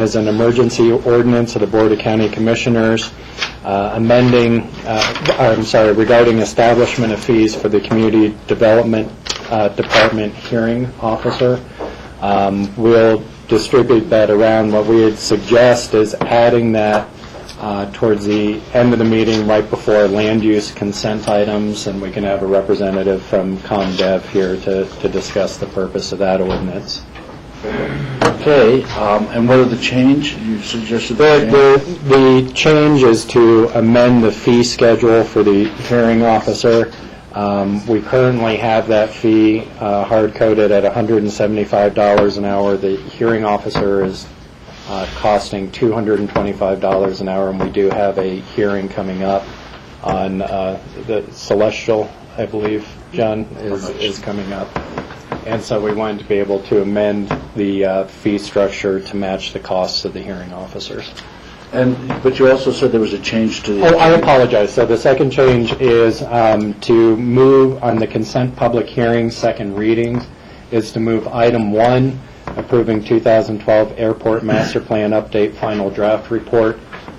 As an emergency ordinance of the Board of County Commissioners regarding establishment of fees for the Community Development Department hearing officer. We'll distribute that around. What we would suggest is adding that towards the end of the meeting, right before land use consent items, and we can have a representative from ComDev here to discuss the purpose of that ordinance. Okay, and what are the change? You suggested the change is to amend the fee schedule for the hearing officer. We currently have that fee hard-coded at $175 an hour. The hearing officer is costing $225 an hour, and we do have a hearing coming up on the Celestial, I believe, John, is coming up. And so we wanted to be able to amend the fee structure to match the costs of the hearing officers. But you also said there was a change to the... Oh, I apologize. So the second change is to move on the consent public hearing second readings is to move item 1, approving 2012 Airport Master Plan Update Final Draft Report,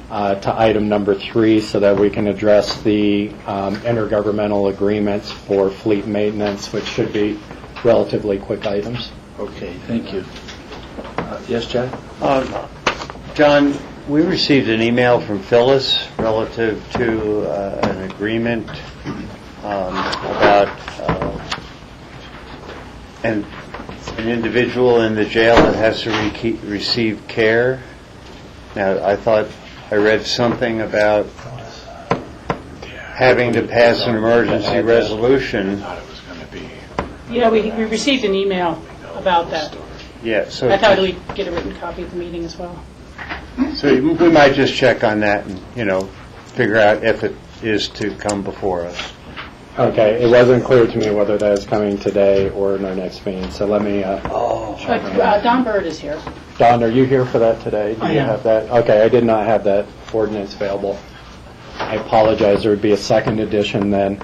to item number 3 so that we can address the intergovernmental agreements for fleet maintenance, which should be relatively quick items. Okay, thank you. Yes, Jack? John, we received an email from Phyllis relative to an agreement about an individual in the jail that has to receive care. Now, I thought I read something about having to pass an emergency resolution. Yeah, we received an email about that. Yeah, so I thought we'd get a written copy of the meeting as well. So we might just check on that and, figure out if it is to come before us. Okay, it wasn't clear to me whether that is coming today or in our next meeting, so let me check on that. Don Bird is here. Don, are you here for that today? Do you have that? Okay, I did not have that ordinance available. I apologize. There would be a second edition then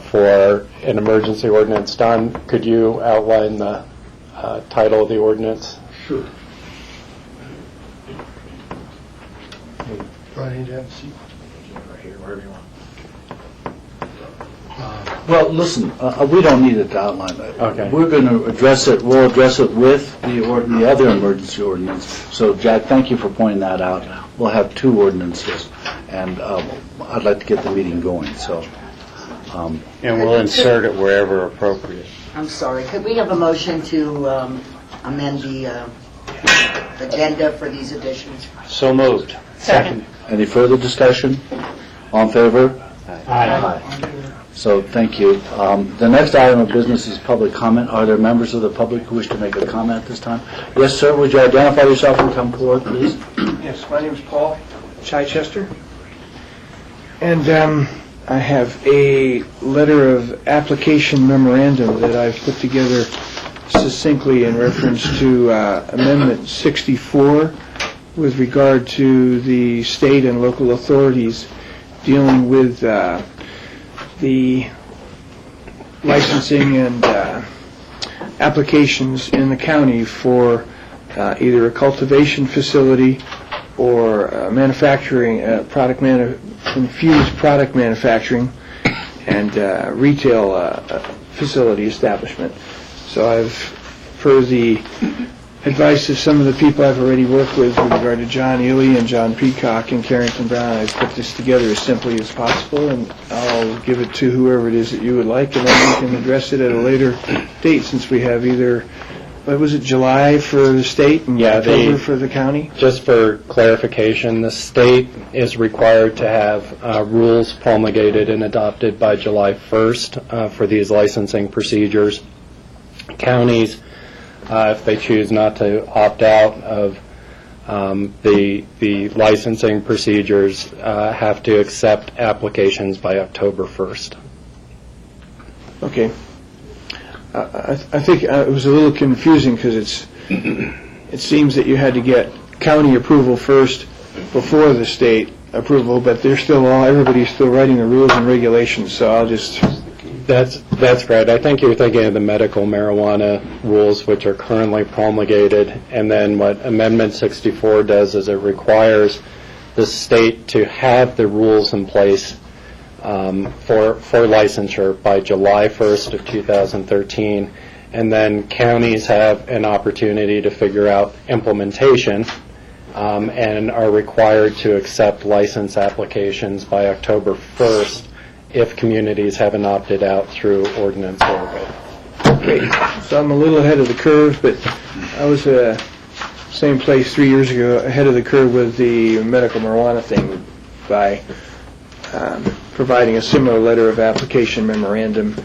for an emergency ordinance. Don, could you outline the title of the ordinance? Sure. Brian, you have a seat? Right here, wherever you want. Well, listen, we don't need it to outline that. Okay. We're going to address it. We'll address it with the other emergency ordinance. So, Jack, thank you for pointing that out. We'll have 2 ordinances, and I'd like to get the meeting going. So, And we'll insert it wherever appropriate. I'm sorry. Could we have a motion to amend the agenda for these additions? So moved. Second. any further discussion? All in favor? Aye. So, thank you. The next item of business is public comment. Are there members of the public who wish to make a comment this time? Yes, sir. Would you identify yourself and come forward, please? Yes, my name is Paul Chichester, and I have a letter of application memorandum that I've put together succinctly in reference to Amendment 64 with regard to the state and local authorities dealing with the licensing and applications in the county for either a cultivation facility or manufacturing, infused product manufacturing and retail facility establishment. So I've, per the advice of some of the people I've already worked with regard to John Ely and John Peacock and Carrington Brown, I've put this together as simply as possible, and I'll give it to whoever it is that you would like, and then we can address it at a later date, since we have either, what was it, July for the state and October for the county? Just for clarification, the state is required to have rules promulgated and adopted by July 1st for these licensing procedures. Counties, if they choose not to opt out of the licensing procedures, have to accept applications by October 1st. Okay. I think it was a little confusing because it seems that you had to get county approval first before the state approval, but they're still everybody's still writing the rules and regulations, so I'll just That's right. I think you're thinking of the medical marijuana rules, which are currently promulgated, and then what Amendment 64 does is it requires the state to have the rules in place for licensure by July 1st of 2013, and then counties have an opportunity to figure out implementation and are required to accept license applications by October 1st if communities haven't opted out through ordinance or Okay, so I'm a little ahead of the curve, but I was same place 3 years ago, ahead of the curve with the medical marijuana thing by providing a similar letter of application memorandum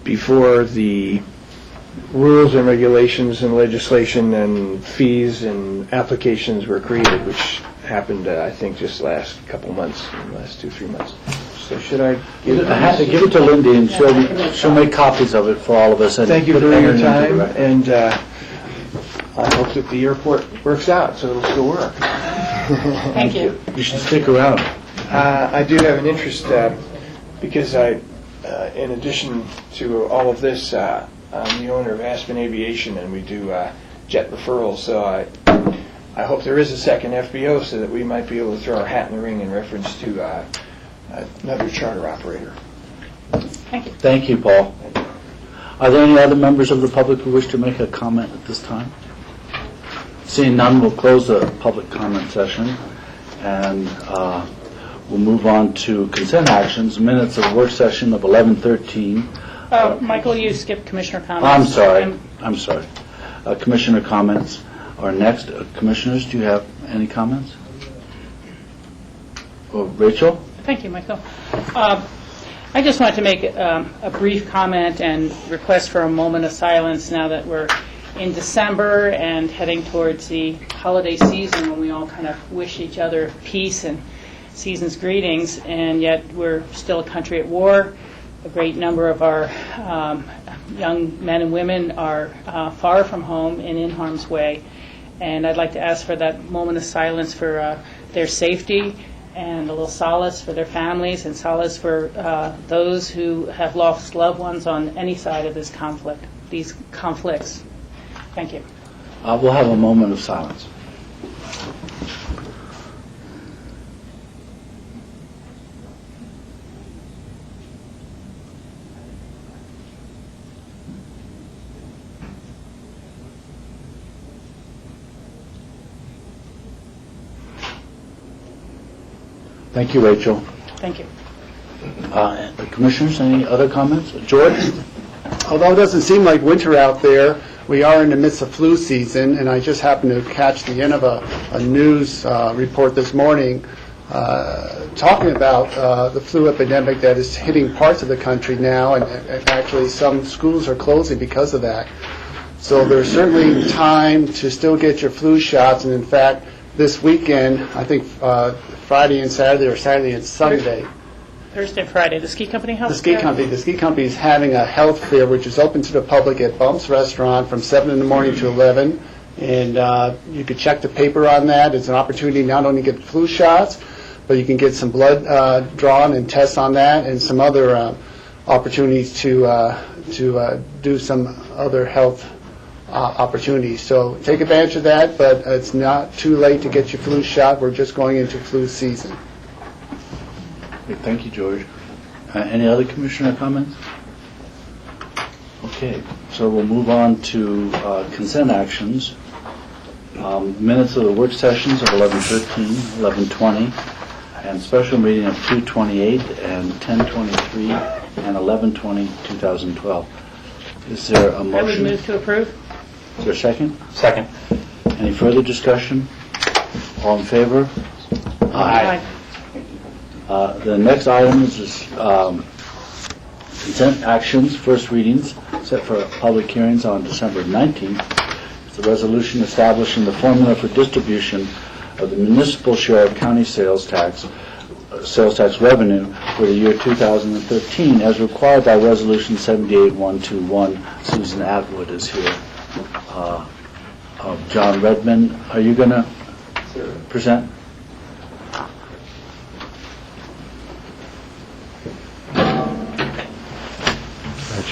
before the rules and regulations and legislation and fees and applications were created, which happened, I think, just last couple months, in the last 2-3 months. So should I give it? Give it to Lindy, and she'll make copies of it for all of us. And Thank you put for it your into the time, record. and I hope that the airport works out, so it'll still work. Thank you. You should stick around. I do have an interest, because in addition to all of this, I'm the owner of Aspen Aviation, and we do jet referrals, so I hope there is a second FBO so that we might be able to throw our hat in the ring in reference to another charter operator. Thank you. Thank you, Paul. Are there any other members of the public who wish to make a comment at this time? Seeing none, we'll close the public comment session, and we'll move on to consent actions, minutes of work session of 11:13. Michael, you skipped commissioner comments. I'm sorry. Commissioner comments are next. Commissioners, do you have any comments? Rachel? Thank you, Michael. I just wanted to make a brief comment and request for a moment of silence now that we're in December and heading towards the holiday season when we all kind of wish each other peace and season's greetings, and yet we're still a country at war. A great number of our young men and women are far from home and in harm's way, and I'd like to ask for that moment of silence for their safety and a little solace for their families and solace for those who have lost loved ones on any side of these conflicts. Thank you. We'll have a moment of silence. Thank you, Rachel. Thank you. Commissioners, any other comments? George? Although it doesn't seem like winter out there, we are in the midst of flu season, and I just happened to catch the end of a news report this morning talking about the flu epidemic that is hitting parts of the country now, and actually some schools are closing because of that. So there's certainly time to still get your flu shots, and in fact, this weekend, I think Friday and Saturday, or Saturday and Sunday, Thursday and Friday, the ski company health The ski company is having a health fair which is open to the public at Bump's Restaurant from 7 in the morning to 11. And you could check the paper on that. It's an opportunity not only to get flu shots, but you can get some blood drawn and tests on that, and some other opportunities to do some other health opportunities. So take advantage of that, but it's not too late to get your flu shot. We're just going into flu season. Okay, thank you, George. Any other commissioner comments? Okay, so we'll move on to consent actions. Minutes of the work sessions of 11:13, 11:20, and special meeting of 2:28 and 10:23 and 11:20, 2012. Is there a motion? I would move to approve. Is there a second? Second. Any further discussion? All in favor? Aye. The next item is consent actions, first readings, set for public hearings on December 19th. It's a resolution establishing the formula for distribution of the municipal share of county sales tax revenue for the year 2013, as required by Resolution 78121. Susan Atwood is here. John Redmond, are you going to present?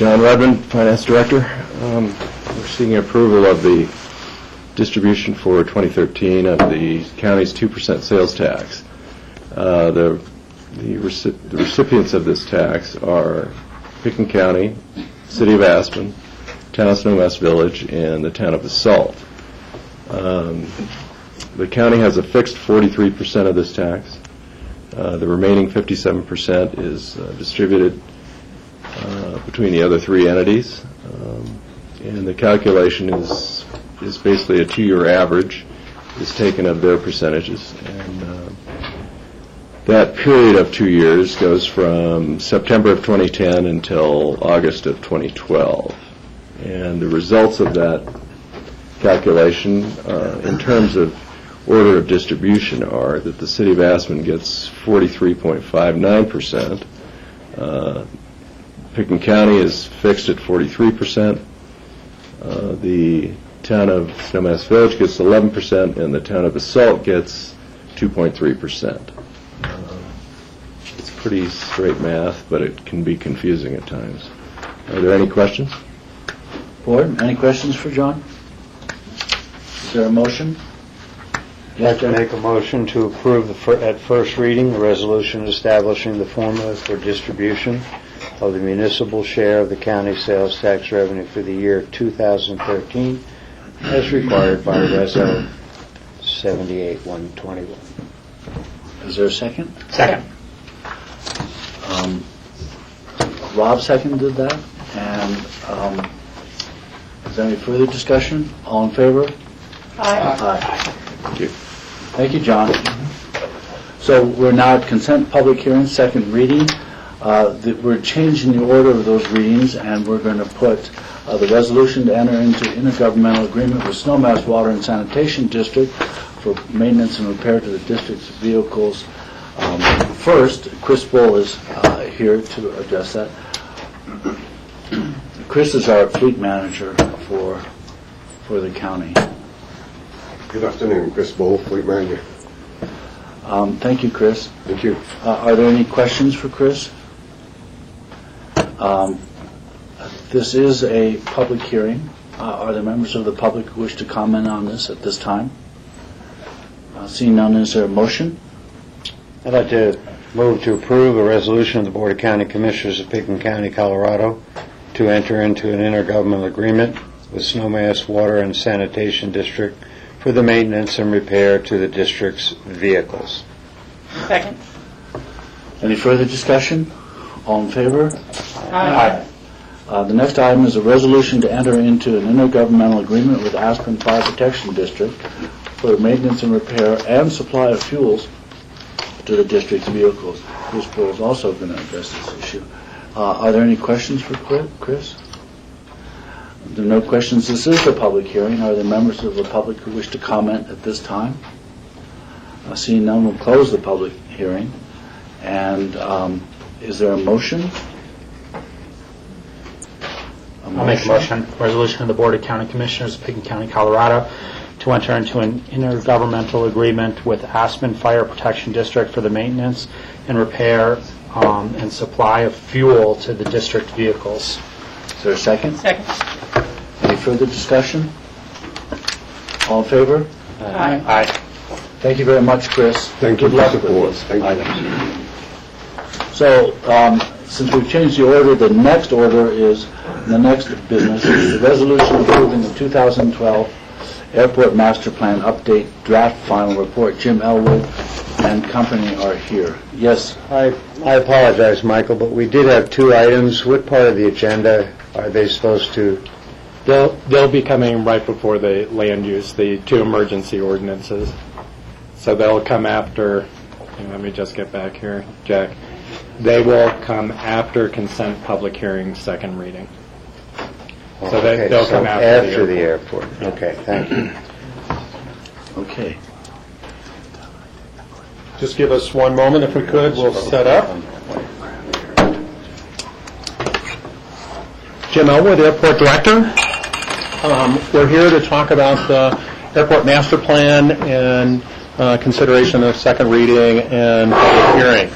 John Redmond, Finance Director. We're seeking approval of the distribution for 2013 of the county's 2% sales tax. The recipients of this tax are Pickens County, City of Aspen, Town of Snowmass Village, and the Town of Basalt. The county has a fixed 43% of this tax. The remaining 57% is distributed between the other three entities, and the calculation is basically a 2-year average is taken of their percentages, and that period of 2 years goes from September of 2010 until August of 2012, and the results of that calculation in terms of order of distribution are that the City of Aspen gets 43.59%, Pickens County is fixed at 43%, the Town of Snowmass Village gets 11%, and the Town of Basalt gets 2.3%. It's pretty straight math, but it can be confusing at times. Are there any questions? Board, any questions for John? Is there a motion? I'd like to make a motion to approve at first reading the resolution establishing the formula for distribution of the municipal share of the county sales tax revenue for the year 2013 as required by Reso 78-121. Is there a second? Second. Rob seconded that, and is there any further discussion? All in favor? Aye. Thank you. Thank you, John. So we're now at consent public hearing, second reading. We're changing the order of those readings, and we're going to put the resolution to enter into intergovernmental agreement with Snowmass Water and Sanitation District for maintenance and repair to the district's vehicles. First, Chris Bull is here to address that. Chris is our fleet manager for the county. Good afternoon, Chris Bull, Fleet Manager. Thank you, Chris. Thank you. Are there any questions for Chris? This is a public hearing. Are there members of the public who wish to comment on this at this time? Seeing none, is there a motion? I'd like to move to approve a resolution of the Board of County Commissioners of Pickens County, Colorado, to enter into an intergovernmental agreement with Snowmass Water and Sanitation District for the maintenance and repair to the district's vehicles. Second. Any further discussion? All in favor? Aye. The next item is a resolution to enter into an intergovernmental agreement with Aspen Fire Protection District for maintenance and repair and supply of fuels to the district's vehicles. Chris Bull is also going to address this issue. Are there any questions for Chris? If there are no questions, this is the public hearing. Are there members of the public who wish to comment at this time? Seeing none, we'll close the public hearing. And is there a motion? I'll make a motion. Resolution of the Board of County Commissioners of Pickens County, Colorado, to enter into an intergovernmental agreement with Aspen Fire Protection District for the maintenance and repair and supply of fuel to the district vehicles. Is there a second? Second. Any further discussion? All in favor? Aye. Aye. Thank you very much, Chris. Thank you Good for luck the with support. this Thank item. you. So, since we've changed the order, the next order is, the next business is the resolution approving the 2012 Airport Master Plan Update Draft Final Report. Jim Elwood and company are here. Yes? I apologize, Michael, but we did have two items. What part of the agenda are they supposed to? They'll be coming right before the land use, the two emergency ordinances. So they'll come after, let me just get back here, Jack. They will come after consent public hearing, second reading. So Okay, they'll come after the airport. Okay, thank you. Okay. Just give us one moment if we could. We'll set up. Jim Elwood, Airport Director. We're here to talk about the Airport Master Plan and consideration of second reading and public hearing.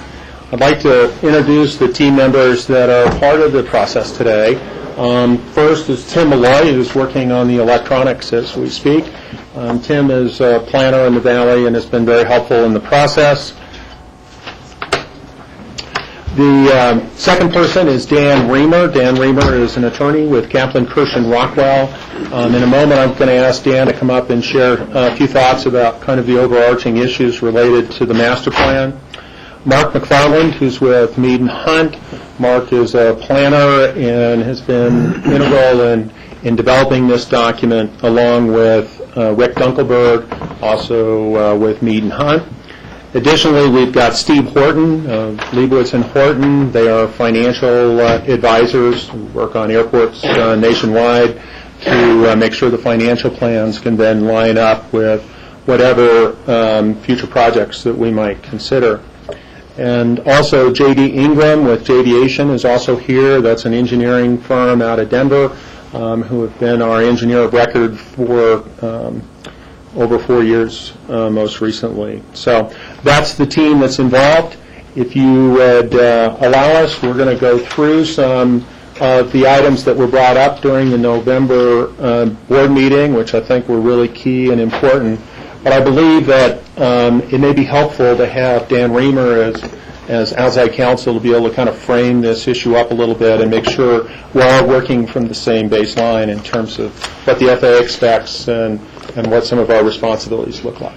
I'd like to introduce the team members that are part of the process today. First is Tim Malloy, who's working on the electronics as we speak. Tim is a planner in the Valley and has been very helpful in the process. The second person is Dan Reamer. Dan Reamer is an attorney with Kaplan, Kirsch, and Rockwell. In a moment, I'm going to ask Dan to come up and share a few thoughts about kind of the overarching issues related to the master plan. Mark McFarland, who's with Mead and Hunt. Mark is a planner and has been integral in developing this document, along with Rick Dunkelberg, also with Mead and Hunt. Additionally, we've got Steve Horton of Leibowitz and Horton. They are financial advisors who work on airports nationwide to make sure the financial plans can then line up with whatever future projects that we might consider. And also J.D. Ingram with Jadiation is also here. That's an engineering firm out of Denver who have been our engineer of record for over 4 years most recently. So that's the team that's involved. If you would allow us, we're going to go through some of the items that were brought up during the November board meeting, which I think were really key and important. But I believe that it may be helpful to have Dan Reamer as outside counsel to be able to kind of frame this issue up a little bit and make sure we're all working from the same baseline in terms of what the FAA expects and what some of our responsibilities look like.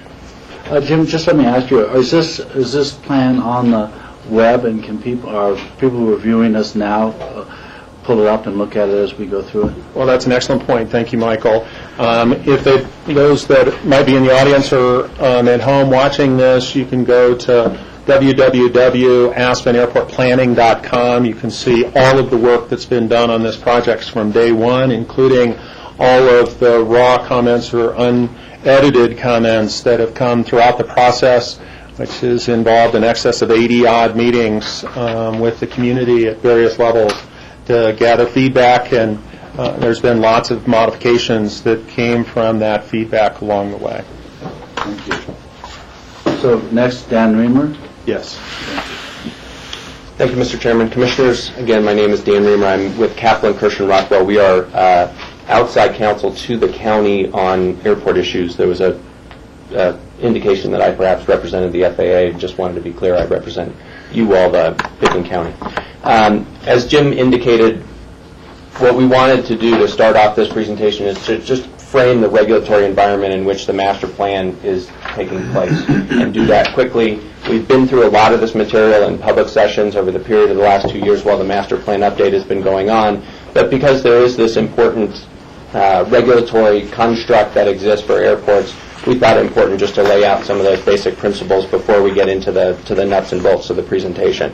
Jim, just let me ask you: is this plan on the web, and are people who are viewing us now pull it up and look at it as we go through it? Well, that's an excellent point. Thank you, Michael. If those that might be in the audience or at home watching this, you can go to www.aspenairportplanning.com. You can see all of the work that's been done on this project from day one, including all of the raw comments or unedited comments that have come throughout the process, which has involved in excess of 80-odd meetings with the community at various levels to gather feedback, and there's been lots of modifications that came from that feedback along the way. Thank you. So next, Dan Reamer. Yes. Thank you, Mr. Chairman. Commissioners, again, my name is Dan Reamer. I'm with Kaplan, Kirsch, and Rockwell. We are outside counsel to the county on airport issues. There was a indication that I perhaps represented the FAA. Just wanted to be clear, I represent you all, the Pickens County. As Jim indicated, what we wanted to do to start off this presentation is to just frame the regulatory environment in which the master plan is taking place and do that quickly. We've been through a lot of this material in public sessions over the period of the last 2 years while the master plan update has been going on, but because there is this important regulatory construct that exists for airports, we thought it important just to lay out some of those basic principles before we get into the nuts and bolts of the presentation.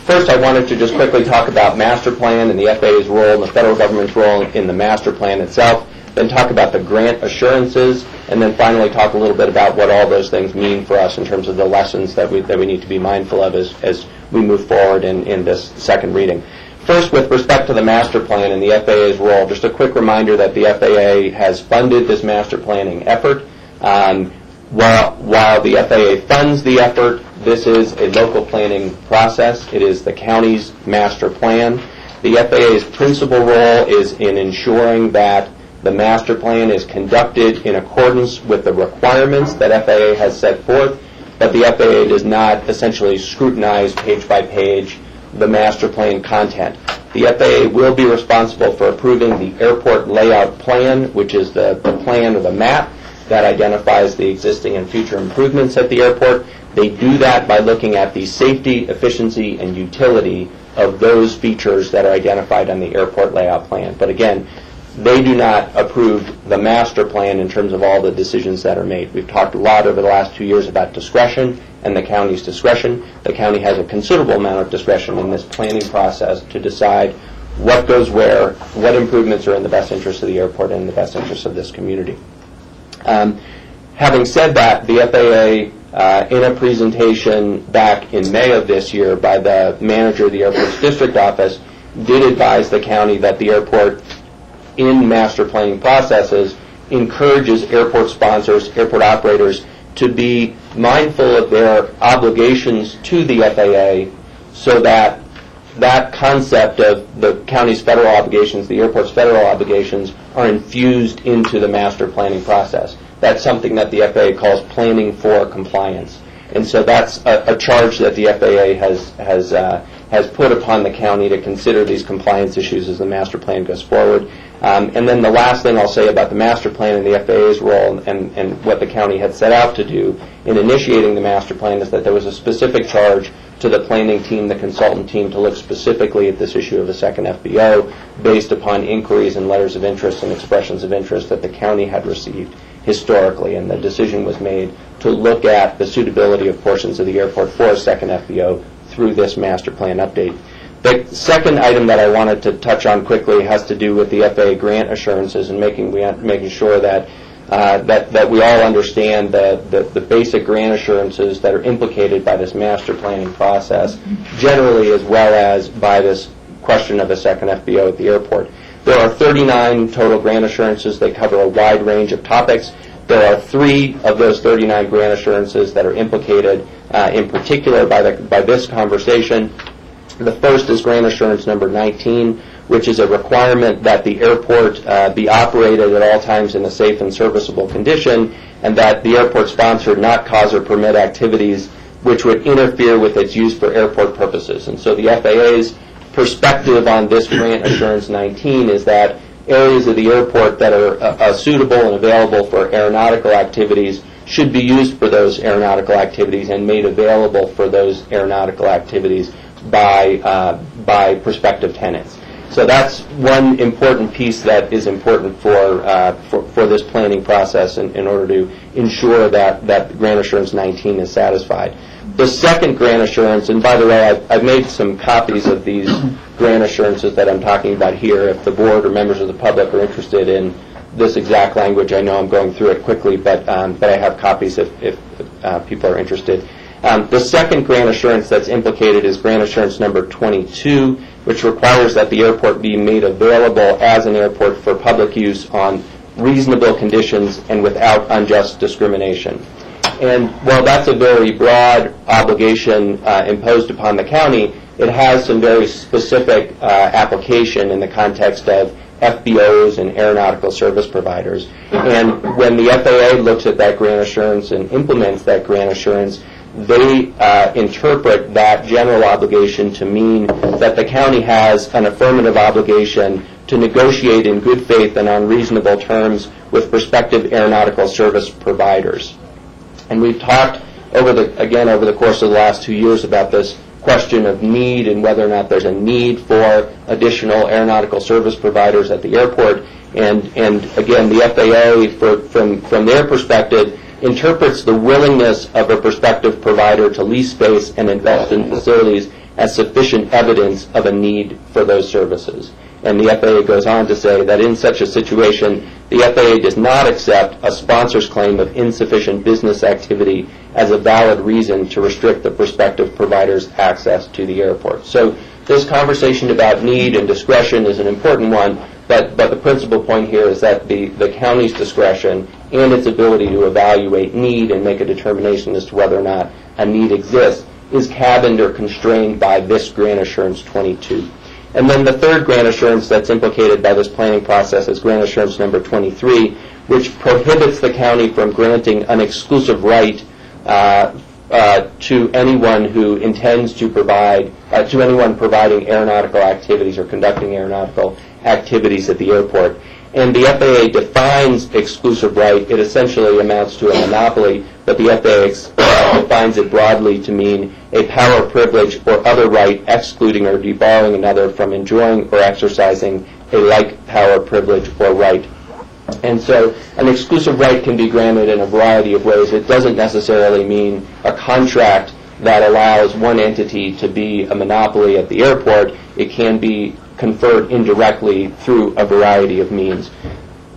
First, I wanted to just quickly talk about master plan and the FAA's role and the federal government's role in the master plan itself, then talk about the grant assurances, and then finally talk a little bit about what all those things mean for us in terms of the lessons that we need to be mindful of as we move forward in this second reading. First, with respect to the master plan and the FAA's role, just a quick reminder that the FAA has funded this master planning effort. While the FAA funds the effort, this is a local planning process. It is the county's master plan. The FAA's principal role is in ensuring that the master plan is conducted in accordance with the requirements that FAA has set forth, but the FAA does not essentially scrutinize page by page the master plan content. The FAA will be responsible for approving the airport layout plan, which is the plan or the map that identifies the existing and future improvements at the airport. They do that by looking at the safety, efficiency, and utility of those features that are identified on the airport layout plan. But again, they do not approve the master plan in terms of all the decisions that are made. We've talked a lot over the last 2 years about discretion and the county's discretion. The county has a considerable amount of discretion in this planning process to decide what goes where, what improvements are in the best interest of the airport and in the best interest of this community. Having said that, the FAA, in a presentation back in May of this year by the manager of the airport's district office, did advise the county that the airport, in master planning processes, encourages airport sponsors, airport operators, to be mindful of their obligations to the FAA so that that concept of the county's federal obligations, the airport's federal obligations, are infused into the master planning process. That's something that the FAA calls planning for compliance. And so that's a charge that the FAA has put upon the county to consider these compliance issues as the master plan goes forward. And then the last thing I'll say about the master plan and the FAA's role and what the county had set out to do in initiating the master plan is that there was a specific charge to the planning team, the consultant team, to look specifically at this issue of a second FBO based upon inquiries and letters of interest and expressions of interest that the county had received historically. And the decision was made to look at the suitability of portions of the airport for a second FBO through this master plan update. The second item that I wanted to touch on quickly has to do with the FAA grant assurances and making sure that we all understand the basic grant assurances that are implicated by this master planning process, generally as well as by this question of a second FBO at the airport. There are 39 total grant assurances. They cover a wide range of topics. There are 3 of those 39 grant assurances that are implicated in particular by this conversation. The first is grant assurance number 19, which is a requirement that the airport be operated at all times in a safe and serviceable condition, and that the airport sponsor not cause or permit activities which would interfere with its use for airport purposes. And so the FAA's perspective on this grant assurance 19 is that areas of the airport that are suitable and available for aeronautical activities should be used for those aeronautical activities and made available for those aeronautical activities by prospective tenants. So that's one important piece that is important for this planning process in order to ensure that grant assurance 19 is satisfied. The second grant assurance, and by the way, I've made some copies of these grant assurances that I'm talking about here. If the board or members of the public are interested in this exact language, I know I'm going through it quickly, but I have copies if people are interested. The second grant assurance that's implicated is grant assurance number 22, which requires that the airport be made available as an airport for public use on reasonable conditions and without unjust discrimination. And while that's a very broad obligation imposed upon the county, it has some very specific application in the context of FBOs and aeronautical service providers. And when the FAA looks at that grant assurance and implements that grant assurance, they interpret that general obligation to mean that the county has an affirmative obligation to negotiate in good faith and on reasonable terms with prospective aeronautical service providers. And we've talked over the course of the last 2 years about this question of need and whether or not there's a need for additional aeronautical service providers at the airport. And again, the FAA, from their perspective, interprets the willingness of a prospective provider to lease space and invest in facilities as sufficient evidence of a need for those services. And the FAA goes on to say that in such a situation, the FAA does not accept a sponsor's claim of insufficient business activity as a valid reason to restrict the prospective provider's access to the airport. So this conversation about need and discretion is an important one, but the principal point here is that the county's discretion and its ability to evaluate need and make a determination as to whether or not a need exists is cabined or constrained by this grant assurance 22. And then the third grant assurance that's implicated by this planning process is grant assurance number 23, which prohibits the county from granting an exclusive right to anyone who intends to provide, to anyone providing aeronautical activities or conducting aeronautical activities at the airport. And the FAA defines exclusive right. It essentially amounts to a monopoly, but the FAA defines it broadly to mean a power, privilege, or other right excluding or debarring another from enjoying or exercising a like power, privilege, or right. And so an exclusive right can be granted in a variety of ways. It doesn't necessarily mean a contract that allows one entity to be a monopoly at the airport. It can be conferred indirectly through a variety of means.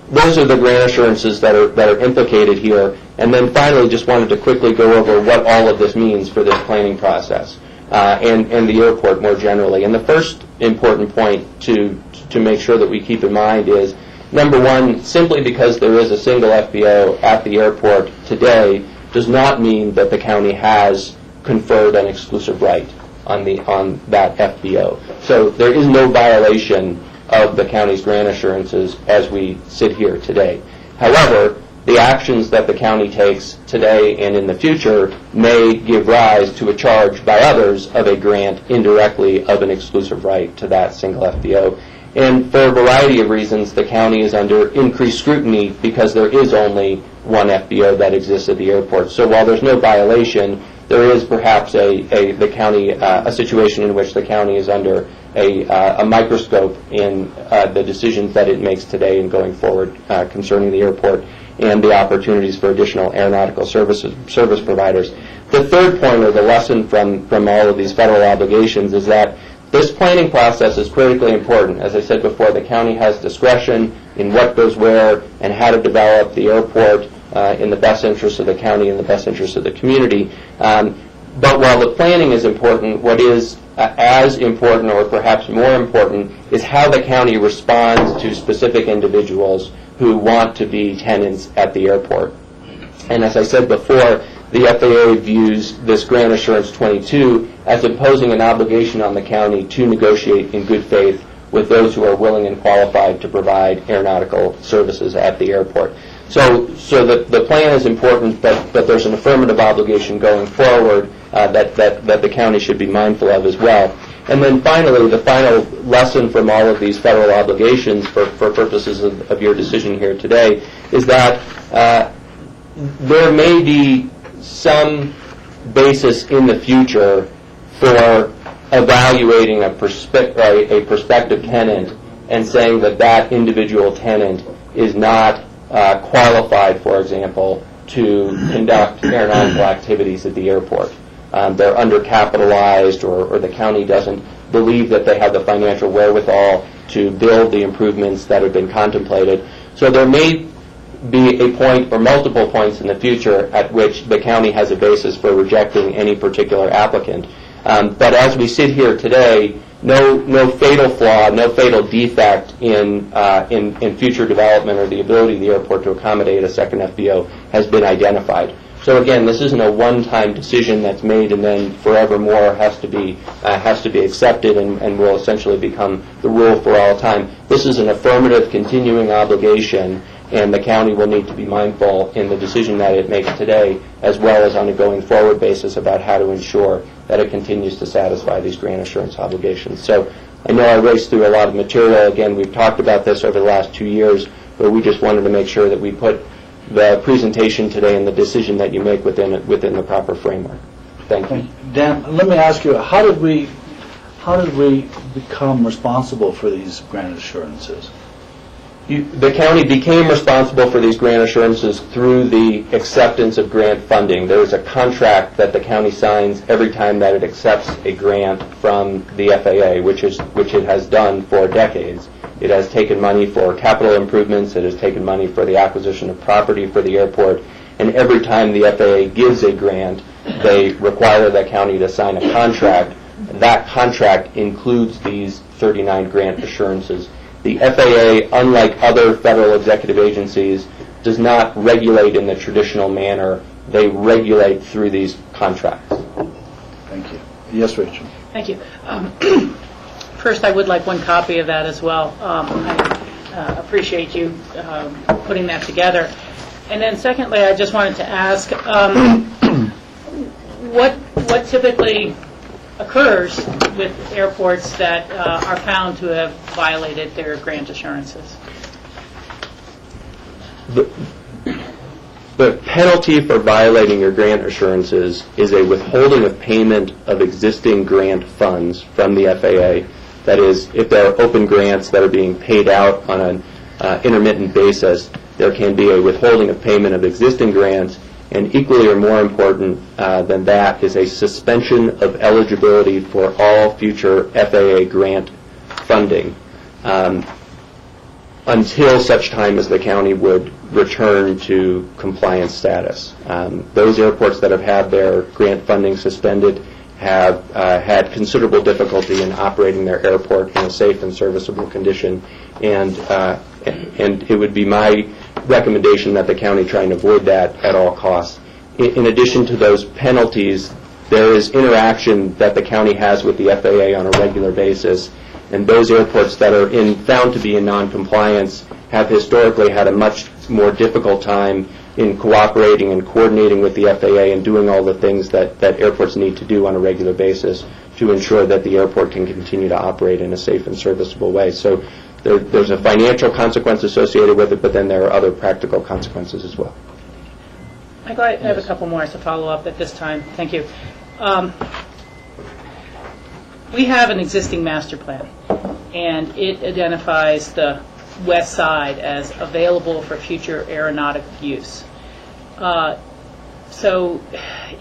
Those are the grant assurances that are implicated here. And then finally, just wanted to quickly go over what all of this means for this planning process and the airport more generally. And the first important point to make sure that we keep in mind is, number one, simply because there is a single FBO at the airport today does not mean that the county has conferred an exclusive right on that FBO. So there is no violation of the county's grant assurances as we sit here today. However, the actions that the county takes today and in the future may give rise to a charge by others of a grant indirectly of an exclusive right to that single FBO. And for a variety of reasons, the county is under increased scrutiny because there is only one FBO that exists at the airport. So while there's no violation, there is perhaps a situation in which the county is under a microscope in the decisions that it makes today and going forward concerning the airport and the opportunities for additional aeronautical service providers. The third point, or the lesson from all of these federal obligations, is that this planning process is critically important. As I said before, the county has discretion in what goes where and how to develop the airport in the best interest of the county and the best interest of the community. But while the planning is important, what is as important or perhaps more important is how the county responds to specific individuals who want to be tenants at the airport. And as I said before, the FAA views this Grant Assurance 22 as imposing an obligation on the county to negotiate in good faith with those who are willing and qualified to provide aeronautical services at the airport. So the plan is important, but there's an affirmative obligation going forward that the county should be mindful of as well. And then finally, the final lesson from all of these federal obligations for purposes of your decision here today is that there may be some basis in the future for evaluating a prospective tenant and saying that that individual tenant is not qualified, for example, to conduct aeronautical activities at the airport. They're undercapitalized, or the county doesn't believe that they have the financial wherewithal to build the improvements that have been contemplated. So there may be a point or multiple points in the future at which the county has a basis for rejecting any particular applicant. But as we sit here today, no fatal flaw, no fatal defect in future development or the ability of the airport to accommodate a second FBO has been identified. So again, this isn't a one-time decision that's made and then forevermore has to be accepted and will essentially become the rule for all time. This is an affirmative, continuing obligation, and the county will need to be mindful in the decision that it makes today, as well as on a going forward basis about how to ensure that it continues to satisfy these grant assurance obligations. So I know I raced through a lot of material. Again, we've talked about this over the last 2 years, but we just wanted to make sure that we put the presentation today and the decision that you make within the proper framework. Thank you. Dan, let me ask you, how did we become responsible for these grant assurances? The county became responsible for these grant assurances through the acceptance of grant funding. There is a contract that the county signs every time that it accepts a grant from the FAA, which it has done for decades. It has taken money for capital improvements. It has taken money for the acquisition of property for the airport. And every time the FAA gives a grant, they require the county to sign a contract. That contract includes these 39 grant assurances. The FAA, unlike other federal executive agencies, does not regulate in the traditional manner. They regulate through these contracts. Thank you. Yes, Rachel. Thank you. First, I would like one copy of that as well. I appreciate you putting that together. And then secondly, I just wanted to ask, what typically occurs with airports that are found to have violated their grant assurances? The penalty for violating your grant assurances is a withholding of payment of existing grant funds from the FAA. That is, if there are open grants that are being paid out on an intermittent basis, there can be a withholding of payment of existing grants, and equally or more important than that is a suspension of eligibility for all future FAA grant funding until such time as the county would return to compliance status. Those airports that have had their grant funding suspended have had considerable difficulty in operating their airport in a safe and serviceable condition, and it would be my recommendation that the county try and avoid that at all costs. in addition to those penalties, there is interaction that the county has with the FAA on a regular basis, and those airports that are found to be in non-compliance have historically had a much more difficult time in cooperating and coordinating with the FAA and doing all the things that airports need to do on a regular basis to ensure that the airport can continue to operate in a safe and serviceable way. So there's a financial consequence associated with it, but then there are other practical consequences as well. Michael, I have a couple more to follow up at this time. Thank you. We have an existing master plan, and it identifies the west side as available for future aeronautic use. So,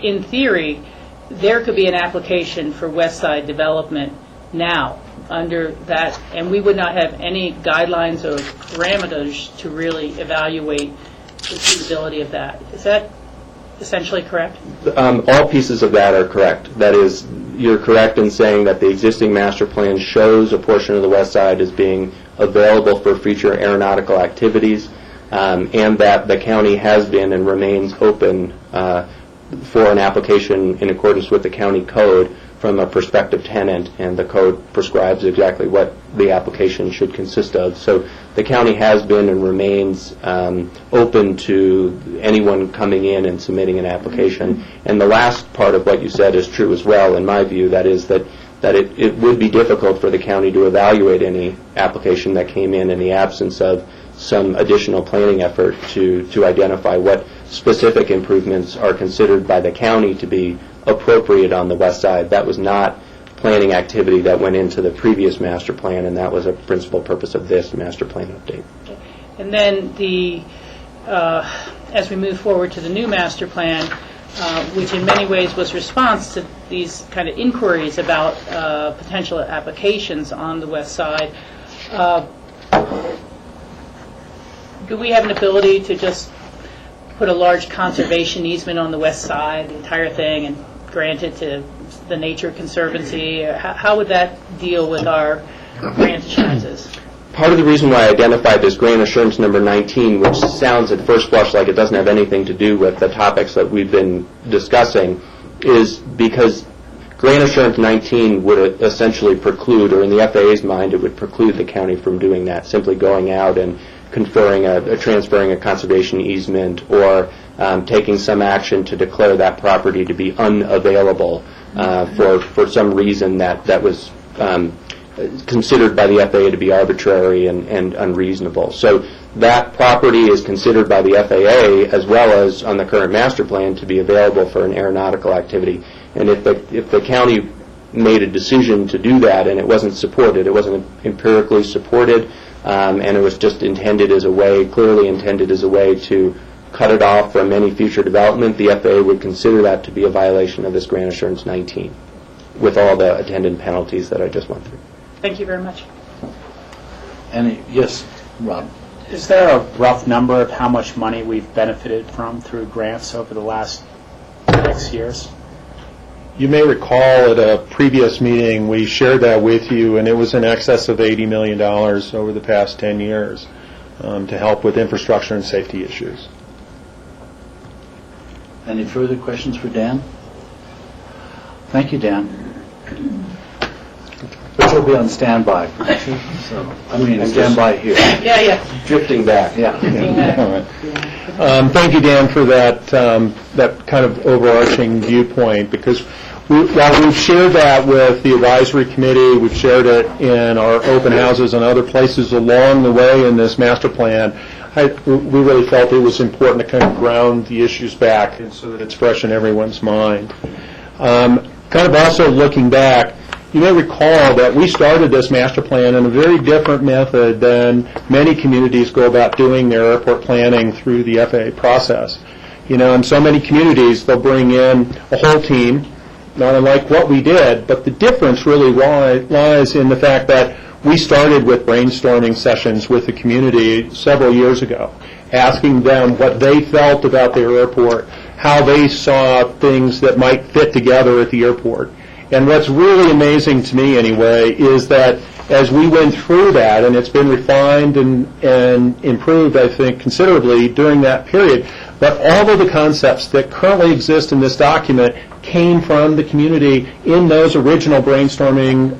in theory, there could be an application for west side development now under that, and we would not have any guidelines or parameters to really evaluate the feasibility of that. Is that essentially correct? All pieces of that are correct. That is, you're correct in saying that the existing master plan shows a portion of the west side as being available for future aeronautical activities, and that the county has been and remains open for an application in accordance with the county code from a prospective tenant, and the code prescribes exactly what the application should consist of. So the county has been and remains open to anyone coming in and submitting an application. And the last part of what you said is true as well, in my view. That is that it would be difficult for the county to evaluate any application that came in the absence of some additional planning effort to identify what specific improvements are considered by the county to be appropriate on the west side. That was not planning activity that went into the previous master plan, and that was a principal purpose of this master plan update. And then as we move forward to the new master plan, which in many ways was response to these kind of inquiries about potential applications on the west side, do we have an ability to just put a large conservation easement on the west side, the entire thing, and grant it to the Nature Conservancy? How would that deal with our grant assurances? Part of the reason why I identified this grant assurance number 19, which sounds at first blush like it doesn't have anything to do with the topics that we've been discussing, is because grant assurance 19 would essentially preclude, or in the FAA's mind, it would preclude the county from doing that, simply going out and conferring transferring a conservation easement or taking some action to declare that property to be unavailable for some reason that was considered by the FAA to be arbitrary and unreasonable. So that property is considered by the FAA, as well as on the current master plan, to be available for an aeronautical activity. And if the county made a decision to do that and it wasn't supported, it wasn't empirically supported, and it was just intended as a way, clearly intended as a way to cut it off from any future development, the FAA would consider that to be a violation of this grant assurance 19, with all the attendant penalties that I just went through. Thank you very much. Yes, Rob. Is there a rough number of how much money we've benefited from through grants over the last 6 years? You may recall at a previous meeting we shared that with you, and it was in excess of $80 million over the past 10 years to help with infrastructure and safety issues. Any further questions for Dan? Thank you, Dan. But you'll be on standby. Standby here. Yeah. Drifting back. Yeah. All right. Thank you, Dan, for that kind of overarching viewpoint, because while we've shared that with the advisory committee, we've shared it in our open houses and other places along the way in this master plan, we really felt it was important to kind of ground the issues back and so that it's fresh in everyone's mind. Kind of also looking back, you may recall that we started this master plan in a very different method than many communities go about doing their airport planning through the FAA process. You know, in so many communities, they'll bring in a whole team, not unlike what we did, but the difference really lies in the fact that we started with brainstorming sessions with the community several years ago, asking them what they felt about their airport, how they saw things that might fit together at the airport. And what's really amazing to me, anyway, is that as we went through that, and it's been refined and improved, I think, considerably during that period, but all of the concepts that currently exist in this document came from the community in those original brainstorming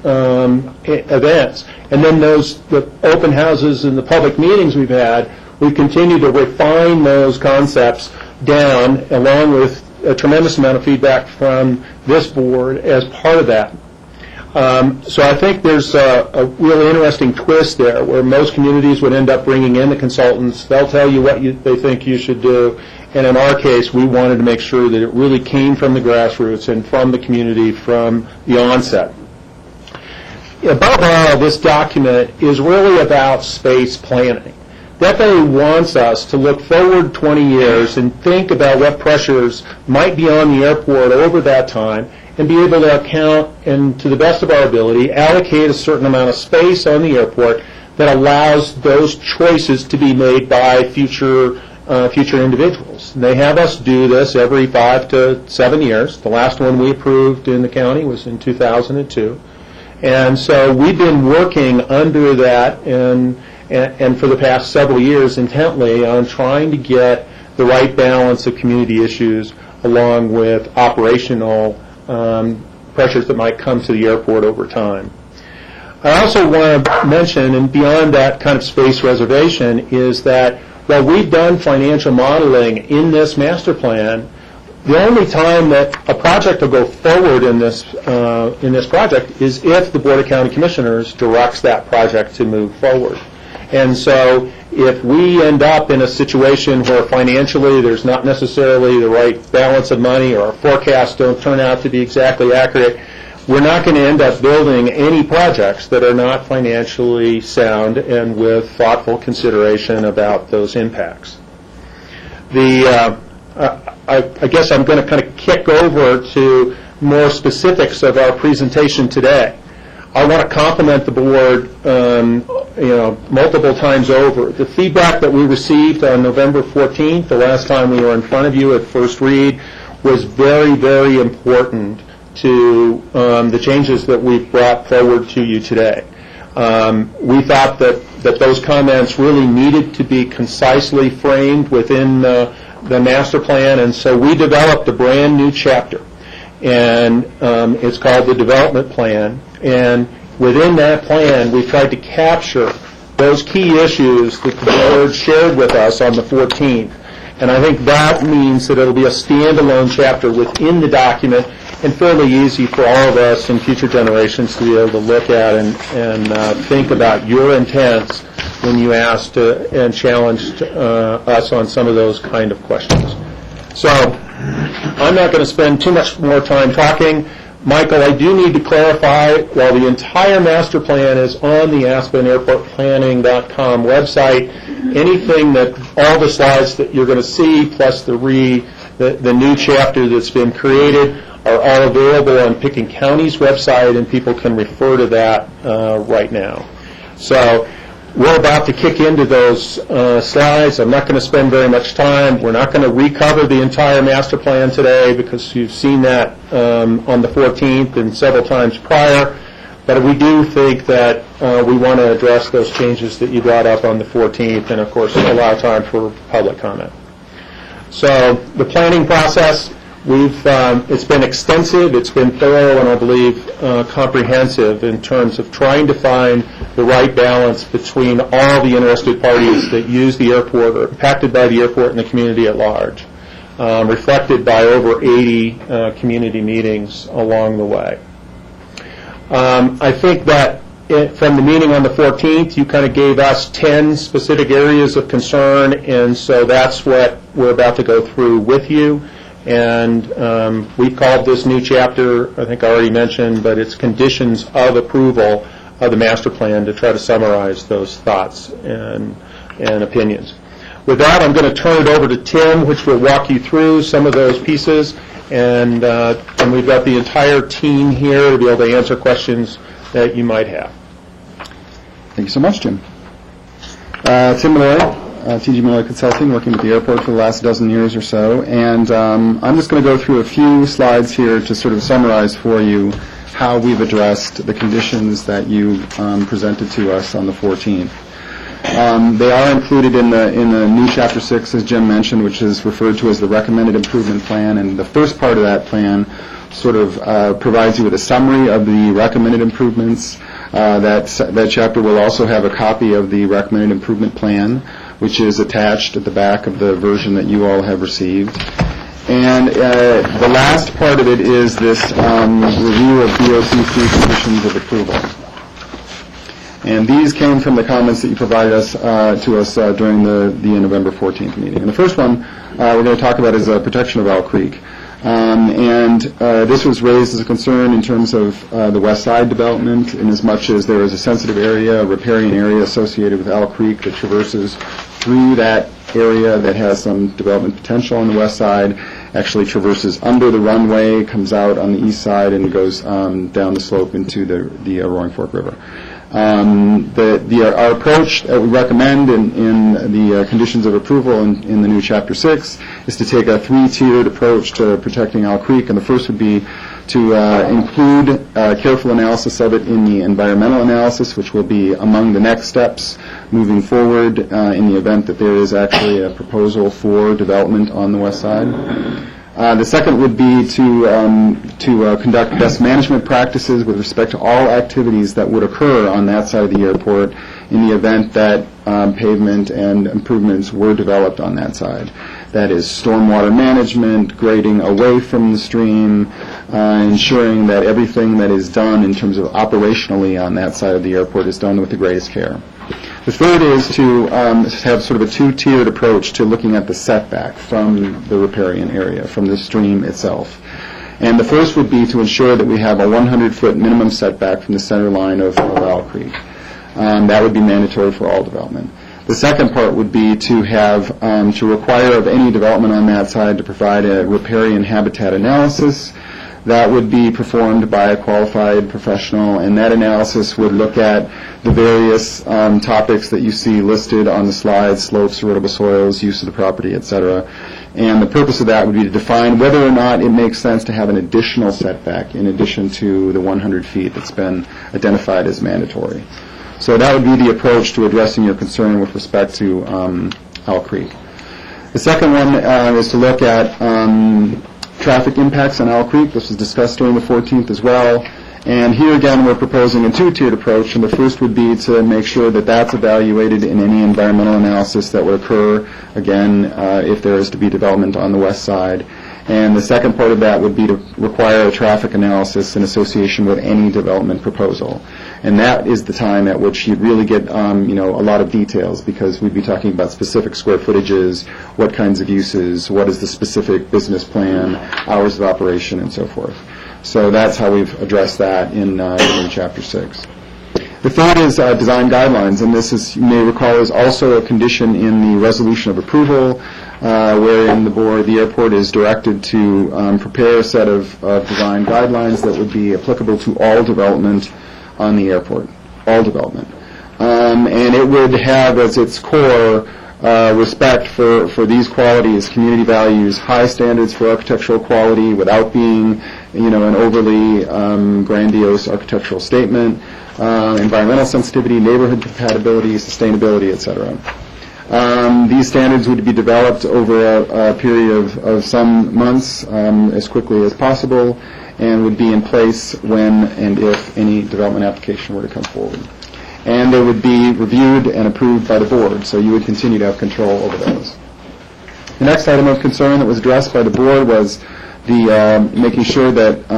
events. And then the open houses and the public meetings we've had, we've continued to refine those concepts down, along with a tremendous amount of feedback from this board as part of that. So I think there's a really interesting twist there, where most communities would end up bringing in the consultants. They'll tell you what they think you should do. And in our case, we wanted to make sure that it really came from the grassroots and from the community from the onset. Above all, this document is really about space planning. DEPA wants us to look forward 20 years and think about what pressures might be on the airport over that time, and be able to account and, to the best of our ability, allocate a certain amount of space on the airport that allows those choices to be made by future individuals. And they have us do this every 5 to 7 years. The last one we approved in the county was in 2002. And so we've been working under that and for the past several years intently on trying to get the right balance of community issues along with operational pressures that might come to the airport over time. I also want to mention, and beyond that kind of space reservation, is that while we've done financial modeling in this master plan, the only time that a project will go forward in this project is if the Board of County Commissioners directs that project to move forward. And so if we end up in a situation where financially there's not necessarily the right balance of money, or our forecasts don't turn out to be exactly accurate, we're not going to end up building any projects that are not financially sound and with thoughtful consideration about those impacts. I guess I'm going to kind of kick over to more specifics of our presentation today. I want to compliment the board, multiple times over. The feedback that we received on November 14th, the last time we were in front of you at first read, was very, very important to the changes that we've brought forward to you today. We thought that those comments really needed to be concisely framed within the master plan, and so we developed a brand new chapter, and it's called the Development Plan. And within that plan, we tried to capture those key issues that the board shared with us on the 14th. And I think that means that it'll be a standalone chapter within the document and fairly easy for all of us and future generations to be able to look at and think about your intents when you asked and challenged us on some of those kind of questions. So I'm not going to spend too much more time talking. Michael, I do need to clarify, while the entire master plan is on the AspenAirportPlanning.com website, anything that, all the slides that you're going to see, plus the new chapter that's been created, are all available on Pickens County's website, and people can refer to that right now. So we're about to kick into those slides. I'm not going to spend very much time. We're not going to recover the entire master plan today because you've seen that on the 14th and several times prior. But we do think that we want to address those changes that you brought up on the 14th and, of course, allow time for public comment. So the planning process, it's been extensive, it's been thorough, and I believe comprehensive in terms of trying to find the right balance between all the interested parties that use the airport or impacted by the airport and the community at large, reflected by over 80 community meetings along the way. I think that from the meeting on the 14th, you kind of gave us 10 specific areas of concern, and so that's what we're about to go through with you. And we've called this new chapter, I think I already mentioned, but it's conditions of approval of the master plan, to try to summarize those thoughts and opinions. With that, I'm going to turn it over to Tim, which will walk you through some of those pieces. And we've got the entire team here to be able to answer questions that you might have. Thank you so much, Jim. Tim Malloy, TG Malloy Consulting, working with the airport for the last dozen years or so. And I'm just going to go through a few slides here to sort of summarize for you how we've addressed the conditions that you presented to us on the 14th. They are included in the new Chapter 6, as Jim mentioned, which is referred to as the Recommended Improvement Plan. And the first part of that plan sort of provides you with a summary of the recommended improvements. That chapter will also have a copy of the Recommended Improvement Plan, which is attached at the back of the version that you all have received. And the last part of it is this review of BOCC conditions of approval. And these came from the comments that you provided to us during the November 14th meeting. And the first one we're going to talk about is protection of Owl Creek. This was raised as a concern in terms of the west side development, in as much as there is a sensitive area, a riparian area associated with Owl Creek that traverses through that area that has some development potential on the west side, actually traverses under the runway, comes out on the east side, and goes down the slope into the Roaring Fork River. Our approach that we recommend in the conditions of approval in the new Chapter 6 is to take a three-tiered approach to protecting Owl Creek, and the first would be to include careful analysis of it in the environmental analysis, which will be among the next steps moving forward in the event that there is actually a proposal for development on the west side. The second would be to conduct best management practices with respect to all activities that would occur on that side of the airport in the event that pavement and improvements were developed on that side. That is stormwater management, grading away from the stream, ensuring that everything that is done in terms of operationally on that side of the airport is done with the greatest care. The third is to have sort of a two-tiered approach to looking at the setback from the riparian area, from the stream itself. And the first would be to ensure that we have a 100-foot minimum setback from the center line of Owl Creek. That would be mandatory for all development. The second part would be to have to require of any development on that side to provide a riparian habitat analysis. That would be performed by a qualified professional, and that analysis would look at the various topics that you see listed on the slides: slopes, erodible soils, use of the property, etc. And the purpose of that would be to define whether or not it makes sense to have an additional setback in addition to the 100 feet that's been identified as mandatory. So that would be the approach to addressing your concern with respect to Owl Creek. The second one is to look at traffic impacts on Owl Creek. This was discussed during the 14th as well. And here again we're proposing a two-tiered approach, and the first would be to make sure that that's evaluated in any environmental analysis that would occur, again, if there is to be development on the west side. And the second part of that would be to require a traffic analysis in association with any development proposal. And that is the time at which you'd really get a lot of details, because we'd be talking about specific square footages, what kinds of uses, what is the specific business plan, hours of operation, and so forth. So that's how we've addressed that in Chapter 6. The third is design guidelines, and this, is, you may recall, is also a condition in the resolution of approval, wherein the airport is directed to prepare a set of design guidelines that would be applicable to all development on the airport, all development. And it would have as its core respect for these qualities, community values, high standards for architectural quality without being, an overly grandiose architectural statement, environmental sensitivity, neighborhood compatibility, sustainability, etc. These standards would be developed over a period of some months, as quickly as possible, and would be in place when and if any development application were to come forward. And they would be reviewed and approved by the board, so you would continue to have control over those. The next item of concern that was addressed by the board was the making sure that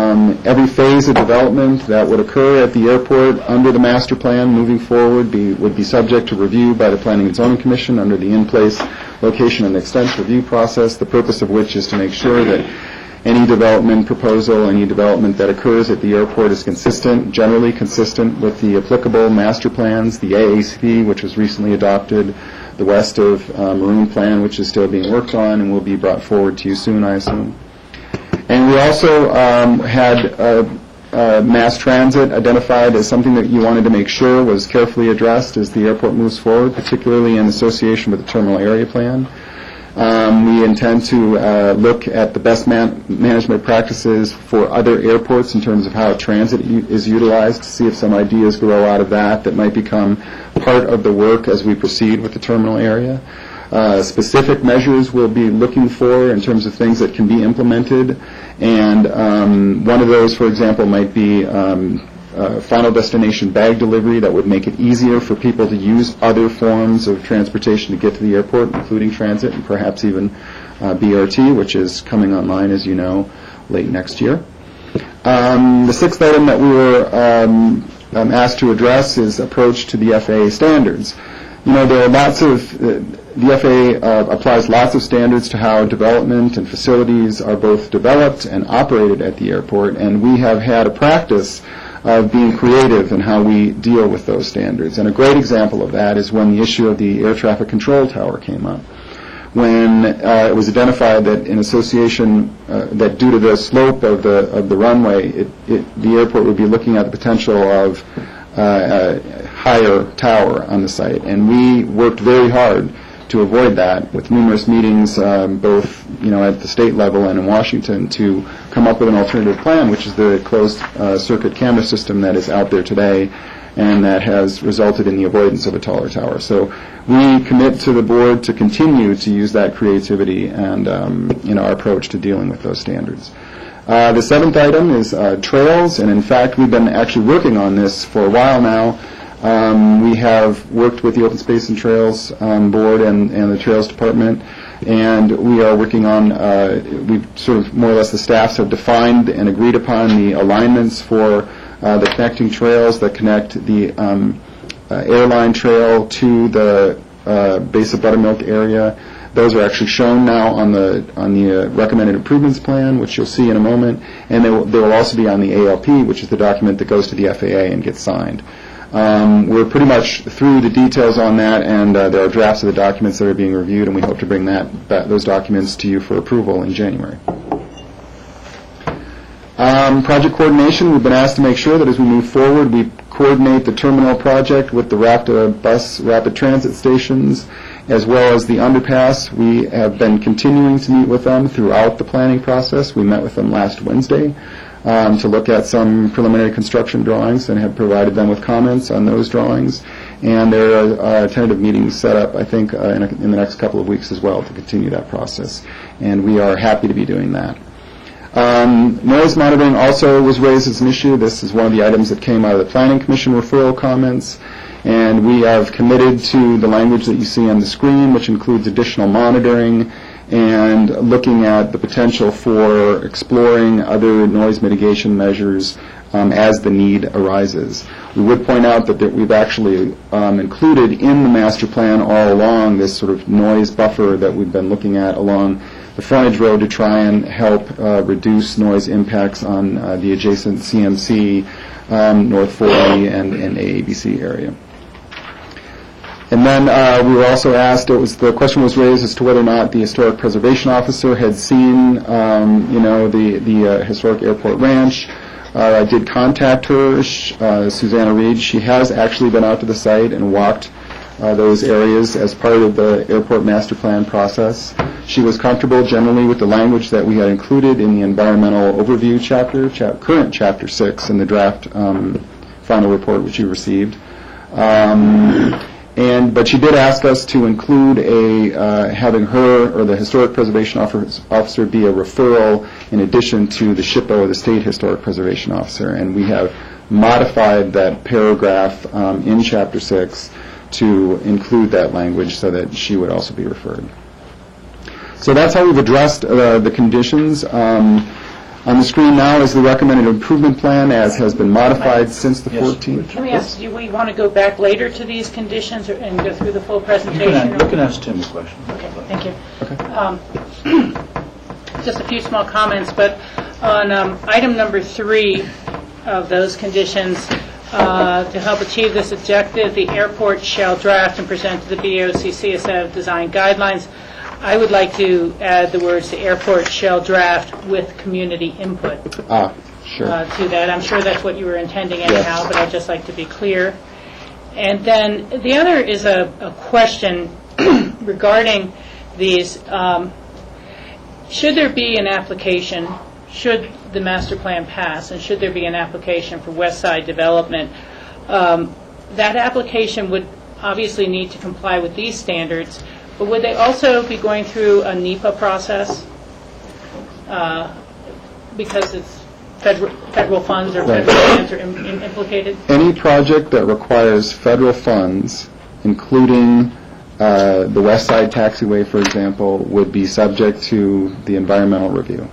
every phase of development that would occur at the airport under the master plan moving forward would be subject to review by the Planning and Zoning Commission under the in-place location and extent review process, the purpose of which is to make sure that any development proposal, any development that occurs at the airport is consistent, generally consistent with the applicable master plans, the AACP, which was recently adopted, the West of Maroon Plan, which is still being worked on and will be brought forward to you soon, I assume. And we also had mass transit identified as something that you wanted to make sure was carefully addressed as the airport moves forward, particularly in association with the terminal area plan. We intend to look at the best management practices for other airports in terms of how transit is utilized, to see if some ideas grow out of that might become part of the work as we proceed with the terminal area. Specific measures we'll be looking for in terms of things that can be implemented, and one of those, for example, might be final destination bag delivery that would make it easier for people to use other forms of transportation to get to the airport, including transit and perhaps even BRT, which is coming online, as you know, late next year. The sixth item that we were asked to address is approach to the FAA standards. You know, there are lots of, the FAA applies lots of standards to how development and facilities are both developed and operated at the airport, and we have had a practice of being creative in how we deal with those standards. And a great example of that is when the issue of the air traffic control tower came up. When it was identified that in association, that due to the slope of the runway, the airport would be looking at the potential of a higher tower on the site. And we worked very hard to avoid that with numerous meetings, both at the state level and in Washington, to come up with an alternative plan, which is the closed circuit camera system that is out there today, and that has resulted in the avoidance of a taller tower. So we commit to the board to continue to use that creativity and in our approach to dealing with those standards. The seventh item is trails, and in fact we've been actually working on this for a while now. We have worked with the Open Space and Trails Board and the Trails Department, and we are working on, we've sort of more or less the staffs have defined and agreed upon the alignments for the connecting trails that connect the airline trail to the base of Buttermilk area. Those are actually shown now on the recommended improvements plan, which you'll see in a moment, and they will also be on the ALP, which is the document that goes to the FAA and gets signed. We're pretty much through the details on that, and there are drafts of the documents that are being reviewed, and we hope to bring those documents to you for approval in January. Project coordination, we've been asked to make sure that as we move forward, we coordinate the terminal project with the bus rapid transit stations, as well as the underpass. We have been continuing to meet with them throughout the planning process. We met with them last Wednesday to look at some preliminary construction drawings and have provided them with comments on those drawings. And there are tentative meetings set up, I think, in the next couple of weeks as well to continue that process. And we are happy to be doing that. Noise monitoring also was raised as an issue. This is one of the items that came out of the Planning Commission referral comments. And we have committed to the language that you see on the screen, which includes additional monitoring and looking at the potential for exploring other noise mitigation measures as the need arises. We would point out that we've actually included in the master plan all along this sort of noise buffer that we've been looking at along the frontage road to try and help reduce noise impacts on the adjacent CMC, North 40, and AABC area. And then we were also asked, the question was raised as to whether or not the historic preservation officer had seen, the historic airport ranch. I did contact her, Susanna Reed. She has actually been out to the site and walked those areas as part of the airport master plan process. She was comfortable generally with the language that we had included in the environmental overview chapter, current chapter 6 in the draft final report which you received. But she did ask us to include having her or the historic preservation officer be a referral in addition to the SHPO, the State Historic Preservation Officer, and we have modified that paragraph in Chapter 6 to include that language so that she would also be referred. So that's how we've addressed the conditions. On the screen now is the recommended improvement plan as has been modified since the 14th. Let me ask, do we want to go back later to these conditions and go through the full presentation? You can ask Tim a question. Okay, thank you. Just a few small comments, but on item number 3 of those conditions, to help achieve this objective, the airport shall draft and present to the BOCC a set of design guidelines. I would like to add the words, the airport shall draft with community input Sure. to that. I'm sure that's what you were intending anyhow, but I'd just like to be clear. And then the other is a question regarding these. Should there be an application, should the master plan pass, and should there be an application for West Side development, that application would obviously need to comply with these standards, but would they also be going through a NEPA process? Because it's federal funds or federal grants are implicated? Any project that requires federal funds, including the West Side Taxiway, for example, would be subject to the environmental review.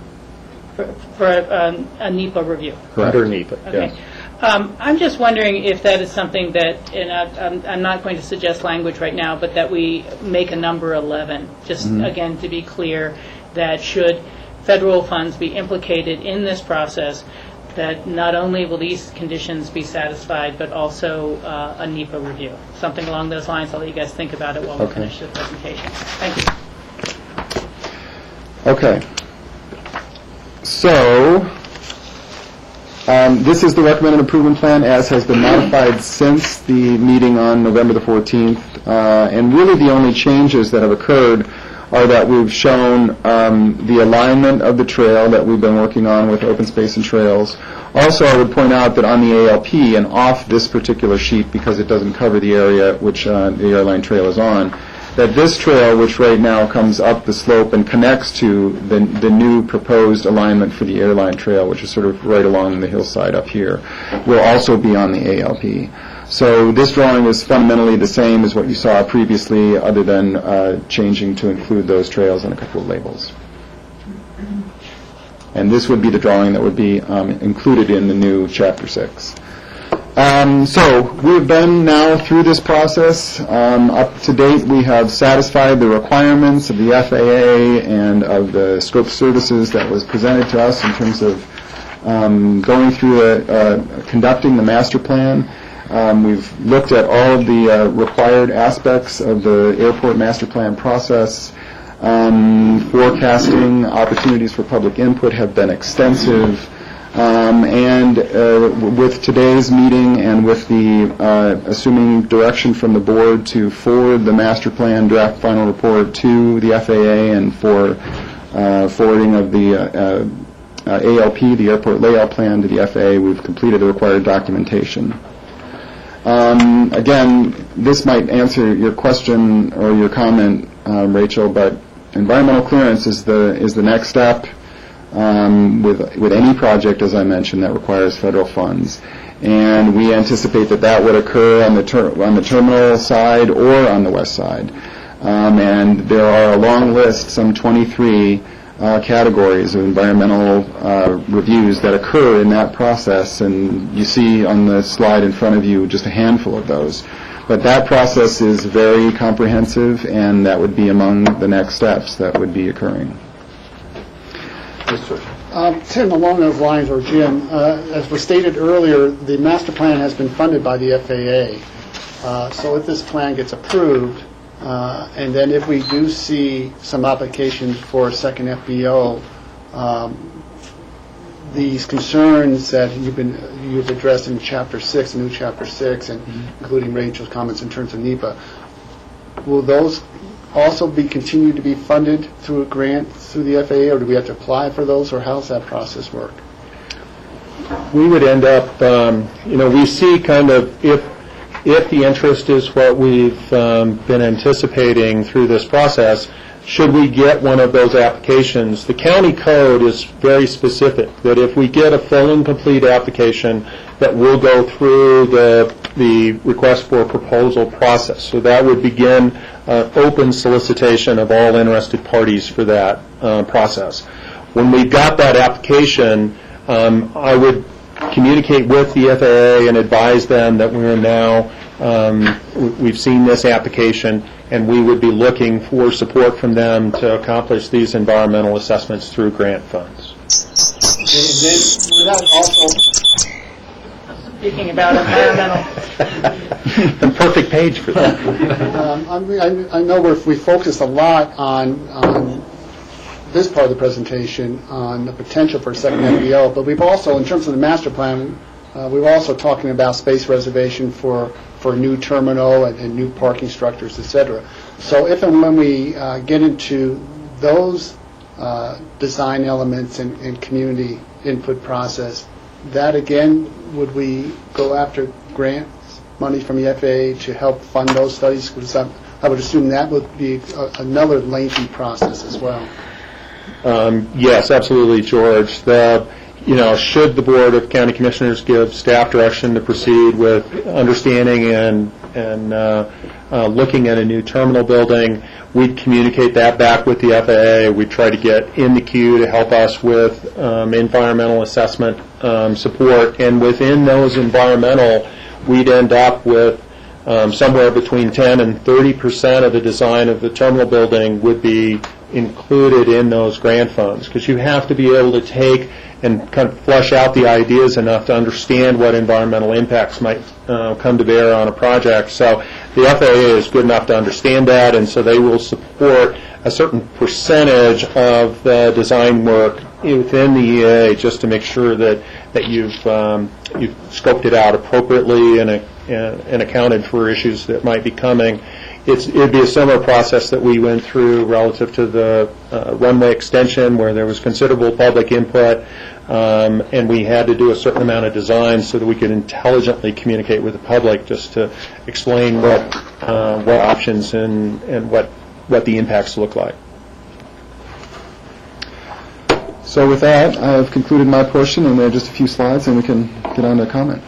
For a NEPA review? Under NEPA, Okay. yes. I'm just wondering if that is something that, and I'm not going to suggest language right now, but that we make a number 11, just again to be clear, that should federal funds be implicated in this process, that not only will these conditions be satisfied, but also a NEPA review. Something along those lines. I'll let you guys think about it while we finish the presentation. Thank you. Okay. So, this is the recommended improvement plan as has been modified since the meeting on November the 14th. And really the only changes that have occurred are that we've shown the alignment of the trail that we've been working on with Open Space and Trails. Also, I would point out that on the ALP and off this particular sheet, because it doesn't cover the area which the airline trail is on, that this trail, which right now comes up the slope and connects to the new proposed alignment for the airline trail, which is sort of right along the hillside up here, will also be on the ALP. So this drawing is fundamentally the same as what you saw previously, other than changing to include those trails and a couple of labels. And this would be the drawing that would be included in the new Chapter 6. So we've been now through this process. Up to date, we have satisfied the requirements of the FAA and of the scope of services that was presented to us in terms of going through conducting the master plan. We've looked at all of the required aspects of the airport master plan process. Forecasting opportunities for public input have been extensive. And with today's meeting and with the assuming direction from the board to forward the master plan draft final report to the FAA and for forwarding of the ALP, the airport layout plan, to the FAA, we've completed the required documentation. Again, this might answer your question or your comment, Rachel, but environmental clearance is the next step with any project, as I mentioned, that requires federal funds. And we anticipate that would occur on the terminal side or on the west side. And there are a long list, some 23 categories of environmental reviews that occur in that process, and you see on the slide in front of you just a handful of those. But that process is very comprehensive, and that would be among the next steps that would be occurring. Tim, along those lines, or Jim, as was stated earlier, the master plan has been funded by the FAA. So if this plan gets approved, and then if we do see some applications for a second FBO, these concerns that you've addressed in Chapter 6, new Chapter 6, and including Rachel's comments in terms of NEPA, will those also be continued to be funded through a grant through the FAA, or do we have to apply for those, or how does that process work? We would end up, we see kind of if the interest is what we've been anticipating through this process, should we get one of those applications, the county code is very specific, that if we get a full and complete application, that we'll go through the request for proposal process. So that would begin open solicitation of all interested parties for that process. When we've got that application, I would communicate with the FAA and advise them that we're now, we've seen this application, and we would be looking for support from them to accomplish these environmental assessments through grant funds. And then, would that also... Speaking about environmental. The perfect page for that. I know we focused a lot on this part of the presentation, on the potential for a second FBO, but we've also, in terms of the master plan, we're also talking about space reservation for a new terminal and new parking structures, et cetera. So if and when we get into those design elements and community input process, that again, would we go after grants money from the FAA to help fund those studies? Because I would assume that would be another lengthy process as well. Yes, absolutely, George. Should the Board of County Commissioners give staff direction to proceed with understanding and looking at a new terminal building, we'd communicate that back with the FAA. We'd try to get in the queue to help us with environmental assessment support. And within those environmental, we'd end up with somewhere between 10 and 30% of the design of the terminal building would be included in those grant funds, because you have to be able to take and kind of flesh out the ideas enough to understand what environmental impacts might come to bear on a project. So the FAA is good enough to understand that, and so they will support a certain percentage of the design work within the EA just to make sure that you've scoped it out appropriately and accounted for issues that might be coming. It'd be a similar process that we went through relative to the runway extension, where there was considerable public input, and we had to do a certain amount of design so that we could intelligently communicate with the public, just to explain what options and what the impacts look like. So with that, I have concluded my portion, and there are just a few slides, and we can get on to comment.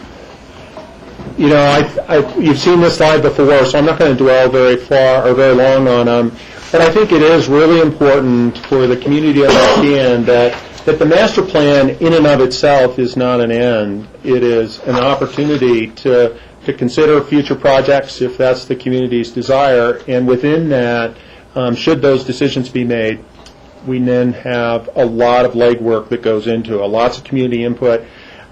You've seen this slide before, so I'm not going to dwell very far or very long on them. But I think it is really important for the community to understand that the master plan in and of itself is not an end. It is an opportunity to consider future projects if that's the community's desire. And within that, should those decisions be made, we then have a lot of legwork that goes into it, lots of community input.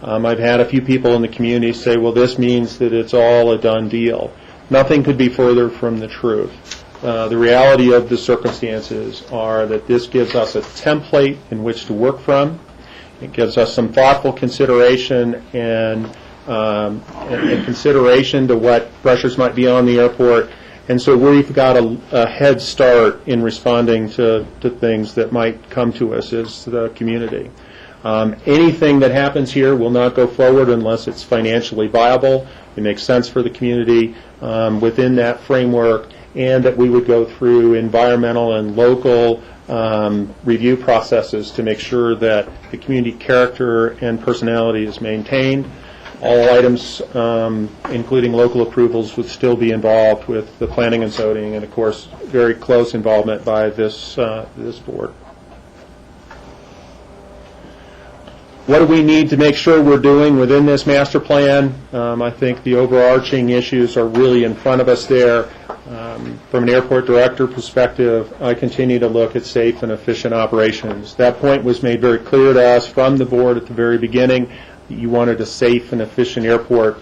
I've had a few people in the community say, well, this means that it's all a done deal. Nothing could be further from the truth. The reality of the circumstances are that this gives us a template in which to work from. It gives us some thoughtful consideration and consideration to what pressures might be on the airport. And so we've got a head start in responding to things that might come to us as the community. Anything that happens here will not go forward unless it's financially viable, it makes sense for the community within that framework, and that we would go through environmental and local review processes to make sure that the community character and personality is maintained. All items, including local approvals, would still be involved with the planning and zoning, and of course, very close involvement by this board. What do we need to make sure we're doing within this master plan? I think the overarching issues are really in front of us there. From an airport director perspective, I continue to look at safe and efficient operations. That point was made very clear to us from the board at the very beginning, that you wanted a safe and efficient airport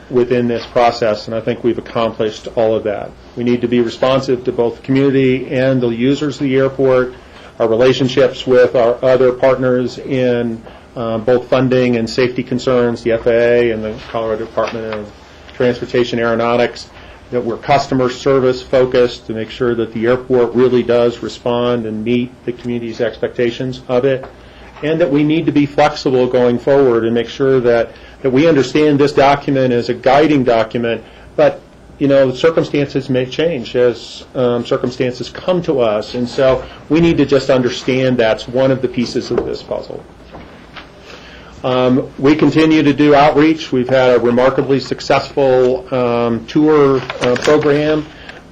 within this process, and I think we've accomplished all of that. We need to be responsive to both the community and the users of the airport, our relationships with our other partners in both funding and safety concerns, the FAA and the Colorado Department of Transportation Aeronautics, that we're customer service focused to make sure that the airport really does respond and meet the community's expectations of it, and that we need to be flexible going forward and make sure that we understand this document as a guiding document, but circumstances may change as circumstances come to us, and so we need to just understand that's one of the pieces of this puzzle. We continue to do outreach. We've had a remarkably successful tour program.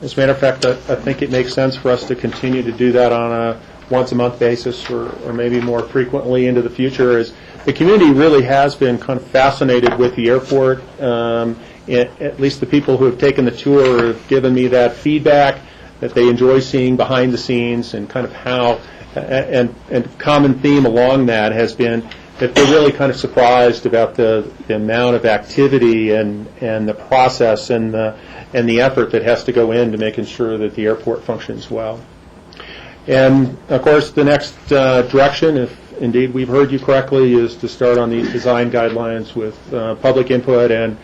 As a matter of fact, I think it makes sense for us to continue to do that on a once-a-month basis or maybe more frequently into the future, as the community really has been kind of fascinated with the airport. At least the people who have taken the tour have given me that feedback, that they enjoy seeing behind the scenes, and kind of how, and common theme along that has been that they're really kind of surprised about the amount of activity and the process and the effort that has to go into making sure that the airport functions well. And of course, the next direction, if indeed we've heard you correctly, is to start on these design guidelines with public input, and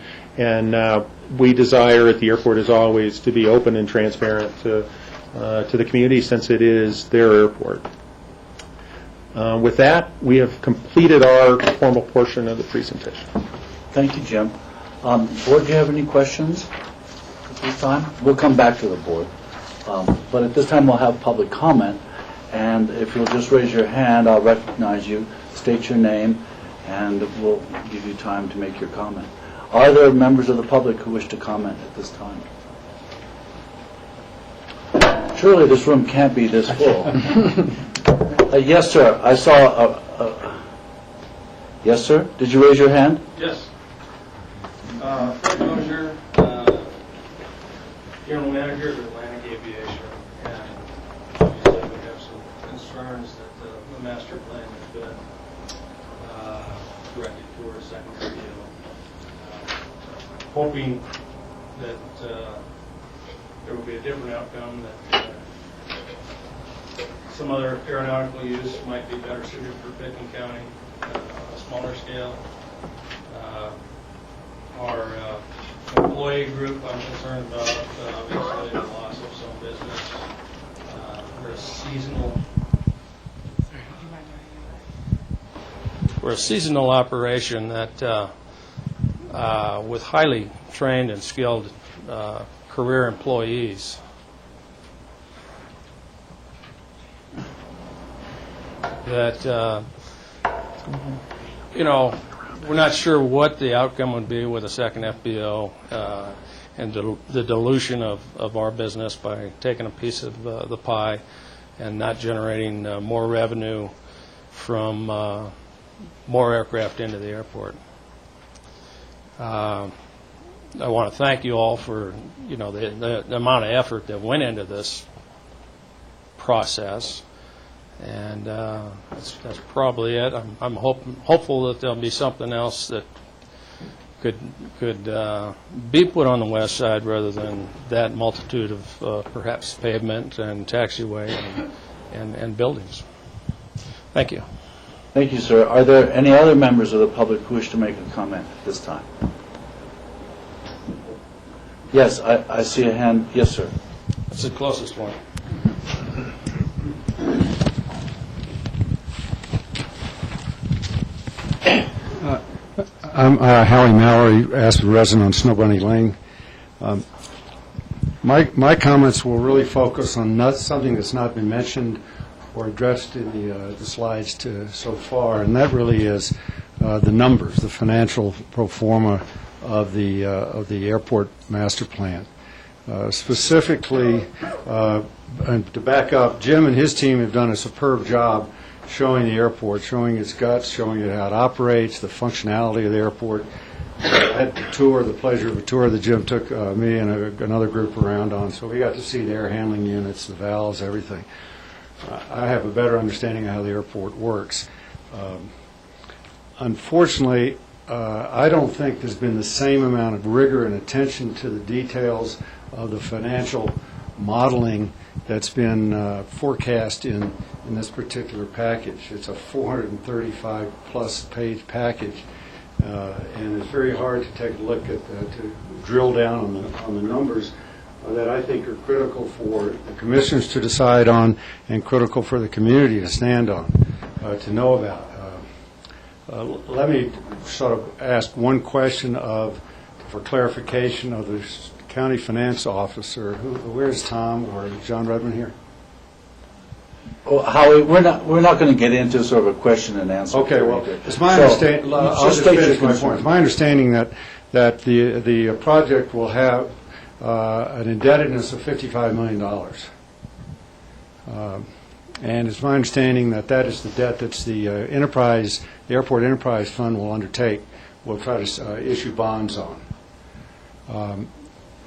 we desire at the airport, as always, to be open and transparent to the community, since it is their airport. With that, we have completed our formal portion of the presentation. Thank you, Jim. Board, do you have any questions at this time? We'll come back to the board. But at this time, we'll have public comment. And if you'll just raise your hand, I'll recognize you, state your name, and we'll give you time to make your comment. Are there members of the public who wish to comment at this time? Surely this room can't be this full. Yes, sir. I saw yes, sir. Did you raise your hand? Yes. Fred Mosier, General Manager of Atlantic Aviation, and obviously we have some concerns that the master plan has been directed towards second review. Hoping that there will be a different outcome, that some other aeronautical use might be better suited for Pickens County, a smaller scale. Our employee group, I'm concerned about obviously the loss of some business. We're a seasonal operation that with highly trained and skilled career employees. That, we're not sure what the outcome would be with a second FBO and the dilution of our business by taking a piece of the pie and not generating more revenue from more aircraft into the airport. I want to thank you all for, the amount of effort that went into this process. And that's probably it. I'm hopeful that there'll be something else that could be put on the west side rather than that multitude of perhaps pavement and taxiway and buildings. Thank you. Thank you, sir. Are there any other members of the public who wish to make a comment at this time? Yes, I see a hand. Yes, sir. That's the closest one. I'm Howie Mallory, Aspen resident on Snow Bunny Lane. My comments will really focus on something that's not been mentioned or addressed in the slides so far, and that really is the numbers, the financial pro forma of the airport master plan. Specifically, and to back up, Jim and his team have done a superb job showing the airport, showing its guts, showing it how it operates, the functionality of the airport. I had the pleasure of a tour that Jim took me and another group around on, so we got to see the air handling units, the valves, everything. I have a better understanding of how the airport works. Unfortunately, I don't think there's been the same amount of rigor and attention to the details of the financial modeling that's been forecast in this particular package. It's a 435-plus page package, and it's very hard to take a look at, to drill down on the numbers that I think are critical for the commissioners to decide on and critical for the community to stand on, to know about. Let me sort of ask one question for clarification of the county finance officer. Where's Tom or John Rudman here? Well, Howie, we're not going to get into sort of a question and answer. Okay, well, it's my understanding. I'll just finish my point. It's my understanding that the project will have an indebtedness of $55 million, and it's my understanding that is the debt that's the airport enterprise fund will undertake. Will try to issue bonds on.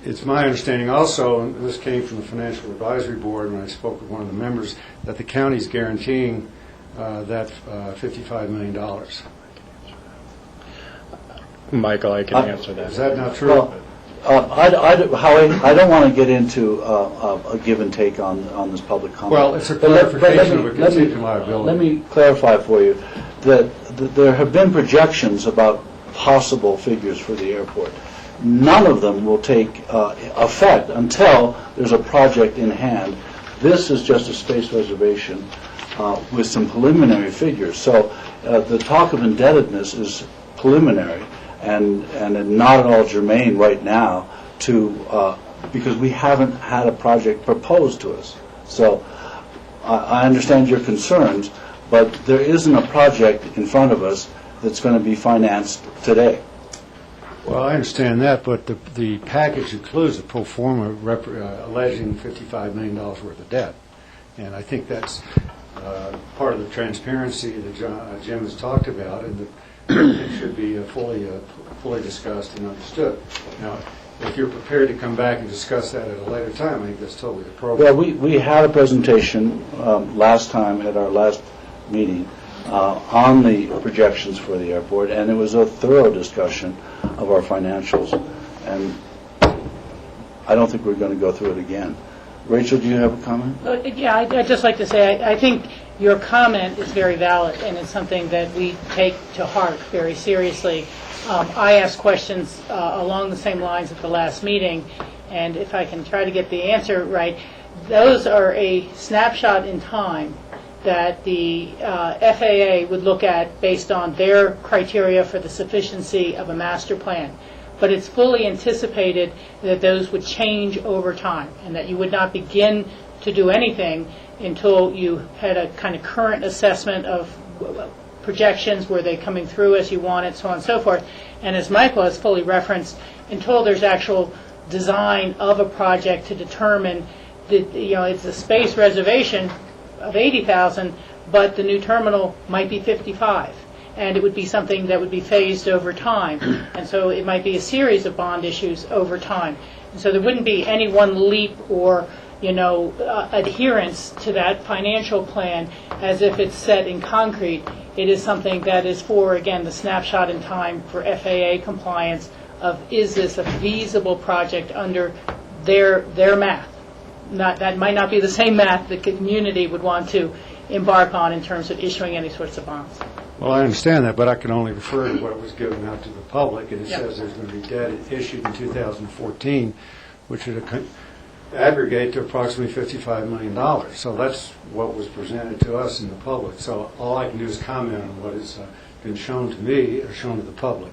It's my understanding also, and this came from the Financial Advisory Board when I spoke with one of the members, that the county's guaranteeing that $55 million. Michael, I can answer that. Is that not true? Well, Howie, I don't want to get into a give and take on this public comment. Well, it's a clarification of a contingent liability. Let me clarify for you that there have been projections about possible figures for the airport. None of them will take effect until there's a project in hand. This is just a space reservation with some preliminary figures. So the talk of indebtedness is preliminary. and not at all germane right now to, because we haven't had a project proposed to us. So I understand your concerns, but there isn't a project in front of us that's going to be financed today. Well, I understand that, but the package includes a pro forma alleging $55 million worth of debt. And I think that's part of the transparency that Jim has talked about, and that it should be fully discussed and understood. Now, if you're prepared to come back and discuss that at a later time, I think that's totally appropriate. Well, we had a presentation last time at our last meeting on the projections for the airport, and it was a thorough discussion of our financials, and I don't think we're going to go through it again. Rachel, do you have a comment? Yeah, I'd just like to say, I think your comment is very valid, and it's something that we take to heart very seriously. I asked questions along the same lines at the last meeting, and if I can try to get the answer right, those are a snapshot in time that the FAA would look at based on their criteria for the sufficiency of a master plan. But it's fully anticipated that those would change over time, and that you would not begin to do anything until you had a kind of current assessment of projections, were they coming through as you wanted, so on and so forth. And as Michael has fully referenced, until there's actual design of a project to determine that, it's a space reservation of 80,000, but the new terminal might be 55. And it would be something that would be phased over time. And so it might be a series of bond issues over time. And so there wouldn't be any one leap or, adherence to that financial plan as if it's set in concrete. It is something that is for, again, the snapshot in time for FAA compliance of, is this a feasible project under their math? That might not be the same math the community would want to embark on in terms of issuing any sorts of bonds. Well, I understand that, but I can only refer to what was given out to the public, and it says there's going to be debt issued in 2014, which would aggregate to approximately $55 million. So that's what was presented to us in the public. So all I can do is comment on what has been shown to me or shown to the public.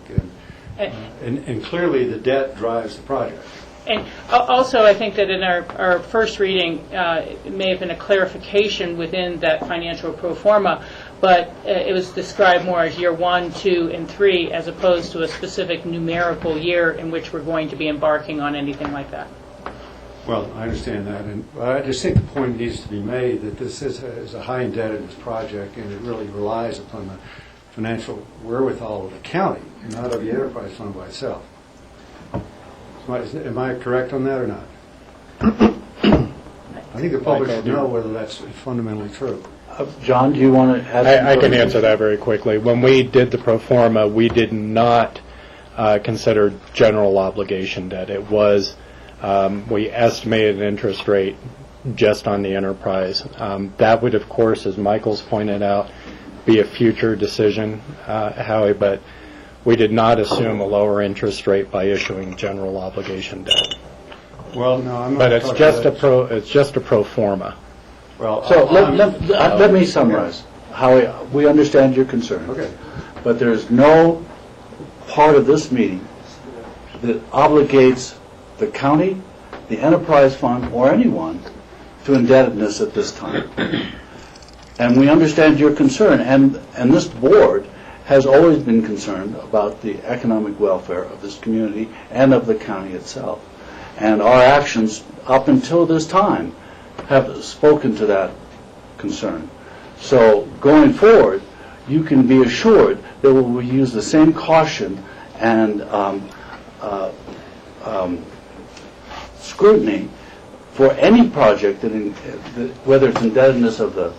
And clearly the debt drives the project. And also, I think that in our first reading, it may have been a clarification within that financial pro forma, but it was described more as year 1, 2, and 3, as opposed to a specific numerical year in which we're going to be embarking on anything like that. Well, I understand that, and I just think the point needs to be made that this is a high indebtedness project, and it really relies upon the financial wherewithal of the county, and not of the enterprise fund by itself. Am I correct on that or not? I think the public should know whether that's fundamentally true. John, do you want to add? I can answer that very quickly. When we did the pro forma, we did not consider general obligation debt. It was, we estimated an interest rate just on the enterprise. That would, of course, as Michael's pointed out, be a future decision, Howie, but we did not assume a lower interest rate by issuing general obligation debt. Well, no, I'm not. But it's just a pro forma. Well, so let me summarize. Howie, we understand your concern. Okay. But there's no part of this meeting that obligates the county, the enterprise fund, or anyone to indebtedness at this time. And we understand your concern, and this board has always been concerned about the economic welfare of this community and of the county itself. And our actions up until this time have spoken to that concern. So going forward, you can be assured that we will use the same caution and scrutiny for any project, whether it's indebtedness of the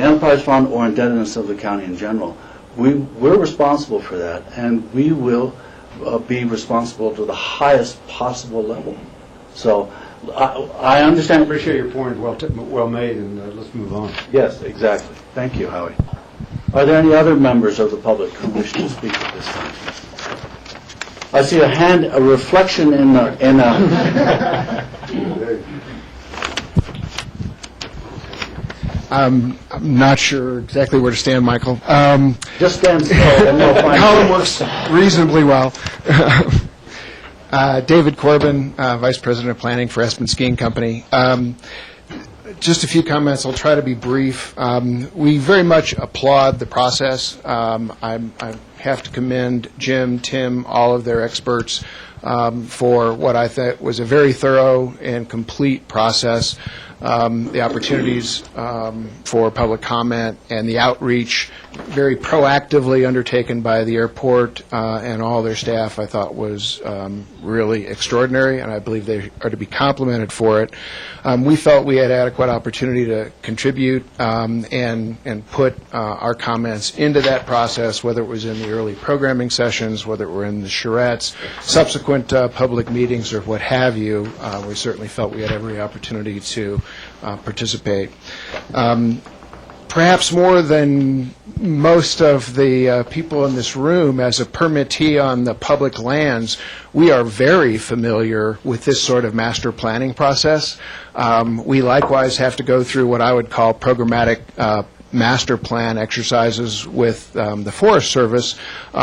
enterprise fund or indebtedness of the county in general. We're responsible for that, and we will be responsible to the highest possible level. So I understand. I appreciate your point. Well made, and let's move on. Yes, exactly. Thank you, Howie. Are there any other members of the public who wish to speak at this time? I see a reflection in a I'm not sure exactly where to stand, Michael. Just stand still, and we'll find Colin works reasonably well. David Corbin, Vice President of Planning for Espen Skiing Company. Just a few comments. I'll try to be brief. We very much applaud the process. I have to commend Jim, Tim, all of their experts for what I thought was a very thorough and complete process. The opportunities for public comment and the outreach very proactively undertaken by the airport and all their staff, I thought was really extraordinary, and I believe they are to be complimented for it. We felt we had adequate opportunity to contribute and put our comments into that process, whether it was in the early programming sessions, whether it were in the charrettes, subsequent public meetings, or what have you. We certainly felt we had every opportunity to participate. Perhaps more than most of the people in this room, as a permittee on the public lands, we are very familiar with this sort of master planning process. We likewise have to go through what I would call programmatic master plan exercises with the Forest Service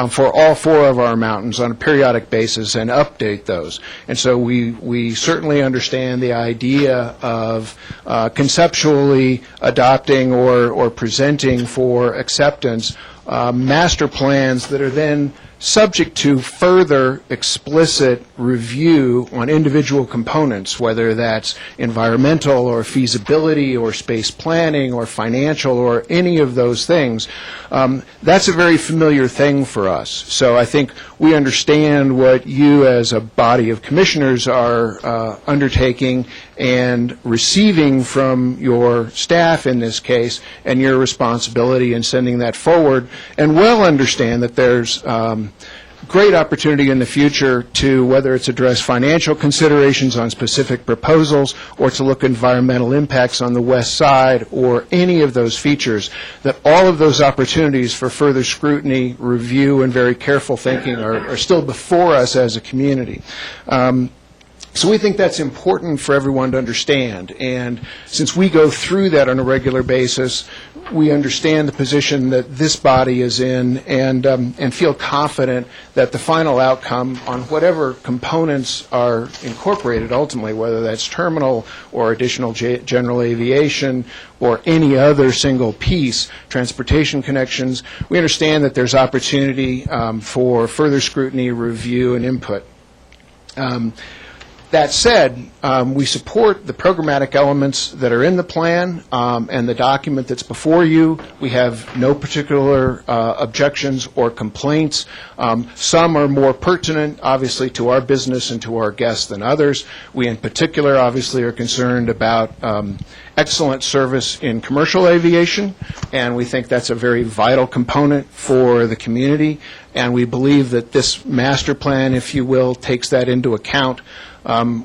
for all four of our mountains on a periodic basis and update those. And so we certainly understand the idea of conceptually adopting or presenting for acceptance master plans that are then subject to further explicit review on individual components, whether that's environmental or feasibility or space planning or financial or any of those things. That's a very familiar thing for us. So I think we understand what you as a body of commissioners are undertaking and receiving from your staff in this case, and your responsibility in sending that forward, and well understand that there's great opportunity in the future to, whether it's address financial considerations on specific proposals or to look at environmental impacts on the west side or any of those features, that all of those opportunities for further scrutiny, review, and very careful thinking are still before us as a community. So we think that's important for everyone to understand. And since we go through that on a regular basis, we understand the position that this body is in and feel confident that the final outcome on whatever components are incorporated ultimately, whether that's terminal or additional general aviation or any other single piece, transportation connections, we understand that there's opportunity for further scrutiny, review, and input. That said, we support the programmatic elements that are in the plan and the document that's before you. We have no particular objections or complaints. Some are more pertinent, obviously, to our business and to our guests than others. We, in particular, obviously, are concerned about excellent service in commercial aviation, and we think that's a very vital component for the community. And we believe that this master plan, if you will, takes that into account.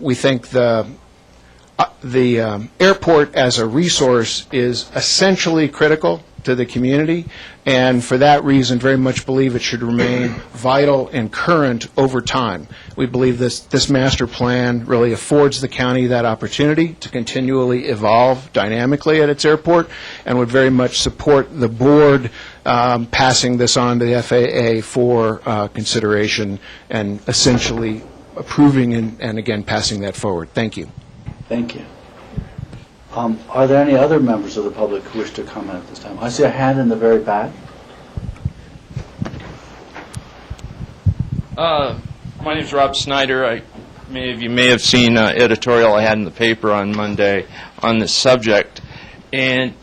We think the airport as a resource is essentially critical to the community, and for that reason very much believe it should remain vital and current over time. We believe this master plan really affords the county that opportunity to continually evolve dynamically at its airport, and would very much support the board passing this on to the FAA for consideration and essentially approving and again passing that forward. Thank you. Thank you. Are there any other members of the public who wish to comment at this time? I see a hand in the very back. My name is Rob Snyder. Many of you may have seen an editorial I had in the paper on Monday on this subject. And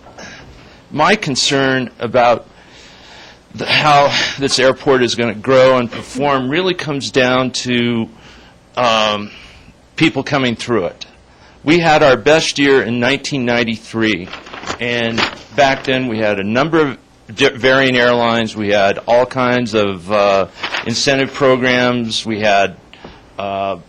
my concern about how this airport is going to grow and perform really comes down to people coming through it. We had our best year in 1993, and back then we had a number of varying airlines. We had all kinds of incentive programs. We had, the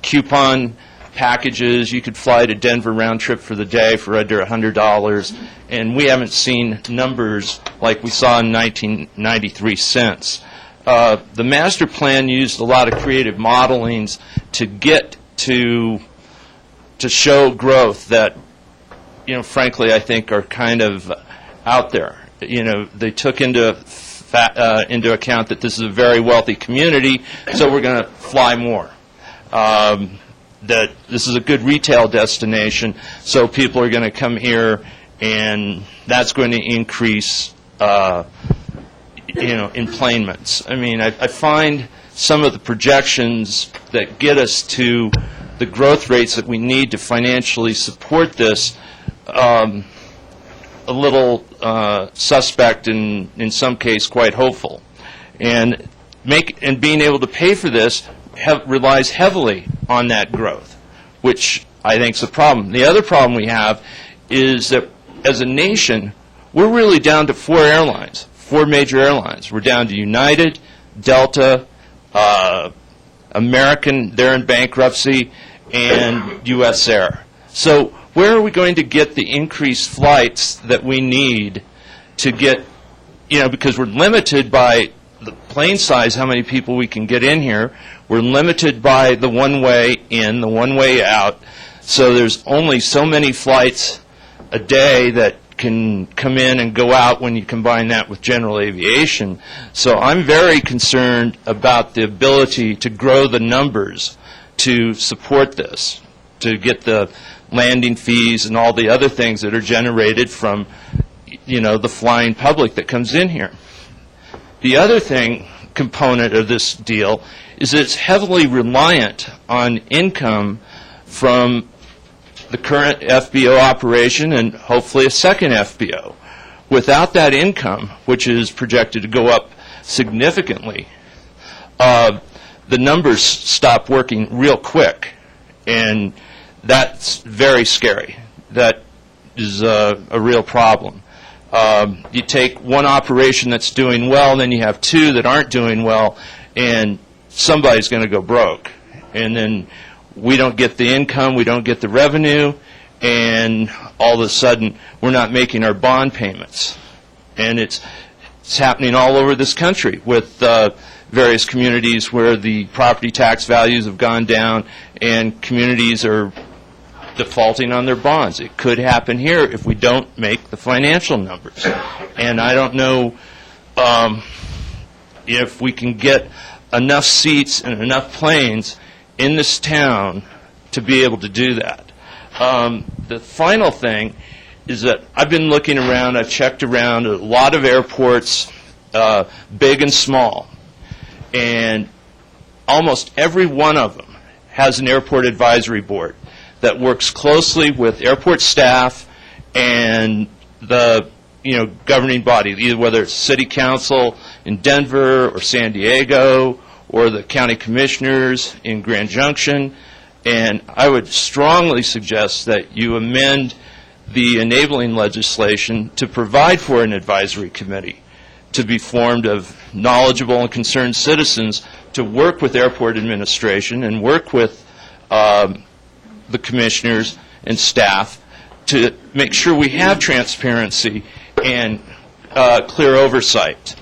coupon packages. You could fly to Denver round trip for the day for under $100, and we haven't seen numbers like we saw in 1993 since. The master plan used a lot of creative modelings to get to show growth that frankly, I think are kind of out there. They took into account that this is a very wealthy community, so we're going to fly more. That this is a good retail destination, so people are going to come here, and that's going to increase, enplanements. I mean, I find some of the projections that get us to the growth rates that we need to financially support this a little suspect, and in some case quite hopeful. And being able to pay for this relies heavily on that growth, which I think is a problem. The other problem we have is that as a nation, we're really down to four major airlines. We're down to United, Delta, American, they're in bankruptcy, and U.S. Air. So where are we going to get the increased flights that we need to get, because we're limited by the plane size, how many people we can get in here. We're limited by the one-way in, the one-way out. So there's only so many flights a day that can come in and go out when you combine that with general aviation. So I'm very concerned about the ability to grow the numbers to support this, to get the landing fees and all the other things that are generated from, the flying public that comes in here. The other component of this deal is that it's heavily reliant on income from the current FBO operation and hopefully a second FBO. Without that income, which is projected to go up significantly, the numbers stop working real quick, and that's very scary. That is a real problem. You take one operation that's doing well, and then you have two that aren't doing well, and somebody's going to go broke. And then we don't get the income, we don't get the revenue, and all of a sudden we're not making our bond payments. And it's happening all over this country with various communities where the property tax values have gone down and communities are defaulting on their bonds. It could happen here if we don't make the financial numbers. And I don't know if we can get enough seats and enough planes in this town to be able to do that. The final thing is that I've been looking around, I've checked around at a lot of airports, big and small, and almost every one of them has an airport advisory board that works closely with airport staff and the governing body, either whether it's city council in Denver or San Diego or the county commissioners in Grand Junction. And I would strongly suggest that you amend the enabling legislation to provide for an advisory committee to be formed of knowledgeable and concerned citizens to work with airport administration and work with the commissioners and staff to make sure we have transparency and clear oversight.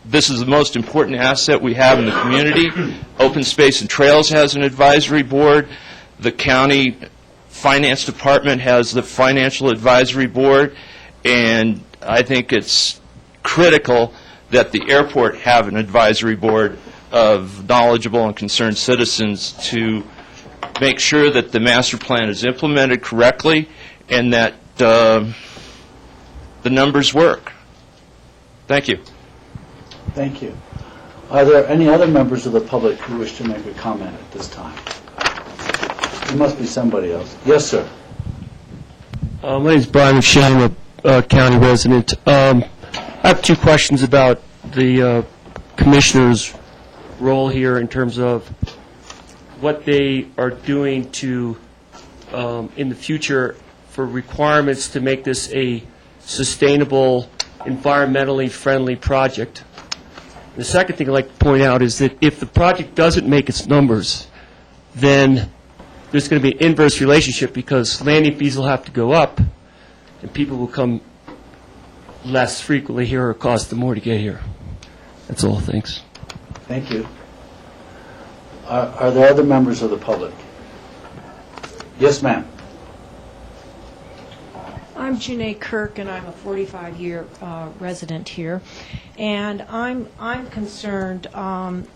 This is the most important asset we have in the community. Open Space and Trails has an advisory board. The county finance department has the financial advisory board. And I think it's critical that the airport have an advisory board of knowledgeable and concerned citizens to make sure that the master plan is implemented correctly and that the numbers work. Thank you. Thank you. Are there any other members of the public who wish to make a comment at this time? There must be somebody else. Yes, sir. My name is Brian McShane. I'm a county resident. I have two questions about the commissioner's role here in terms of what they are doing to, in the future, for requirements to make this a sustainable, environmentally friendly project. The second thing I'd like to point out is that if the project doesn't make its numbers, then there's going to be an inverse relationship because landing fees will have to go up and people will come less frequently here or cost them more to get here. That's all. Thanks. Thank you. Are there other members of the public? Yes, ma'am. I'm Janae Kirk, and I'm a 45-year resident here. And I'm concerned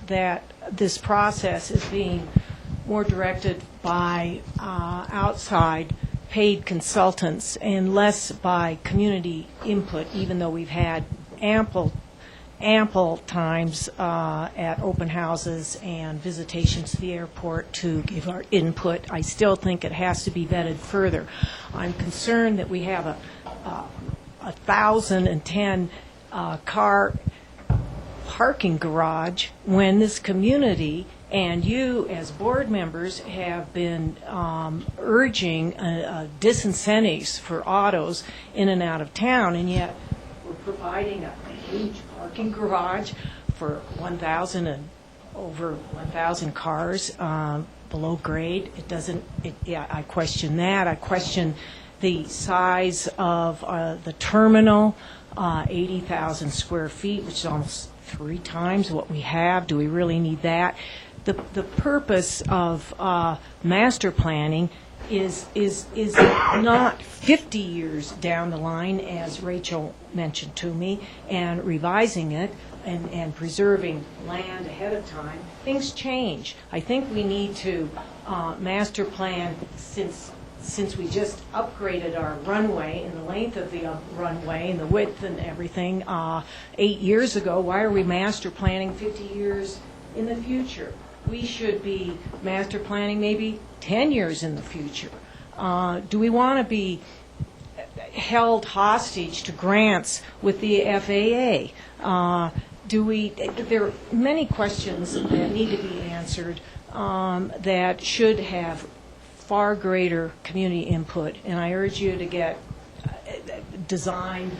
that this process is being more directed by outside paid consultants and less by community input, even though we've had ample times at open houses and visitations to the airport to give our input. I still think it has to be vetted further. I'm concerned that we have a 1,010 car parking garage when this community and you as board members have been urging disincentives for autos in and out of town, and yet we're providing a huge parking garage for 1,000 and over 1,000 cars below grade. It doesn't, I question that. I question the size of the terminal, 80,000 square feet, which is almost 3 times what we have. Do we really need that? The purpose of master planning is not 50 years down the line, as Rachel mentioned to me, and revising it and preserving land ahead of time. Things change. I think we need to master plan since we just upgraded our runway and the length of the runway and the width and everything 8 years ago. Why are we master planning 50 years in the future? We should be master planning maybe 10 years in the future. Do we want to be held hostage to grants with the FAA? There are many questions that need to be answered that should have far greater community input, and I urge you to get design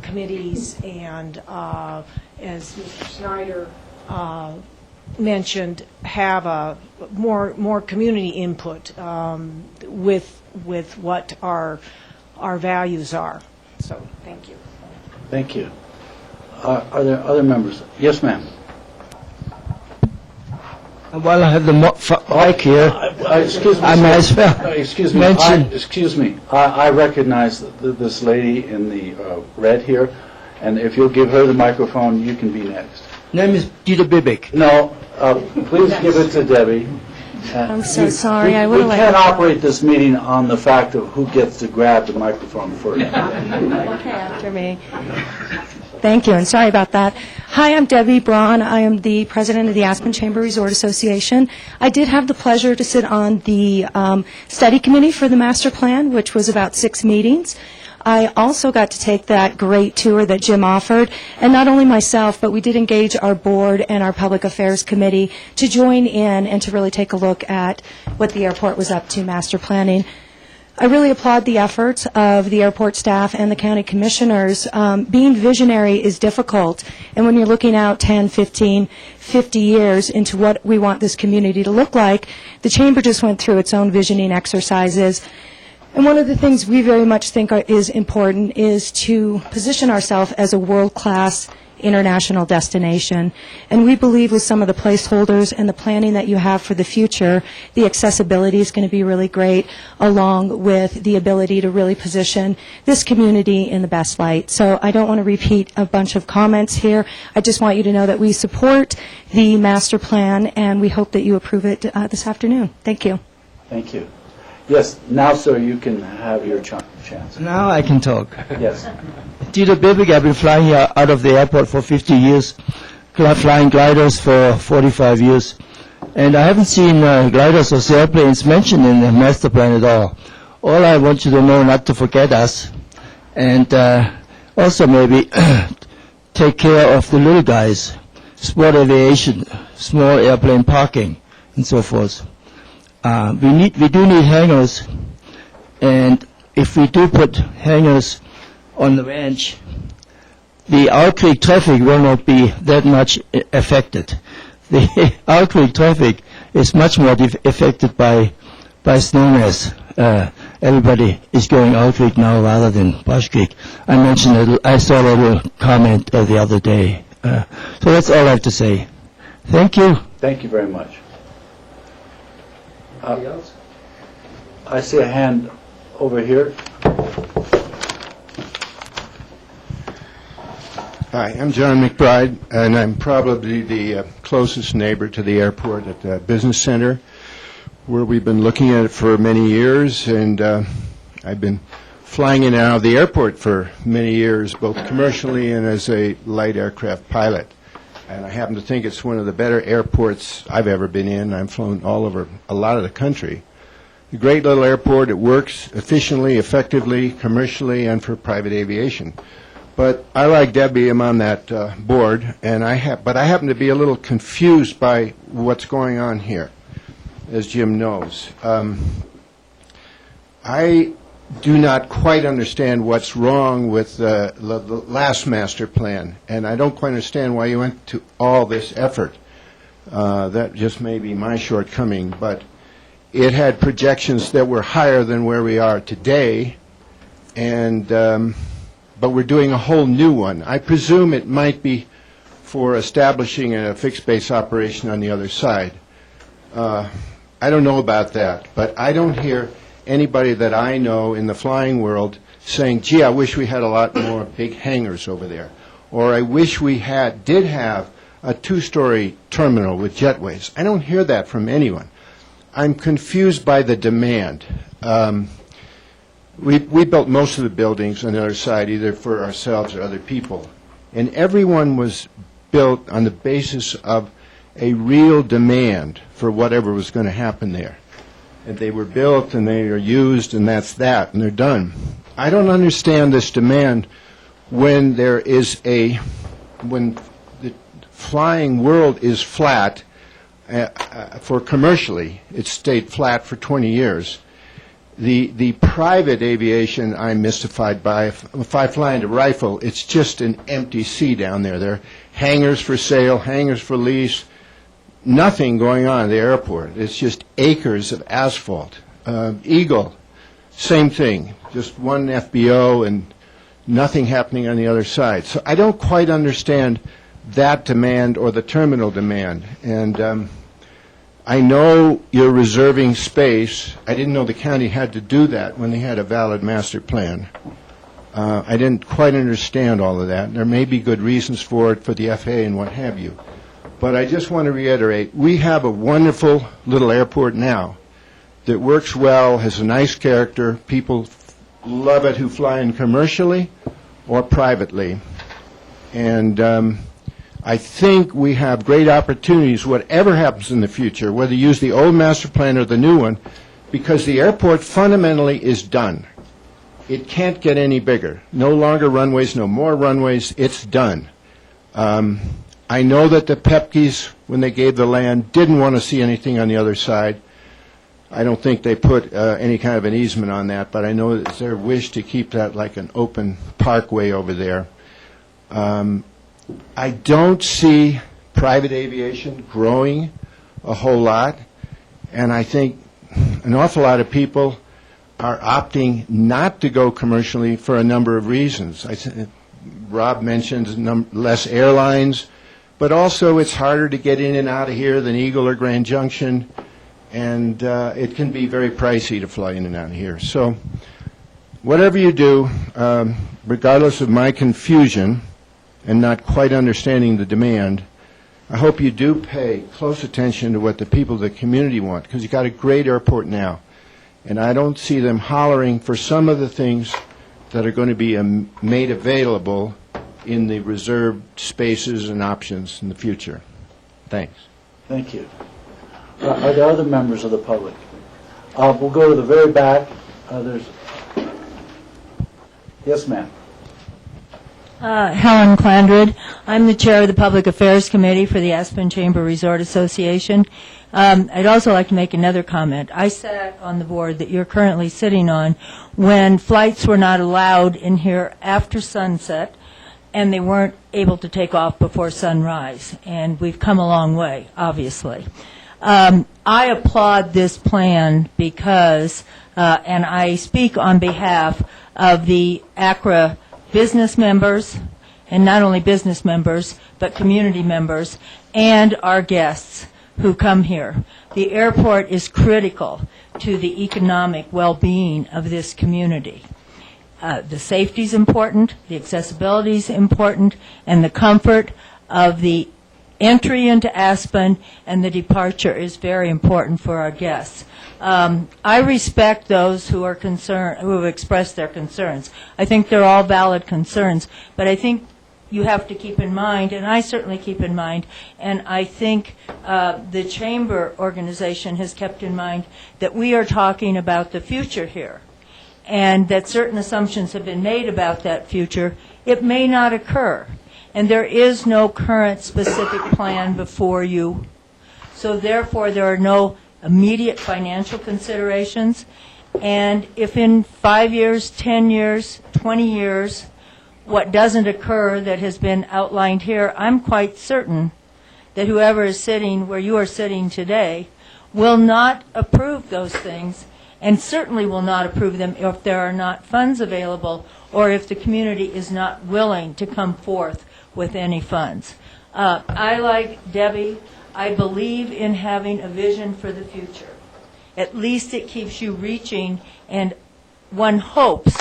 committees and, as Mr. Snyder mentioned, have a more community input with what our values are. So, thank you. Thank you. Are there other members? Yes, ma'am. While I have the mic here, excuse me. I might as well Excuse me. mention. Excuse me. I recognize this lady in the red here, and if you'll give her the microphone, you can be next. Name is Dieter Bibik. No, please give it to Debbie. I'm so sorry. I would have We can't operate this meeting on the fact of who gets to grab the microphone first. Okay, after me. Thank you, and sorry about that. Hi, I'm Debbie Braun. I am the president of the Aspen Chamber Resort Association. I did have the pleasure to sit on the study committee for the master plan, which was about 6 meetings. I also got to take that great tour that Jim offered, and not only myself, but we did engage our board and our public affairs committee to join in and to really take a look at what the airport was up to master planning. I really applaud the efforts of the airport staff and the county commissioners. Being visionary is difficult, and when you're looking out 10, 15, 50 years into what we want this community to look like, the chamber just went through its own visioning exercises. And one of the things we very much think is important is to position ourselves as a world-class international destination. And we believe with some of the placeholders and the planning that you have for the future, the accessibility is going to be really great, along with the ability to really position this community in the best light. So I don't want to repeat a bunch of comments here. I just want you to know that we support the master plan, and we hope that you approve it this afternoon. Thank you. Thank you. Yes, now, sir, you can have your chance. Now I can talk. Yes. Dieter Bibik, I've been flying here out of the airport for 50 years, flying gliders for 45 years. And I haven't seen gliders or sailplanes mentioned in the master plan at all. All I want you to know, not to forget us, and also maybe take care of the little guys, sport aviation, small airplane parking, and so forth. We do need hangars, and if we do put hangars on the ranch, the out-creek traffic will not be that much affected. The out-creek traffic is much more affected by snowmass. Everybody is going out-creek now rather than Bush Creek. I saw a little comment the other day. So that's all I have to say. Thank you. Thank you very much. I see a hand over here. Hi, I'm John McBride, and I'm probably the closest neighbor to the airport at the Business Center, where we've been looking at it for many years, and I've been flying in and out of the airport for many years, both commercially and as a light aircraft pilot. And I happen to think it's one of the better airports I've ever been in. I've flown all over a lot of the country. A great little airport. It works efficiently, effectively, commercially, and for private aviation. But I, like Debbie, am on that board, and but I happen to be a little confused by what's going on here, as Jim knows. I do not quite understand what's wrong with the last master plan, and I don't quite understand why you went to all this effort. That just may be my shortcoming, but it had projections that were higher than where we are today, and but we're doing a whole new one. I presume it might be for establishing a fixed base operation on the other side. I don't know about that, but I don't hear anybody that I know in the flying world saying, gee, I wish we had a lot more big hangars over there, or I wish we did have a two-story terminal with jetways. I don't hear that from anyone. I'm confused by the demand. We built most of the buildings on the other side, either for ourselves or other people. And everyone was built on the basis of a real demand for whatever was going to happen there. And they were built and they are used, and that's that, and they're done. I don't understand this demand when when the flying world is flat for commercially. It's stayed flat for 20 years. The private aviation I'm mystified by. If I fly into Rifle, it's just an empty sea down there. There are hangars for sale, hangars for lease, nothing going on at the airport. It's just acres of asphalt. Eagle, same thing, just one FBO and nothing happening on the other side. So I don't quite understand that demand or the terminal demand. And I know you're reserving space. I didn't know the county had to do that when they had a valid master plan. I didn't quite understand all of that. There may be good reasons for it, for the FAA and what have you. But I just want to reiterate, we have a wonderful little airport now that works well, has a nice character. People love it who fly in commercially or privately. And I think we have great opportunities, whatever happens in the future, whether you use the old master plan or the new one, because the airport fundamentally is done. It can't get any bigger. No longer runways, no more runways. It's done. I know that the Pepkes, when they gave the land, didn't want to see anything on the other side. I don't think they put any kind of an easement on that, but I know it's their wish to keep that like an open parkway over there. I don't see private aviation growing a whole lot, and I think an awful lot of people are opting not to go commercially for a number of reasons. Rob mentioned less airlines, but also it's harder to get in and out of here than Eagle or Grand Junction, and it can be very pricey to fly in and out of here. So whatever you do, regardless of my confusion and not quite understanding the demand, I hope you do pay close attention to what the people of the community want, because you've got a great airport now, and I don't see them hollering for some of the things that are going to be made available in the reserved spaces and options in the future. Thanks. Thank you. Are there other members of the public? We'll go to the very back. Yes, ma'am. Helen Clandred. I'm the chair of the Public Affairs Committee for the Aspen Chamber Resort Association. I'd also like to make another comment. I sat on the board that you're currently sitting on when flights were not allowed in here after sunset, and they weren't able to take off before sunrise. And we've come a long way, obviously. I applaud this plan because, and I speak on behalf of the ACRA business members, and not only business members, but community members, and our guests who come here. The airport is critical to the economic well-being of this community. The safety's important, the accessibility's important, and the comfort of the entry into Aspen and the departure is very important for our guests. I respect those who are concerned, who have expressed their concerns. I think they're all valid concerns, but I think you have to keep in mind, and I certainly keep in mind, and I think the Chamber organization has kept in mind that we are talking about the future here, and that certain assumptions have been made about that future. It may not occur, and there is no current specific plan before you, so therefore there are no immediate financial considerations, and if in 5 years, 10 years, 20 years, what doesn't occur that has been outlined here, I'm quite certain that whoever is sitting where you are sitting today will not approve those things, and certainly will not approve them if there are not funds available or if the community is not willing to come forth with any funds. I, like Debbie, I believe in having a vision for the future. At least it keeps you reaching, and one hopes,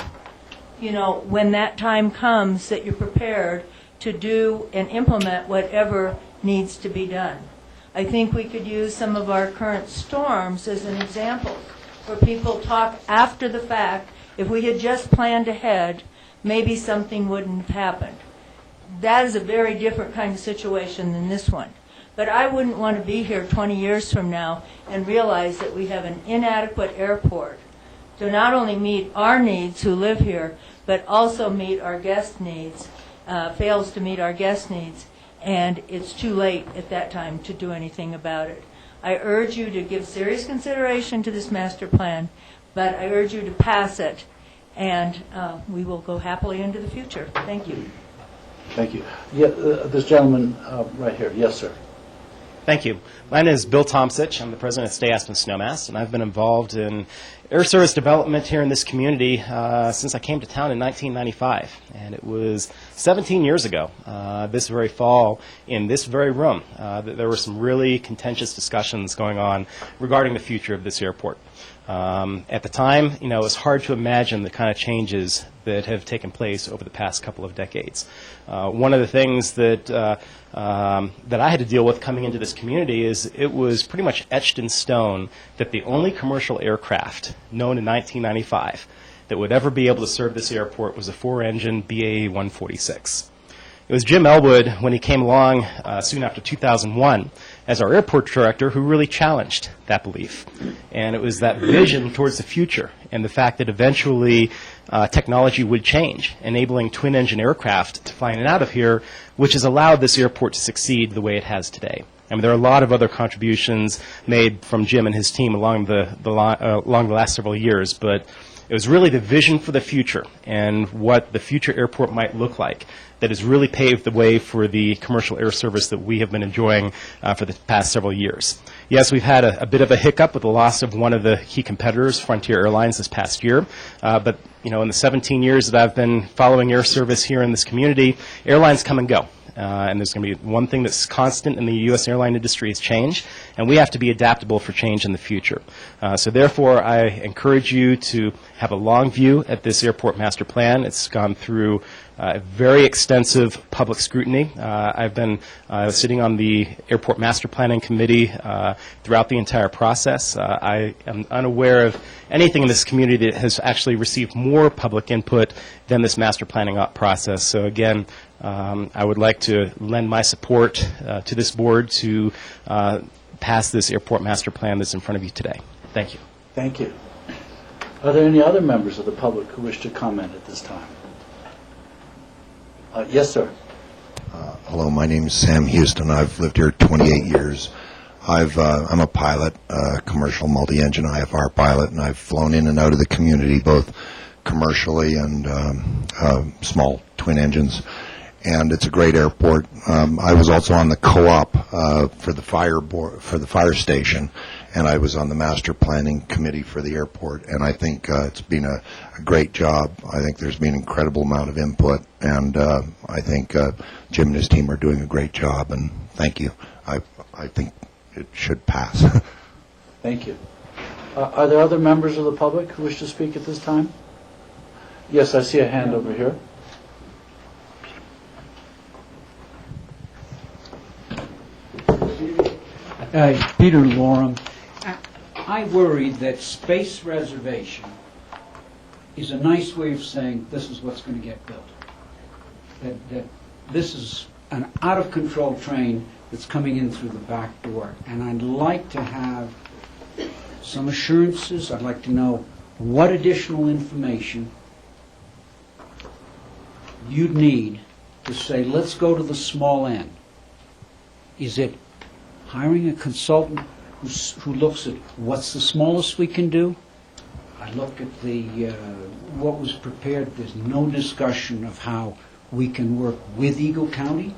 you know, when that time comes, that you're prepared to do and implement whatever needs to be done. I think we could use some of our current storms as an example, where people talk after the fact, if we had just planned ahead, maybe something wouldn't have happened. That is a very different kind of situation than this one. But I wouldn't want to be here 20 years from now and realize that we have an inadequate airport to not only meet our needs who live here, but also meet our guest needs, fails to meet our guest needs, and it's too late at that time to do anything about it. I urge you to give serious consideration to this master plan, but I urge you to pass it, and we will go happily into the future. Thank you. Thank you. Yeah, this gentleman right here. Yes, sir. Thank you. My name is Bill Tomsich. I'm the president of Stay Aspen Snowmass, and I've been involved in air service development here in this community since I came to town in 1995. And it was 17 years ago, this very fall, in this very room, that there were some really contentious discussions going on regarding the future of this airport. At the time, you know, it was hard to imagine the kind of changes that have taken place over the past couple of decades. One of the things that that I had to deal with coming into this community is it was pretty much etched in stone that the only commercial aircraft known in 1995 that would ever be able to serve this airport was a 4-engine BA 146. It was Jim Elwood, when he came along soon after 2001 as our airport director, who really challenged that belief. And it was that vision towards the future and the fact that eventually technology would change, enabling twin-engine aircraft to fly in and out of here, which has allowed this airport to succeed the way it has today. I mean, there are a lot of other contributions made from Jim and his team along the last several years, but it was really the vision for the future and what the future airport might look like that has really paved the way for the commercial air service that we have been enjoying for the past several years. Yes, we've had a bit of a hiccup with the loss of one of the key competitors, Frontier Airlines, this past year. But, you know, in the 17 years that I've been following air service here in this community, airlines come and go. And there's going to be one thing that's constant in the U.S. airline industry is change, and we have to be adaptable for change in the future. So therefore, I encourage you to have a long view at this airport master plan. It's gone through very extensive public scrutiny. I've been sitting on the airport master planning committee throughout the entire process. I am unaware of anything in this community that has actually received more public input than this master planning process. So again, I would like to lend my support to this board to pass this airport master plan that's in front of you today. Thank you. Thank you. Are there any other members of the public who wish to comment at this time? Yes, sir. Hello, my name is Sam Houston. I've lived here 28 years. I'm a pilot, commercial multi-engine IFR pilot, and I've flown in and out of the community, both commercially and small twin engines. And it's a great airport. I was also on the co-op for the fire station, and I was on the master planning committee for the airport. And I think it's been a great job. I think there's been an incredible amount of input, and I think Jim and his team are doing a great job. And thank you. I think it should pass. Thank you. Are there other members of the public who wish to speak at this time? Yes, I see a hand over here. Peter Lorum. I worry that space reservation is a nice way of saying this is what's going to get built. That this is an out-of-control train that's coming in through the back door. And I'd like to have some assurances. I'd like to know what additional information you'd need to say, let's go to the small end. Is it hiring a consultant who looks at what's the smallest we can do? I look at the what was prepared. There's no discussion of how we can work with Eagle County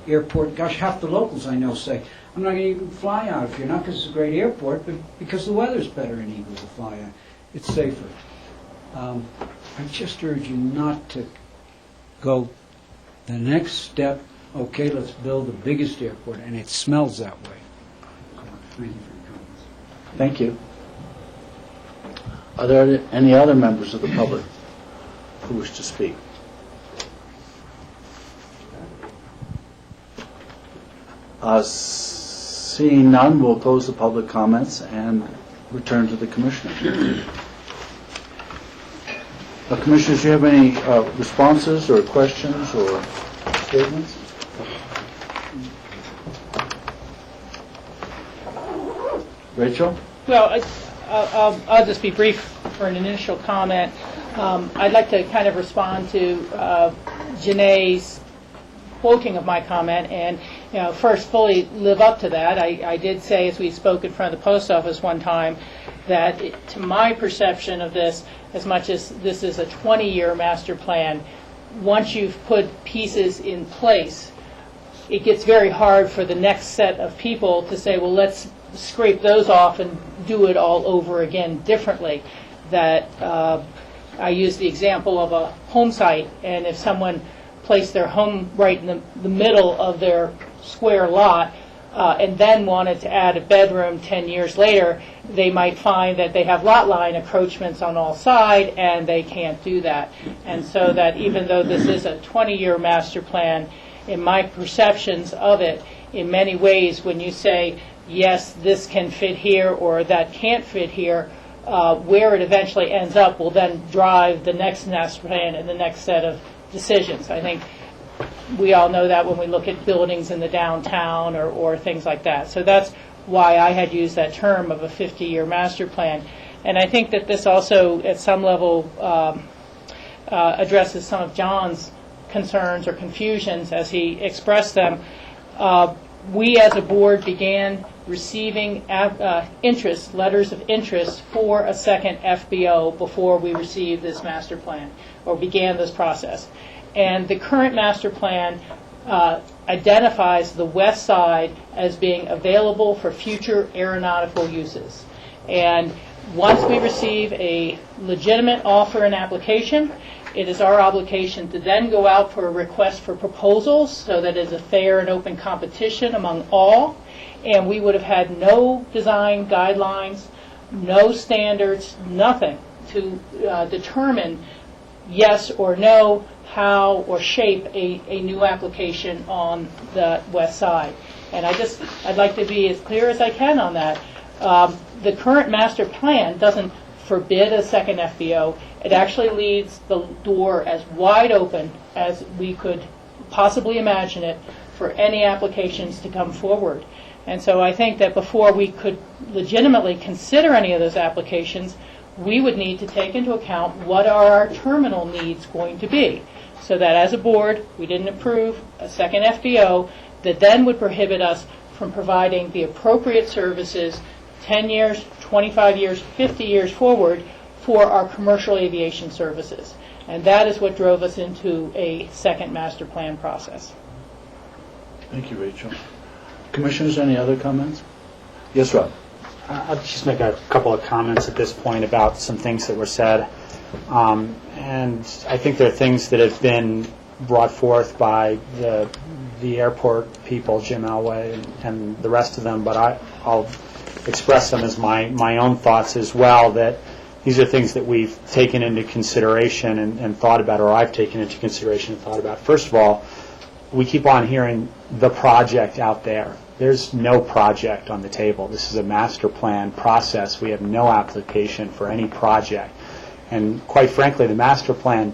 Airport. Gosh, half the locals I know say, I'm not going to even fly out of here, not because it's a great airport, but because the weather's better in Eagle to fly out. It's safer. I just urge you not to go the next step. Okay, let's build the biggest airport, and it smells that way. Thank you for your comments. Thank you. Are there any other members of the public who wish to speak? Seeing none, we'll close the public comments and return to the commissioners. Commissioners, do you have any responses or questions or statements? Rachel? Well, I'll just be brief for an initial comment. I'd like to kind of respond to Janae's quoting of my comment and, first fully live up to that. I did say, as we spoke in front of the post office one time, that to my perception of this, as much as this is a 20-year master plan, once you've put pieces in place, it gets very hard for the next set of people to say, well, let's scrape those off and do it all over again differently. That I use the example of a home site, and if someone placed their home right in the middle of their square lot and then wanted to add a bedroom 10 years later, they might find that they have lot line encroachments on all sides, and they can't do that. And so that even though this is a 20-year master plan, in my perceptions of it, in many ways, when you say, yes, this can fit here or that can't fit here, where it eventually ends up will then drive the next master plan and the next set of decisions. I think we all know that when we look at buildings in the downtown or things like that. So that's why I had used that term of a 50-year master plan. And I think that this also, at some level, addresses some of John's concerns or confusions as he expressed them. We as a board began receiving letters of interest for a second FBO before we received this master plan or began this process. And the current master plan identifies the west side as being available for future aeronautical uses. And once we receive a legitimate offer and application, it is our obligation to then go out for a request for proposals so that it is a fair and open competition among all. And we would have had no design guidelines, no standards, nothing to determine yes or no, how or shape a new application on the west side. And I'd like to be as clear as I can on that. The current master plan doesn't forbid a second FBO. It actually leaves the door as wide open as we could possibly imagine it for any applications to come forward. And so I think that before we could legitimately consider any of those applications, we would need to take into account what are our terminal needs going to be, so that as a board, we didn't approve a second FBO that then would prohibit us from providing the appropriate services 10 years, 25 years, 50 years forward for our commercial aviation services. And that is what drove us into a second master plan process. Thank you, Rachel. Commissioners, any other comments? Yes, Rob. I'll just make a couple of comments at this point about some things that were said. And I think there are things that have been brought forth by the airport people, Jim Elway and the rest of them, but I'll express them as my own thoughts as well, that these are things that we've taken into consideration and thought about, or I've taken into consideration and thought about. First of all, we keep on hearing the project out there. There's no project on the table. This is a master plan process. We have no application for any project. And quite frankly, the master plan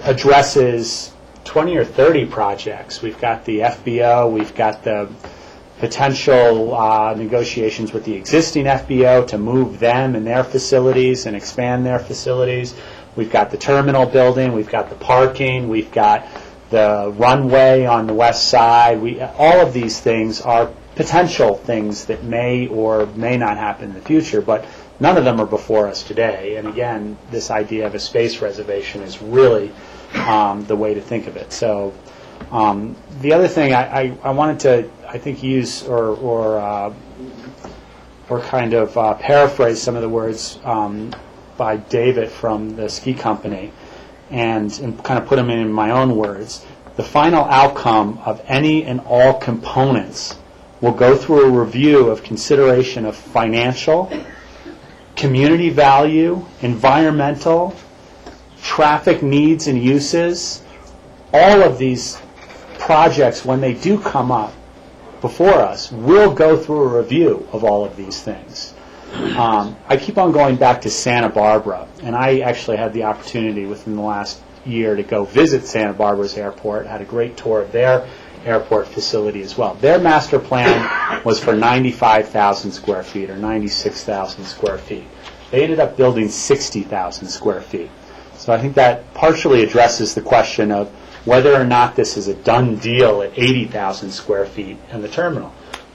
addresses 20 or 30 projects. We've got the FBO, we've got the potential negotiations with the existing FBO to move them and their facilities and expand their facilities. We've got the terminal building, we've got the parking, we've got the runway on the west side. All of these things are potential things that may or may not happen in the future, but none of them are before us today. And again, this idea of a space reservation is really the way to think of it. So the other thing I wanted to, I think, use or kind of paraphrase some of the words by David from the ski company and kind of put them in my own words. The final outcome of any and all components will go through a review of consideration of financial, community value, environmental, traffic needs and uses. All of these projects, when they do come up before us, will go through a review of all of these things. I keep on going back to Santa Barbara, and I actually had the opportunity within the last year to go visit Santa Barbara's airport, had a great tour of their airport facility as well. Their master plan was for 95,000 square feet or 96,000 square feet. They ended up building 60,000 square feet. So I think that partially addresses the question of whether or not this is a done deal at 80,000 square feet in the terminal.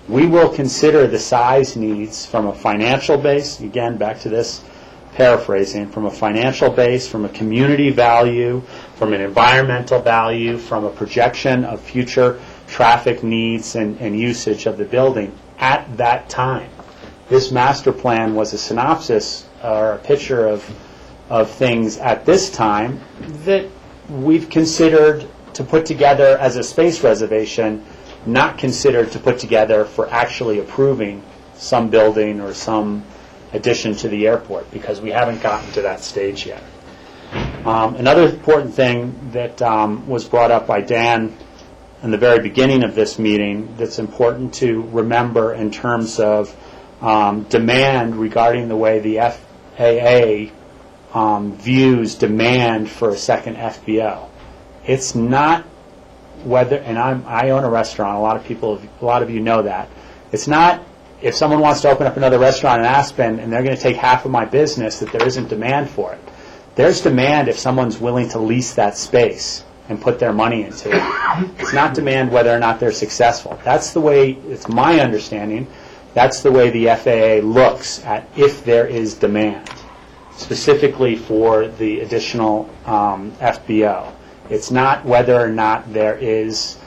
We will consider the size needs from a financial base, again, back to this paraphrasing, from a financial base, from a community value, from an environmental value, from a projection of future traffic needs and usage of the building at that time. This master plan was a synopsis or a picture of things at this time that we've considered to put together as a space reservation, not considered to put together for actually approving some building or some addition to the airport, because we haven't gotten to that stage yet. Another important thing that was brought up by Dan in the very beginning of this meeting that's important to remember in terms of demand regarding the way the FAA views demand for a second FBO. It's not whether, and I own a restaurant, a lot of you know that. It's not if someone wants to open up another restaurant in Aspen and they're going to take half of my business that there isn't demand for it. There's demand if someone's willing to lease that space and put their money into it. It's not demand whether or not they're successful. That's the way, it's my understanding, that's the way the FAA looks at if there is demand, specifically for the additional FBO. It's not whether or not there is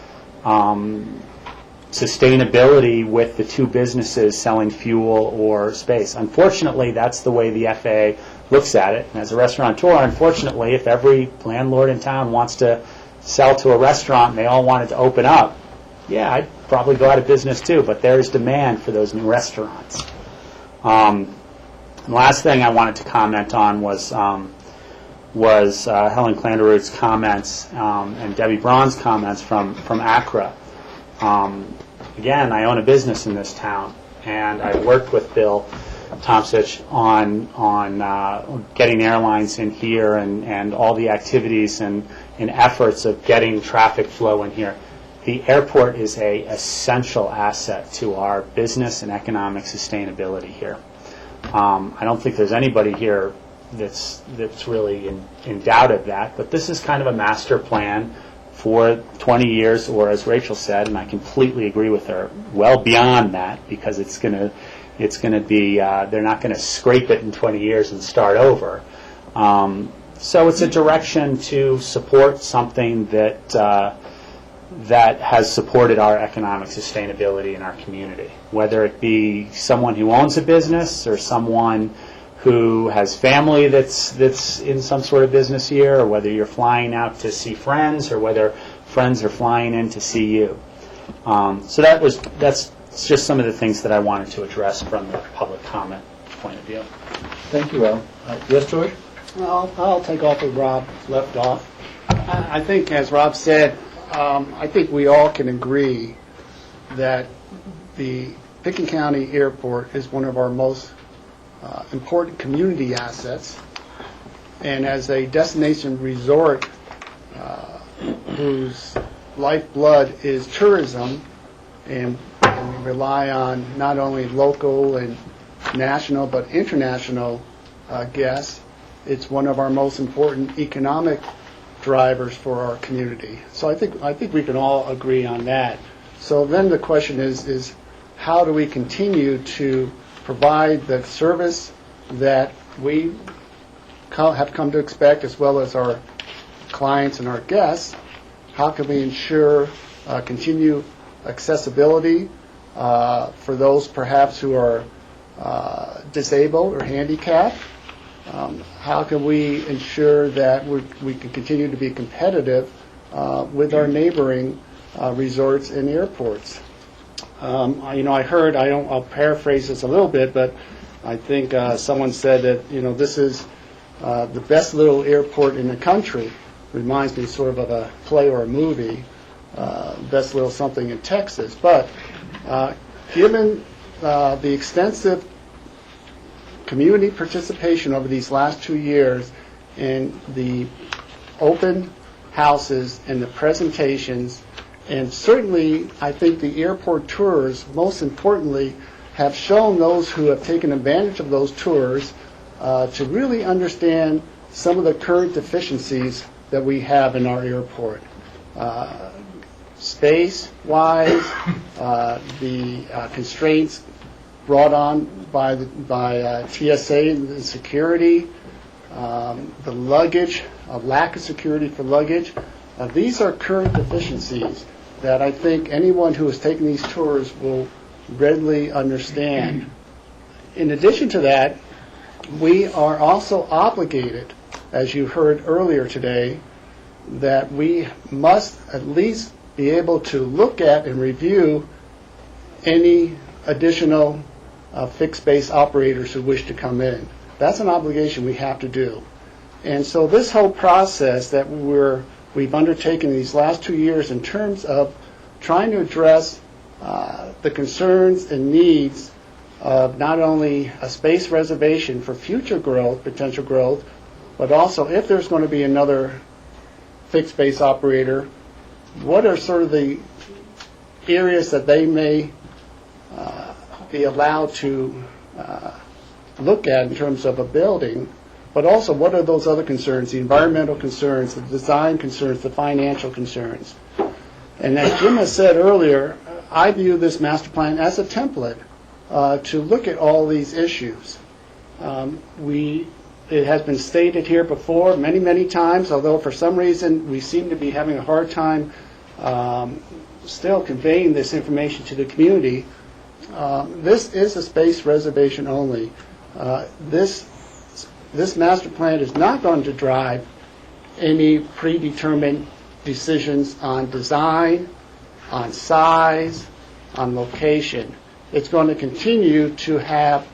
sustainability with the two businesses selling fuel or space. Unfortunately, that's the way the FAA looks at it. And as a restaurateur, unfortunately, if every landlord in town wants to sell to a restaurant and they all wanted to open up, yeah, I'd probably go out of business too, but there's demand for those new restaurants. The last thing I wanted to comment on was Helen Klanderud's comments and Debbie Braun's comments from Accra. Again, I own a business in this town, and I've worked with Bill Tomsich on getting airlines in here and all the activities and efforts of getting traffic flow in here. The airport is an essential asset to our business and economic sustainability here. I don't think there's anybody here that's really in doubt of that, but this is kind of a master plan for 20 years, or as Rachel said, and I completely agree with her, well beyond that, because it's going to be, they're not going to scrape it in 20 years and start over. So it's a direction to support something that has supported our economic sustainability in our community, whether it be someone who owns a business or someone who has family that's in some sort of business here, or whether you're flying out to see friends, or whether friends are flying in to see you. So that's it's just some of the things that I wanted to address from the public comment point of view. Thank you, Al. Yes, George? Well, I'll take off where Rob left off. I think, as Rob said, I think we all can agree that the Pickens County Airport is one of our most important community assets. And as a destination resort whose lifeblood is tourism, and we rely on not only local and national but international guests, it's one of our most important economic drivers for our community. So I think we can all agree on that. So then the question is how do we continue to provide the service that we have come to expect, as well as our clients and our guests? How can we ensure continued accessibility for those perhaps who are disabled or handicapped? How can we ensure that we can continue to be competitive with our neighboring resorts and airports? I heard, I'll paraphrase this a little bit, but I think someone said that, this is the best little airport in the country. Reminds me sort of a play or a movie, best little something in Texas. But given the extensive community participation over these last 2 years in the open houses and the presentations, and certainly I think the airport tours, most importantly, have shown those who have taken advantage of those tours to really understand some of the current deficiencies that we have in our airport. Space-wise, the constraints brought on by TSA and the security, the luggage, a lack of security for luggage. These are current deficiencies that I think anyone who has taken these tours will readily understand. In addition to that, we are also obligated, as you heard earlier today, that we must at least be able to look at and review any additional fixed base operators who wish to come in. That's an obligation we have to do. And so this whole process that we've undertaken these last 2 years in terms of trying to address the concerns and needs of not only a space reservation for future growth, potential growth, but also if there's going to be another fixed base operator, what are sort of the areas that they may be allowed to look at in terms of a building, but also what are those other concerns, the environmental concerns, the design concerns, the financial concerns. And as Jim has said earlier, I view this master plan as a template to look at all these issues. It has been stated here before many times, although for some reason we seem to be having a hard time still conveying this information to the community. This is a space reservation only. This master plan is not going to drive any predetermined decisions on design, on size, on location. It's going to continue to have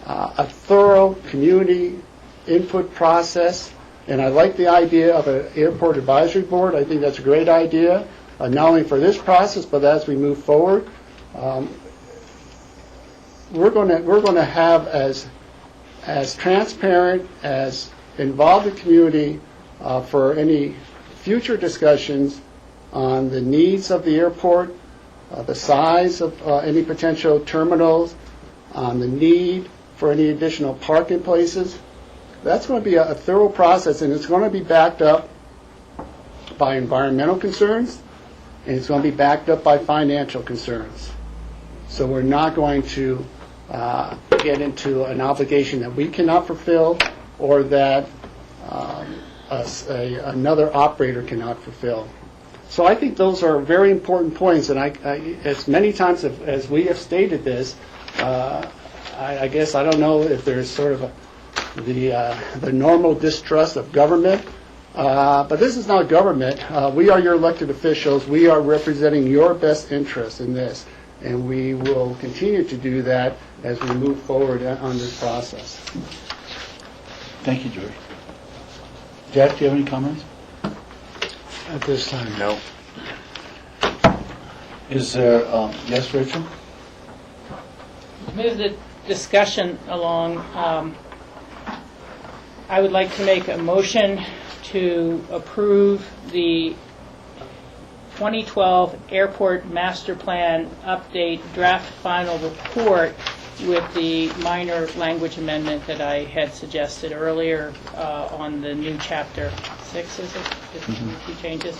a thorough community input process, and I like the idea of an airport advisory board. I think that's a great idea, not only for this process, but as we move forward. We're going to have as transparent, as involved the community for any future discussions on the needs of the airport, the size of any potential terminals, on the need for any additional parking places. That's going to be a thorough process, and it's going to be backed up by environmental concerns, and it's going to be backed up by financial concerns. So we're not going to get into an obligation that we cannot fulfill or that another operator cannot fulfill. So I think those are very important points, and as many times as we have stated this, I guess I don't know if there's sort of the normal distrust of government, but this is not government. We are your elected officials. We are representing your best interests in this, and we will continue to do that as we move forward on this process. Thank you, George. Jack, do you have any comments? At this time, no. Is there, yes, Rachel? Move the discussion along. I would like to make a motion to approve the 2012 Airport Master Plan Update Draft Final Report with the minor language amendment that I had suggested earlier on the new Chapter 6, is it? Just a few changes.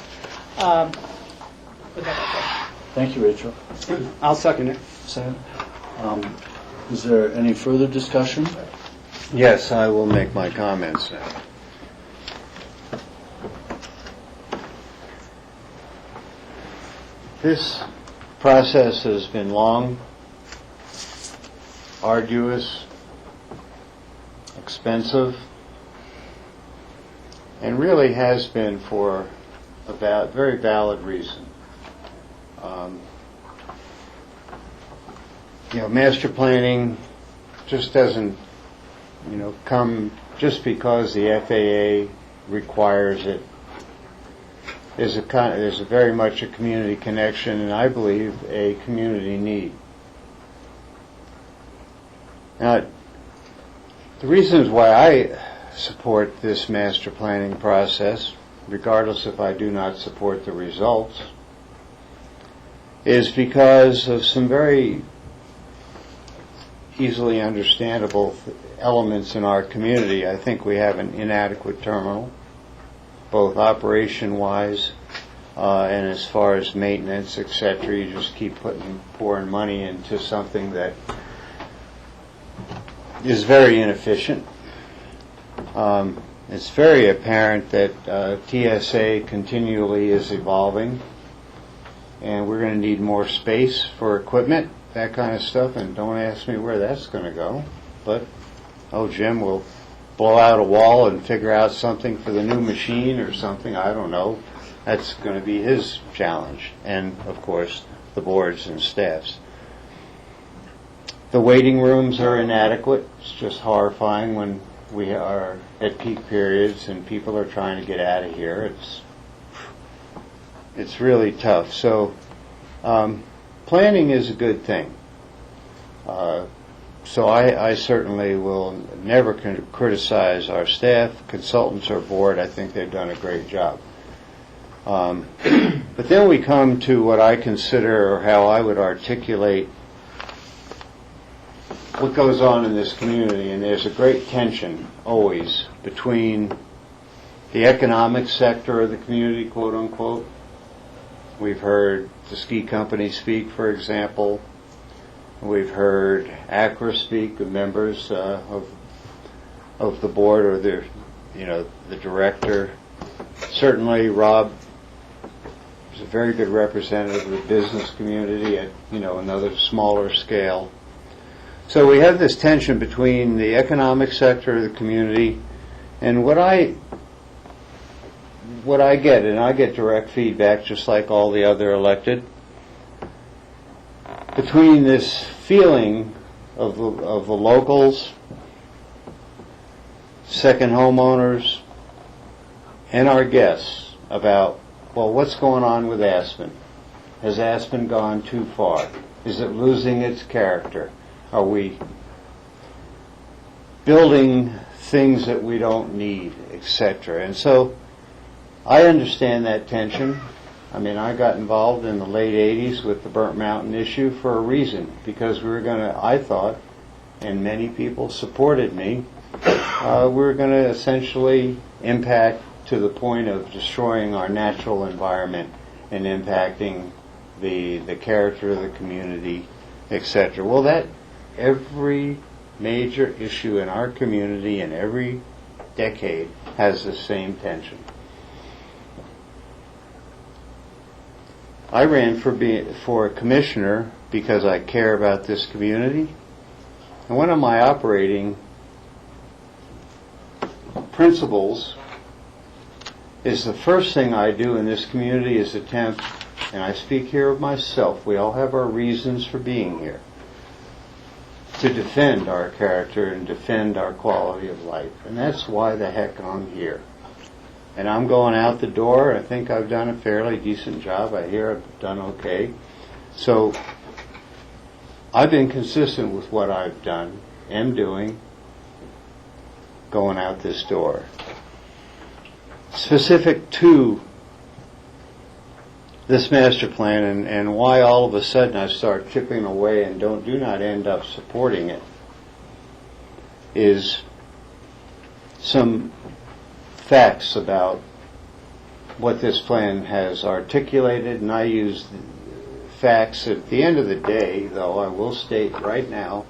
With that, Thank you, Rachel. I'll second it. Second. Is there any further discussion? Yes, I will make my comments now. This process has been long, arduous, expensive, and really has been for a very valid reason. Master planning just doesn't, come just because the FAA requires it. There's very much a community connection, and I believe a community need. Now, the reasons why I support this master planning process, regardless if I do not support the results, is because of some very easily understandable elements in our community. I think we have an inadequate terminal, both operation-wise and as far as maintenance, etc. You just keep pouring money into something that is very inefficient. It's very apparent that TSA continually is evolving, and we're going to need more space for equipment, that kind of stuff, and don't ask me where that's going to go. But, Jim will blow out a wall and figure out something for the new machine or something, I don't know. That's going to be his challenge, and, of course, the boards and staffs. The waiting rooms are inadequate. It's just horrifying when we are at peak periods and people are trying to get out of here. It's really tough. So planning is a good thing. So I certainly will never criticize our staff, consultants, or board. I think they've done a great job. But then we come to what I consider, or how I would articulate, what goes on in this community, and there's a great tension always between the economic sector of the community, quote unquote. We've heard the ski company speak, for example. We've heard ACRA speak, the members of the board, or the director. Certainly, Rob is a very good representative of the business community at another smaller scale. So we have this tension between the economic sector of the community and what I get, and I get direct feedback just like all the other elected, between this feeling of the locals, second homeowners, and our guests about, well, what's going on with Aspen? Has Aspen gone too far? Is it losing its character? Are we building things that we don't need, etc.? And so I understand that tension. I mean, I got involved in the late 80s with the Burnt Mountain issue for a reason, because we were going to, I thought, and many people supported me, we were going to essentially impact to the point of destroying our natural environment and impacting the character of the community, etc. Well, that every major issue in our community in every decade has the same tension. I ran for a commissioner because I care about this community, and one of my operating principles is the first thing I do in this community is attempt and I speak here of myself, we all have our reasons for being here, to defend our character and defend our quality of life. And that's why the heck I'm here. And I'm going out the door. I think I've done a fairly decent job. I hear I've done okay. So I've been consistent with what I've done, am doing, going out this door. Specific to this master plan and why all of a sudden I start chipping away and do not end up supporting it is some facts about what this plan has articulated, and I use facts. At the end of the day, though, I will state right now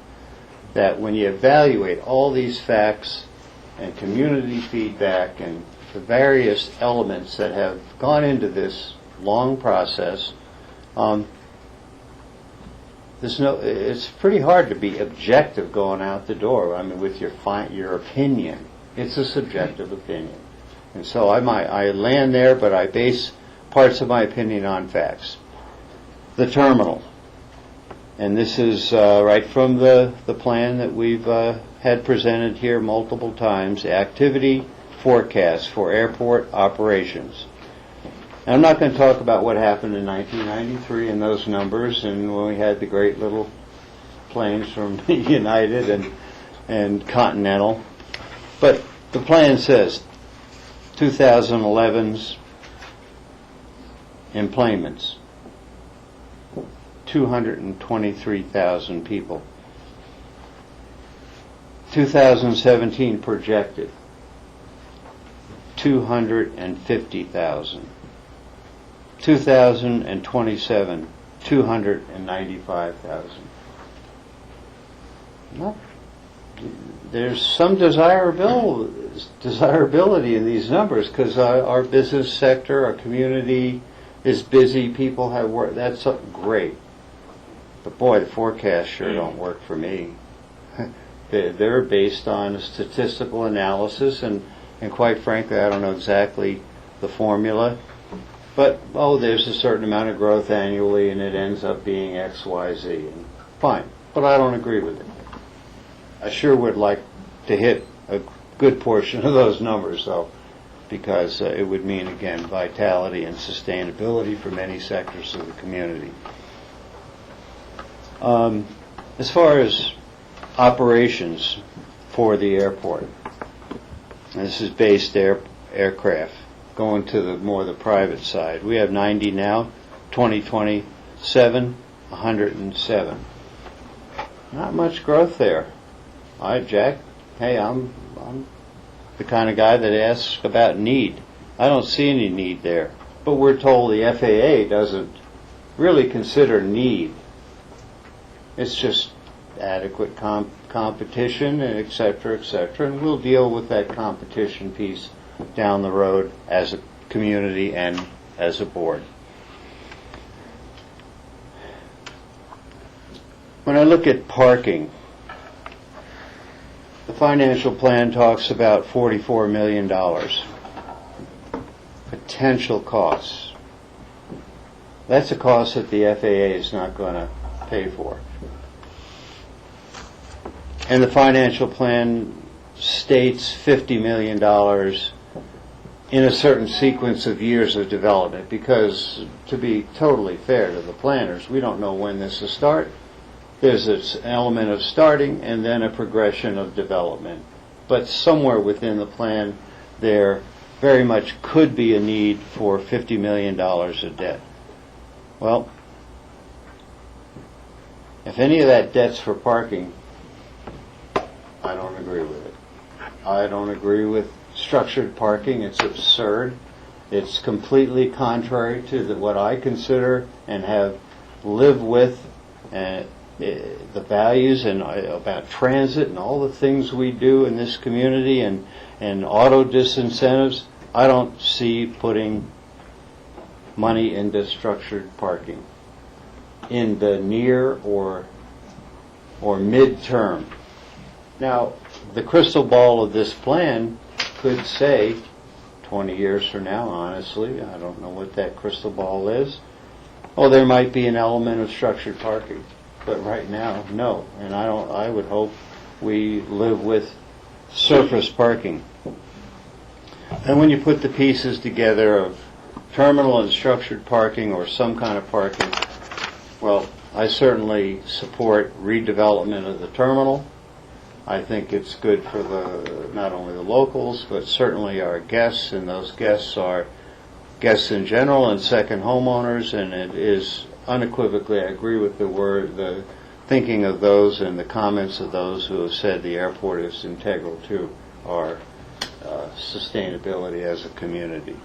that when you evaluate all these facts and community feedback and the various elements that have gone into this long process, it's pretty hard to be objective going out the door. I mean, with your opinion. It's a subjective opinion. And so I land there, but I base parts of my opinion on facts. The terminal. And this is right from the plan that we've had presented here multiple times, activity forecast for airport operations. And I'm not going to talk about what happened in 1993 and those numbers and when we had the great little planes from United and Continental. But the plan says 2011's employments, 223,000 people. 2017 projected, 250,000. 2027, 295,000. Well, there's some desirability in these numbers because our business sector, our community is busy, people have work, that's great. But boy, the forecasts sure don't work for me. They're based on a statistical analysis, and quite frankly, I don't know exactly the formula. But, there's a certain amount of growth annually, and it ends up being X, Y, Z. And fine, but I don't agree with it. I sure would like to hit a good portion of those numbers, though, because it would mean, again, vitality and sustainability for many sectors of the community. As far as operations for the airport, and this is based aircraft, going to the private side. We have 90 now, 2027, 107. Not much growth there. All right, Jack. Hey, I'm the kind of guy that asks about need. I don't see any need there. But we're told the FAA doesn't really consider need. It's just adequate competition, and et cetera, and we'll deal with that competition piece down the road as a community and as a board. When I look at parking, the financial plan talks about $44 million potential costs. That's a cost that the FAA is not going to pay for. And the financial plan states $50 million in a certain sequence of years of development, because to be totally fair to the planners, we don't know when this will start. There's this element of starting and then a progression of development. But somewhere within the plan there very much could be a need for $50 million of debt. Well, if any of that debt's for parking, I don't agree with it. I don't agree with structured parking. It's absurd. It's completely contrary to what I consider and have lived with the values and about transit and all the things we do in this community and auto disincentives. I don't see putting money into structured parking in the near or mid-term. Now, the crystal ball of this plan could say 20 years from now, honestly, I don't know what that crystal ball is, Oh, there might be an element of structured parking, but right now, no. And I would hope we live with surface parking. And when you put the pieces together of terminal and structured parking or some kind of parking, well, I certainly support redevelopment of the terminal. I think it's good for not only the locals, but certainly our guests, and those guests are guests in general and second homeowners, and it is unequivocally, I agree with the thinking of those and the comments of those who have said the airport is integral to our sustainability as a community.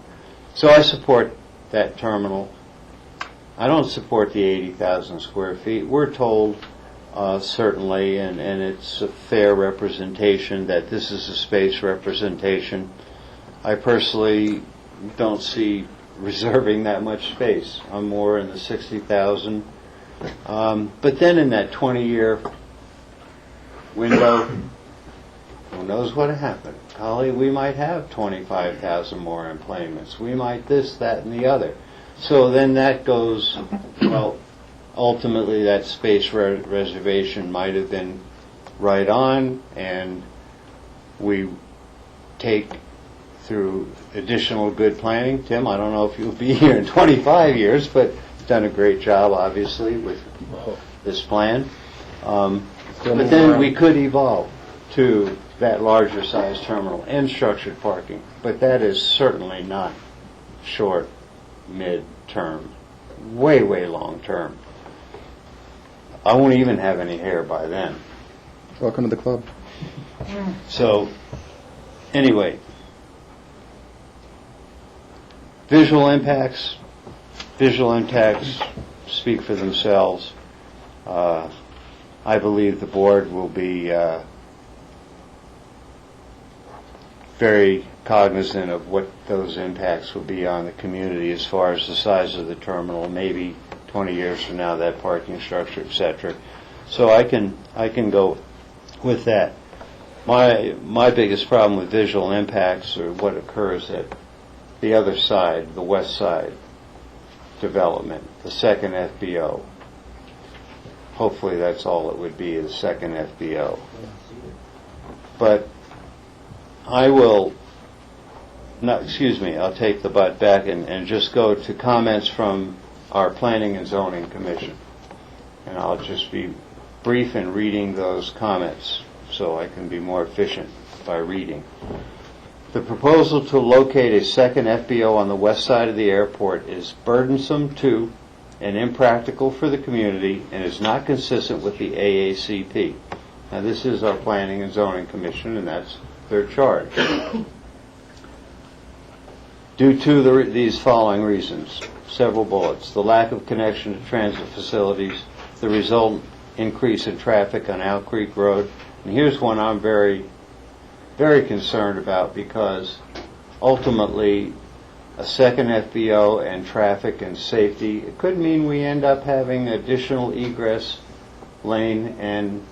So I support that terminal. I don't support the 80,000 square feet. We're told, certainly, and it's a fair representation, that this is a space representation. I personally don't see reserving that much space. I'm more in the 60,000. But then in that 20-year window, who knows what happened? Golly, we might have 25,000 more employments. We might this, that, and the other. So then that goes, well, ultimately that space reservation might have been right on, and we take through additional good planning. Tim, I don't know if you'll be here in 25 years, but you've done a great job, obviously, with this plan. But then we could evolve to that larger size terminal and structured parking. But that is certainly not short, mid-term, way, way long term. I won't even have any hair by then. Welcome to the club. So, anyway, visual impacts speak for themselves. I believe the board will be very cognizant of what those impacts will be on the community as far as the size of the terminal, maybe 20 years from now, that parking structure, etc. So I can go with that. My biggest problem with visual impacts are what occurs at the other side, the west side development, the second FBO. Hopefully that's all it would be, the second FBO. But I will not, I'll take the butt back and just go to comments from our Planning and Zoning Commission. And I'll just be brief in reading those comments so I can be more efficient by reading. The proposal to locate a second FBO on the west side of the airport is burdensome to and impractical for the community and is not consistent with the AACP. Now this is our Planning and Zoning Commission, and that's their charge. Due to these following reasons, several bullets: the lack of connection to transit facilities, the resultant increase in traffic on Owl Creek Road, and here's one I'm very, very concerned about, because ultimately a second FBO and traffic and safety, it could mean we end up having additional egress lane and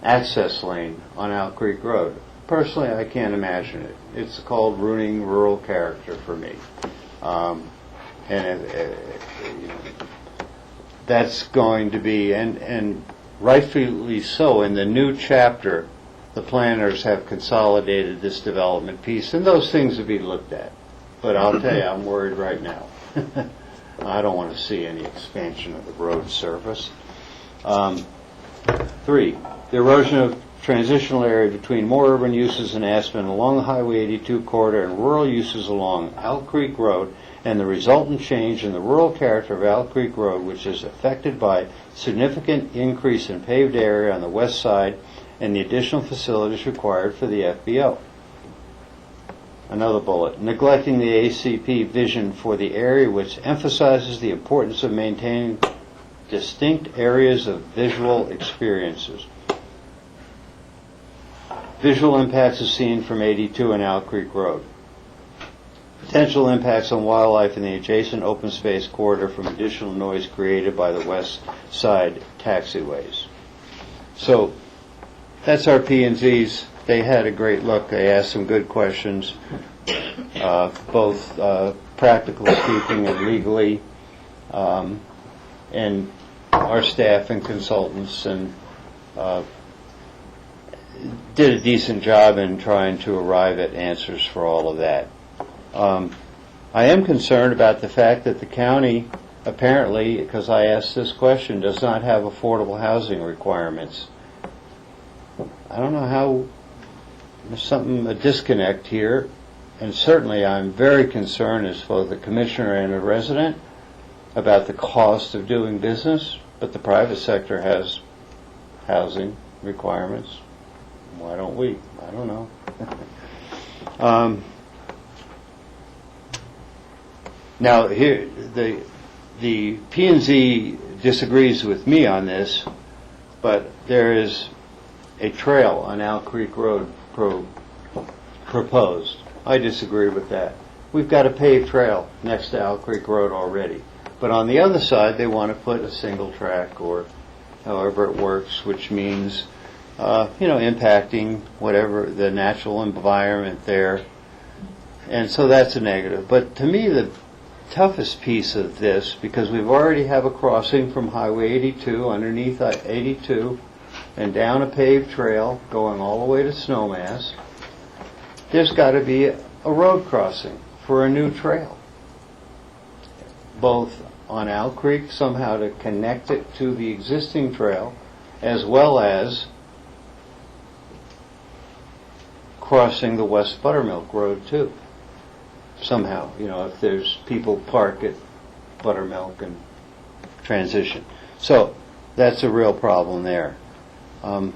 access lane on Owl Creek Road. Personally, I can't imagine it. It's called ruining rural character for me. That's going to be, and rightfully so, in the new chapter, the planners have consolidated this development piece, and those things will be looked at. But I'll tell you, I'm worried right now. I don't want to see any expansion of the road surface. 3, the erosion of transitional area between more urban uses in Aspen along the Highway 82 corridor and rural uses along Owl Creek Road, and the resultant change in the rural character of Owl Creek Road, which is affected by significant increase in paved area on the west side and the additional facilities required for the FBO. Another bullet: neglecting the ACP vision for the area, which emphasizes the importance of maintaining distinct areas of visual experiences. Visual impacts as seen from 82 and Owl Creek Road. Potential impacts on wildlife in the adjacent open space corridor from additional noise created by the west side taxiways. So that's our P&Zs. They had a great look. They asked some good questions, both practically speaking and legally. and our staff and consultants and did a decent job in trying to arrive at answers for all of that. I am concerned about the fact that the county apparently, because I asked this question, does not have affordable housing requirements. I don't know how, there's a disconnect here, and certainly I'm very concerned as both a commissioner and a resident about the cost of doing business, but the private sector has housing requirements. Why don't we? I don't know. Now, here, the P&Z disagrees with me on this, but there is a trail on Owl Creek Road proposed. I disagree with that. We've got a paved trail next to Owl Creek Road already. But on the other side, they want to put a single track or however it works, which means, impacting whatever the natural environment there. And so that's a negative. But to me, the toughest piece of this, because we've already have a crossing from Highway 82 underneath 82 and down a paved trail going all the way to Snowmass, there's got to be a road crossing for a new trail, both on Owl Creek, somehow to connect it to the existing trail, as well as crossing the West Buttermilk Road too. Somehow, if there's people park at Buttermilk and transition. So that's a real problem there. I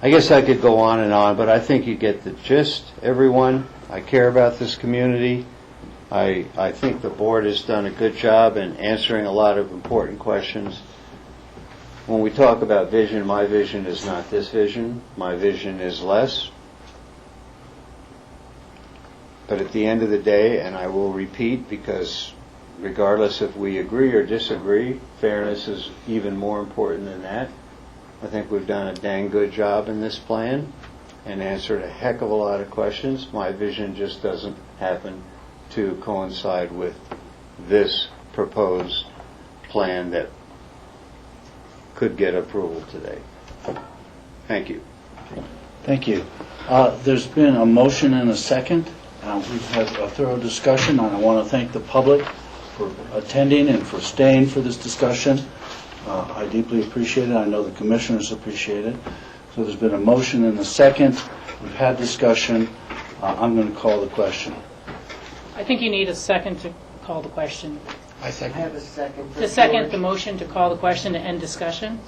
guess I could go on, but I think you get the gist, everyone. I care about this community. I think the board has done a good job in answering a lot of important questions. When we talk about vision, my vision is not this vision. My vision is less. But at the end of the day, and I will repeat, because regardless if we agree or disagree, fairness is even more important than that. I think we've done a dang good job in this plan and answered a heck of a lot of questions. My vision just doesn't happen to coincide with this proposed plan that could get approval today. Thank you. Thank you. There's been a motion and a second. We've had a thorough discussion, and I want to thank the public for attending and for staying for this discussion. I deeply appreciate it. I know the commissioners appreciate it. So there's been a motion and a second. We've had discussion. I'm going to call the question. I think you need a second to call the question. I second. I have a second. To second the motion to call the question to end discussion?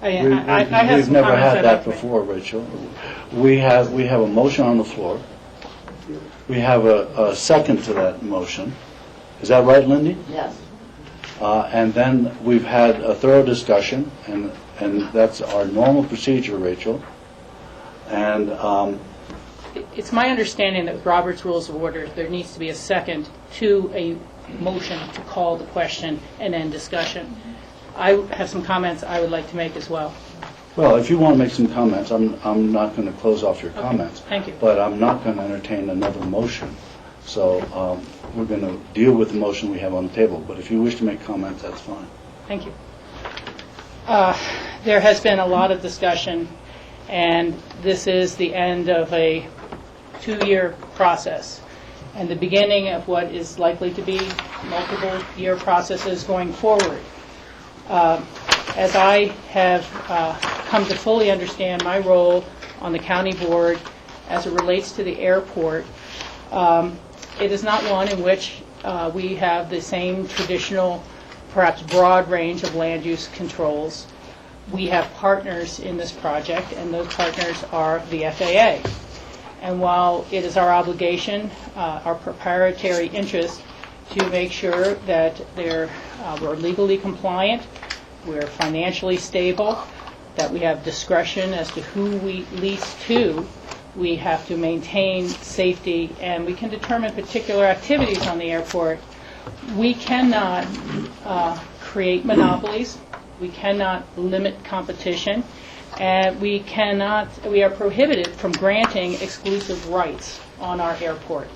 I have We've some never comments had I'd like that to make. before, Rachel. We have a motion on the floor. We have a second to that motion. Is that right, Lindy? Yes. And then we've had a thorough discussion, and that's our normal procedure, Rachel. And It's my understanding that with Robert's Rules of Order, there needs to be a second to a motion to call the question and end discussion. I have some comments I would like to make as well. well, if you want to make some comments, I'm not going to close off your comments. Thank you. But I'm not going to entertain another motion. So we're going to deal with the motion we have on the table. But if you wish to make comments, that's fine. Thank you. There has been a lot of discussion, and this is the end of a 2-year process and the beginning of what is likely to be multiple year processes going forward. As I have come to fully understand my role on the county board as it relates to the airport, it is not one in which we have the same traditional, perhaps broad range of land use controls. We have partners in this project, and those partners are the FAA. And while it is our obligation, our proprietary interest, to make sure that we're legally compliant, we're financially stable, that we have discretion as to who we lease to, we have to maintain safety, and we can determine particular activities on the airport. We cannot create monopolies. We cannot limit competition. And we are prohibited from granting exclusive rights on our airport.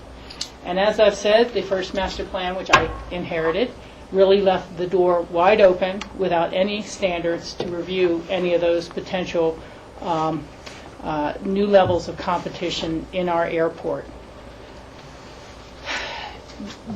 And as I've said, the first master plan, which I inherited, really left the door wide open without any standards to review any of those potential new levels of competition in our airport.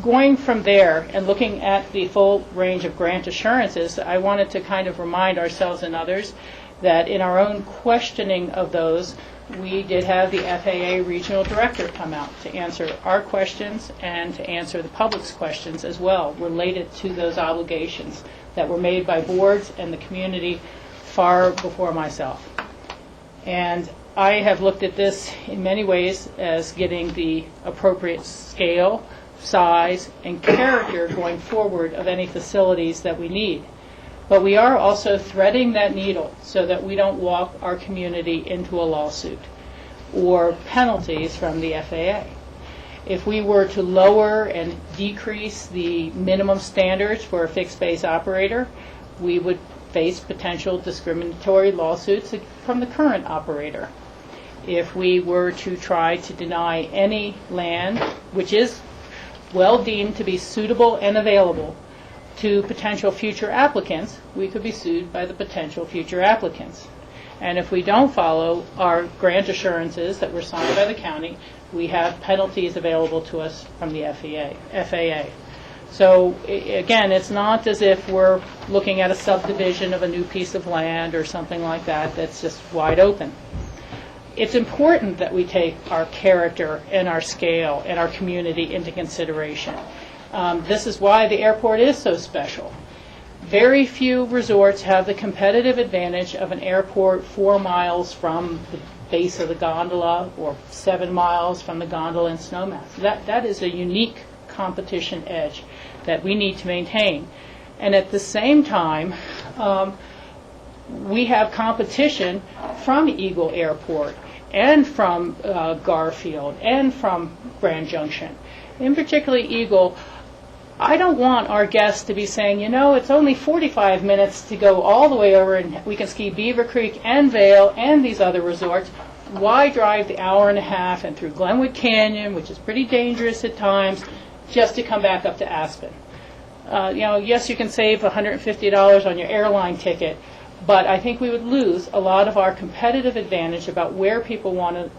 Going from there and looking at the full range of grant assurances, I wanted to kind of remind ourselves and others that in our own questioning of those, we did have the FAA regional director come out to answer our questions and to answer the public's questions as well, related to those obligations that were made by boards and the community far before myself. And I have looked at this in many ways as getting the appropriate scale, size, and character going forward of any facilities that we need. But we are also threading that needle so that we don't walk our community into a lawsuit or penalties from the FAA. If we were to lower and decrease the minimum standards for a fixed base operator, we would face potential discriminatory lawsuits from the current operator. If we were to try to deny any land, which is well deemed to be suitable and available to potential future applicants, we could be sued by the potential future applicants. And if we don't follow our grant assurances that were signed by the county, we have penalties available to us from the FAA. So again, it's not as if we're looking at a subdivision of a new piece of land or something like that that's just wide open. It's important that we take our character and our scale and our community into consideration. This is why the airport is so special. Very few resorts have the competitive advantage of an airport 4 miles from the base of the gondola or 7 miles from the gondola and snowmass. That is a unique competition edge that we need to maintain. And at the same time, we have competition from Eagle Airport and from Garfield and from Grand Junction. In particularly Eagle, I don't want our guests to be saying, you know, it's only 45 minutes to go all the way over and we can ski Beaver Creek and Vail and these other resorts. Why drive the hour and a half and through Glenwood Canyon, which is pretty dangerous at times, just to come back up to Aspen? Yes, you can save $150 on your airline ticket, but I think we would lose a lot of our competitive advantage about where people want to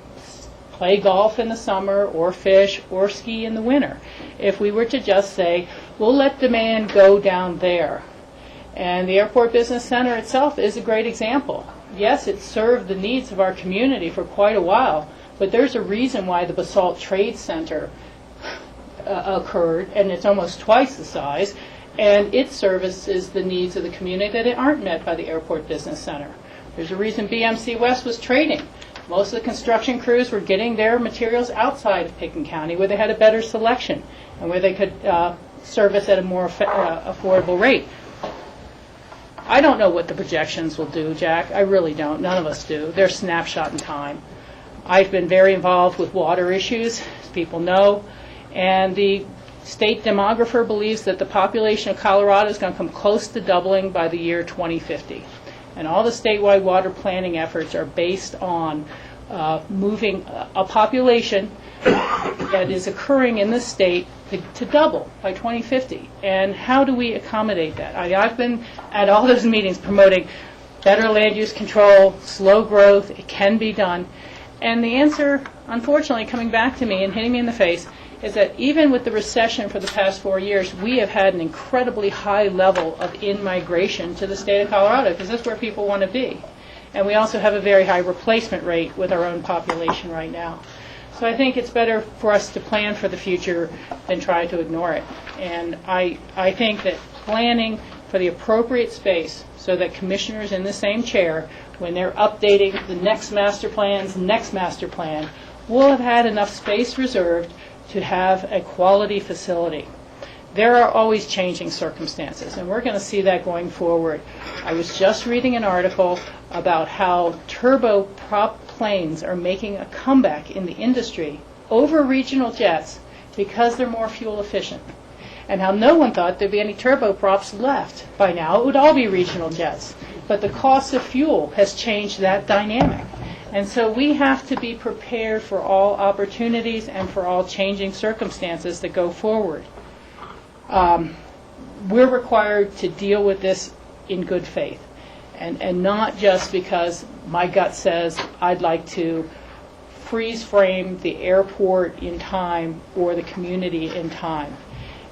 play golf in the summer or fish or ski in the winter if we were to just say, we'll let demand go down there. And the Airport Business Center itself is a great example. Yes, it served the needs of our community for quite a while, but there's a reason why the Basalt Trade Center occurred, and it's almost twice the size, and it services the needs of the community that aren't met by the Airport Business Center. There's a reason BMC West was trading. Most of the construction crews were getting their materials outside of Pickens County where they had a better selection and where they could service at a more affordable rate. I don't know what the projections will do, Jack. I really don't. None of us do. They're a snapshot in time. I've been very involved with water issues, as people know, and the state demographer believes that the population of Colorado is going to come close to doubling by the year 2050. And all the statewide water planning efforts are based on moving a population that is occurring in this state to double by 2050. And how do we accommodate that? I've been at all those meetings promoting better land use control, slow growth. It can be done. And the answer, unfortunately, coming back to me and hitting me in the face, is that even with the recession for the past 4 years, we have had an incredibly high level of in-migration to the state of Colorado, because that's where people want to be. And we also have a very high replacement rate with our own population right now. So I think it's better for us to plan for the future than try to ignore it. And I think that planning for the appropriate space so that commissioners in the same chair, when they're updating the next master plan, will have had enough space reserved to have a quality facility. There are always changing circumstances, and we're going to see that going forward. I was just reading an article about how turboprop planes are making a comeback in the industry over regional jets because they're more fuel efficient, and how no one thought there'd be any turboprops left by now. It would all be regional jets. But the cost of fuel has changed that dynamic. And so we have to be prepared for all opportunities and for all changing circumstances that go forward. We're required to deal with this in good faith, and not just because my gut says I'd like to freeze frame the airport in time or the community in time.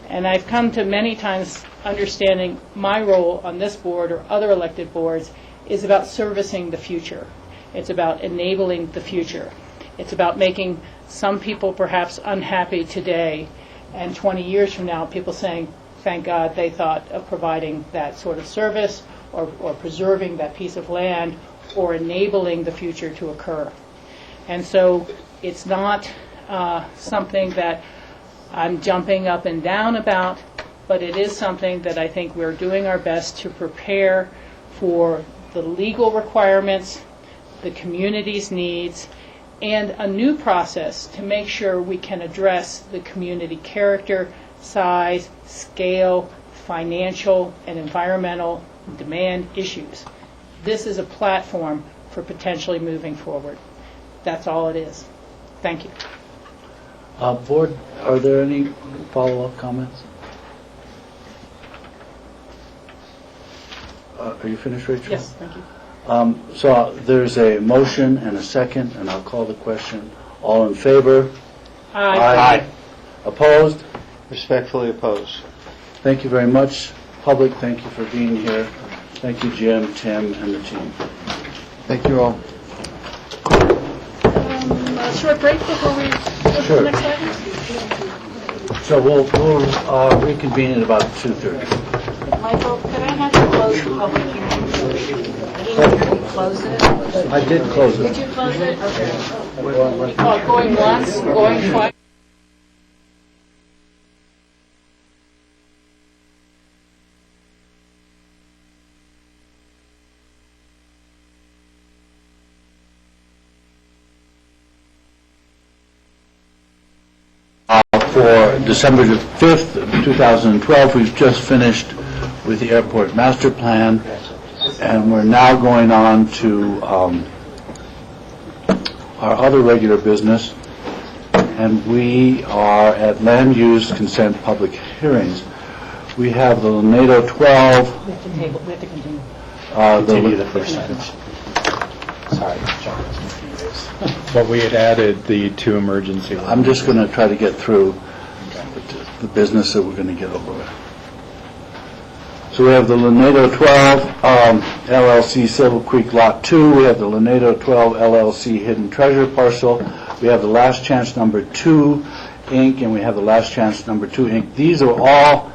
And I've come to many times understanding my role on this board or other elected boards is about servicing the future. It's about enabling the future. It's about making some people perhaps unhappy today, and 20 years from now, people saying, thank God they thought of providing that sort of service or preserving that piece of land or enabling the future to occur. And so it's not something that I'm jumping up and down about, but it is something that I think we're doing our best to prepare for the legal requirements, the community's needs, and a new process to make sure we can address the community character, size, scale, financial, and environmental demand issues. This is a platform for potentially moving forward. That's all it is. Thank you. Board, are there any follow-up comments? Are you finished, Rachel? Yes, thank you. So there's a motion and a second, and I'll call the question. All in favor? Aye. Opposed? Respectfully opposed. Thank you very much. Public, thank you for being here. Thank you, Jim, Tim, and the team. Thank you all. A short break before we go to Sure. the next item? So we'll reconvene at about 2:30. Michael, could I have you close the public hearing? Close it? I did close it. Did you close it? Okay. Going once, going twice. For December the 5th, 2012, we've just finished with the airport master plan, and we're now going on to our other regular business, and we are at land use consent public hearings. We have the Lanedo 12. We have to table, we have to continue. Continue the first sentence. Sorry, John. But we had added the two emergency. I'm just going to try to get through the business that we're going to get over with. So we have the Lanedo 12 LLC Silver Creek Lot 2. We have the Lanedo 12 LLC Hidden Treasure Parcel. We have the Last Chance Number 2 Inc. and we have the Last Chance Number 2 Inc. These have all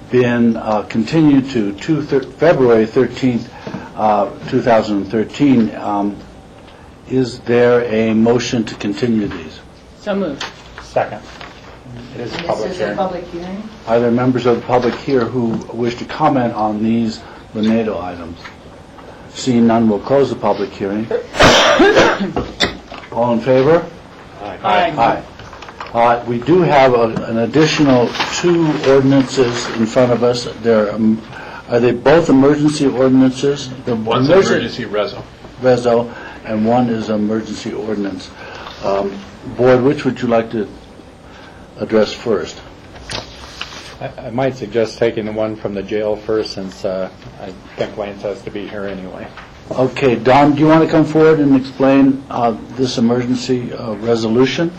been continued to February 13th, 2013. Is there a motion to continue these? So moved. Second. It is a public hearing. Public hearing? Are there members of the public here who wish to comment on these Lanedo items? Seeing none, we'll close the public hearing. All in favor? Aye. Aye. We do have an additional two ordinances in front of us. Are they both emergency ordinances? One's emergency reso, and one is emergency ordinance. Board, which would you like to address first? I might suggest taking the one from the jail first, since I think Lance has to be here anyway. Okay, Don, do you want to come forward and explain this emergency resolution?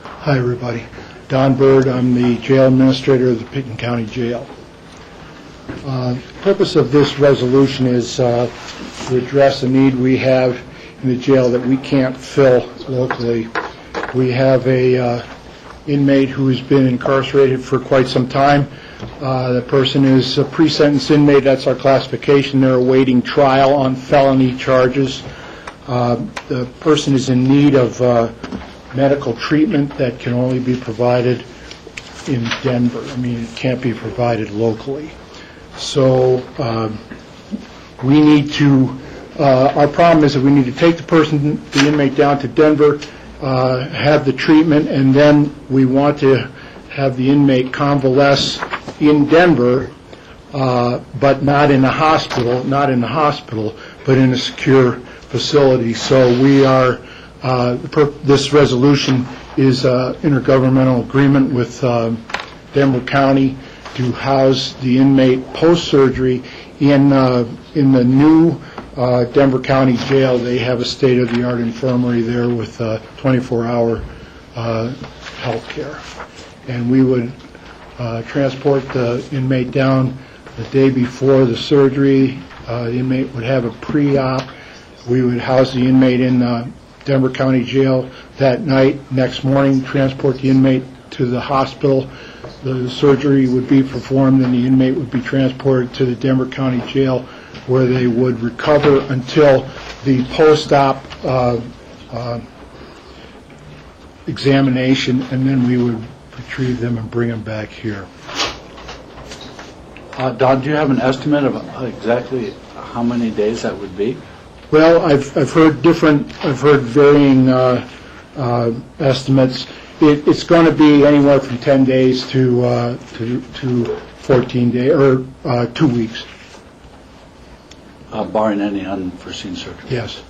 Hi, everybody. Don Bird. I'm the jail administrator of the Pickens County Jail. The purpose of this resolution is to address a need we have in the jail that we can't fill locally. We have a inmate who has been incarcerated for quite some time. The person is a pre-sentence inmate. That's our classification. They're awaiting trial on felony charges. The person is in need of medical treatment that can only be provided in Denver. I mean, it can't be provided locally. So we need to, our problem is that we need to take the inmate down to Denver, have the treatment, and then we want to have the inmate convalesce in Denver, but not in the hospital, but in a secure facility. So we are, this resolution is intergovernmental agreement with Denver County to house the inmate post-surgery in the new Denver County Jail. They have a state-of-the-art infirmary there with 24-hour health care. And we would transport the inmate down the day before the surgery. The inmate would have a pre-op. We would house the inmate in Denver County Jail that night. Next morning, transport the inmate to the hospital. The surgery would be performed, and the inmate would be transported to the Denver County Jail, where they would recover until the post-op examination, and then we would retrieve them and bring them back here. Don, do you have an estimate of exactly how many days that would be? Well, I've heard varying estimates. It's going to be anywhere from 10 days to 14 days, or 2 weeks. Barring any unforeseen circumstances.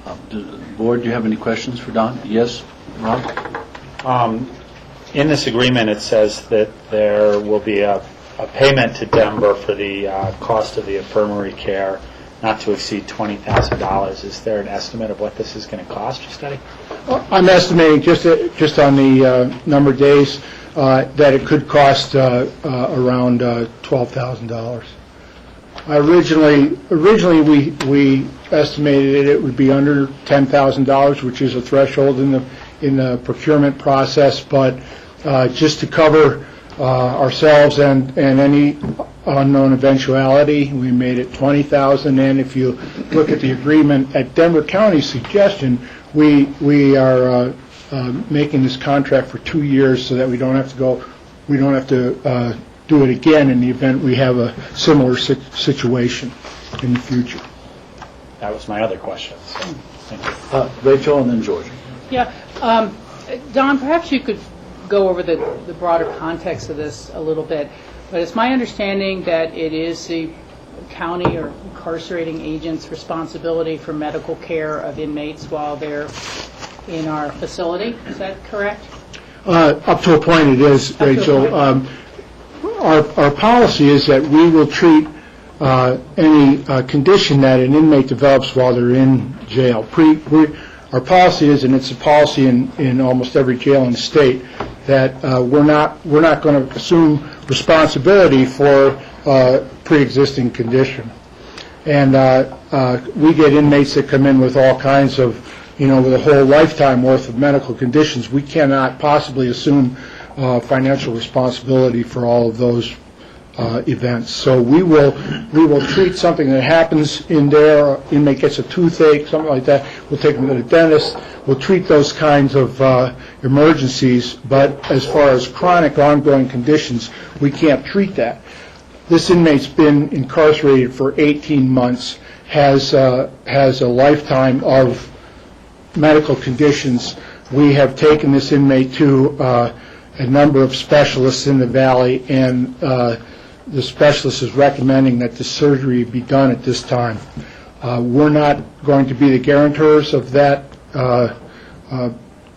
Yes. Board, do you have any questions for Don? Yes, Rob? In this agreement, it says that there will be a payment to Denver for the cost of the infirmary care not to exceed $20,000. Is there an estimate of what this is going to cost, you study? I'm estimating just on the number of days that it could cost around $12,000. Originally we estimated it would be under $10,000, which is a threshold in the procurement process, but just to cover ourselves and any unknown eventuality, we made it $20,000. And if you look at the agreement, at Denver County's suggestion, we are making this contract for 2 years so that we don't have to do it again in the event we have a similar situation in the future. That was my other question. So, thank you. Rachel and then George. Yeah. Don, perhaps you could go over the broader context of this a little bit. But it's my understanding that it is the county or incarcerating agent's responsibility for medical care of inmates while they're in our facility. Is that correct? Up to a point it is, Rachel. Our policy is that we will treat any condition that an inmate develops while they're in jail. Our policy is, and it's a policy in almost every jail in the state, that we're not going to assume responsibility for pre-existing condition. And we get inmates that come in with all kinds of, with a whole lifetime worth of medical conditions. We cannot possibly assume financial responsibility for all of those events. So we will treat something that happens in there. Inmate gets a toothache, something like that. We'll take them to the dentist. We'll treat those kinds of emergencies. But as far as chronic, ongoing conditions, we can't treat that. This inmate's been incarcerated for 18 months, has a lifetime of medical conditions. We have taken this inmate to a number of specialists in the valley, and the specialist is recommending that the surgery be done at this time. We're not going to be the guarantors of that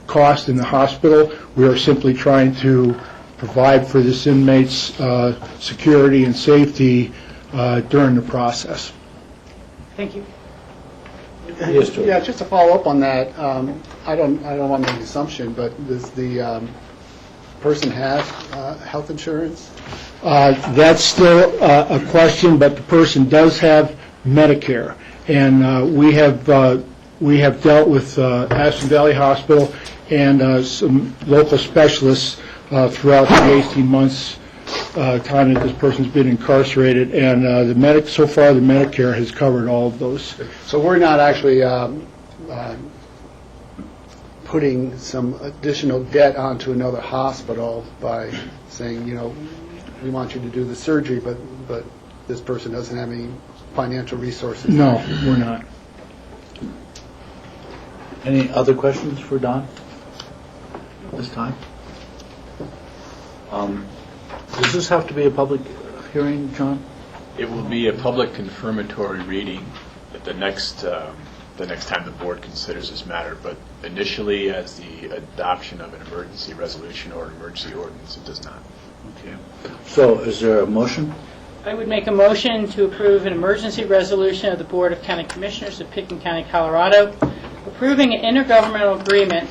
cost in the hospital. We are simply trying to provide for this inmate's security and safety during the process. Thank you. Yes, George. Yeah, just to follow up on that, I don't want to make an assumption, but does the person have health insurance? That's still a question, but the person does have Medicare, and we have dealt with Aspen Valley Hospital and some local specialists throughout the 18 months time that this person's been incarcerated, and so far the Medicare has covered all of those. So we're not actually putting some additional debt onto another hospital by saying, we want you to do the surgery, but this person doesn't have any financial resources. No, we're not. Any other questions for Don this time? Does this have to be a public hearing, John? It will be a public confirmatory reading at the next time the board considers this matter, but initially as the adoption of an emergency resolution or an emergency ordinance, it does not. Okay. So is there a motion? I would make a motion to approve an emergency resolution of the Board of County Commissioners of Pickens County, Colorado, approving an intergovernmental agreement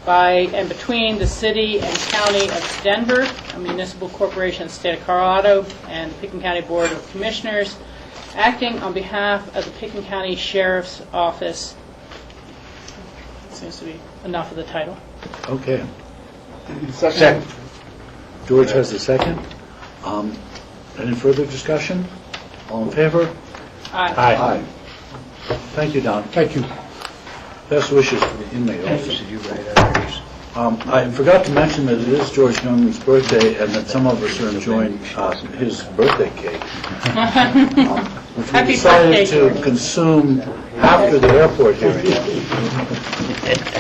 by and between the City and County of Denver, a municipal corporation of the State of Colorado, and the Pickens County Board of Commissioners, acting on behalf of the Pickens County Sheriff's Office. That seems to be enough of the title. Okay. Second. George has the second. Any further discussion? All in favor? Aye. Thank you, Don. Thank you. Best wishes for the inmate also. I forgot to mention that it is George Young's birthday and that some of us are enjoying his birthday cake, which we Happy decided birthday, to consume after the airport hearing,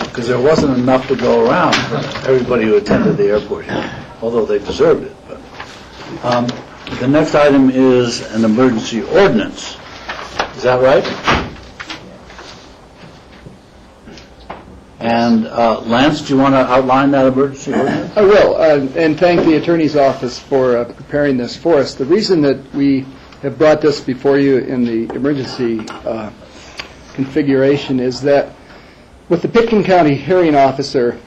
because there wasn't enough to go around for everybody who attended the airport hearing, although they deserved it. But, the next item is an emergency ordinance. Is that right? And Lance, do you want to outline that emergency ordinance? I will, and thank the Attorney's Office for preparing this for us. The reason that we have brought this before you in the emergency configuration is that with the Pickens County hearing officer,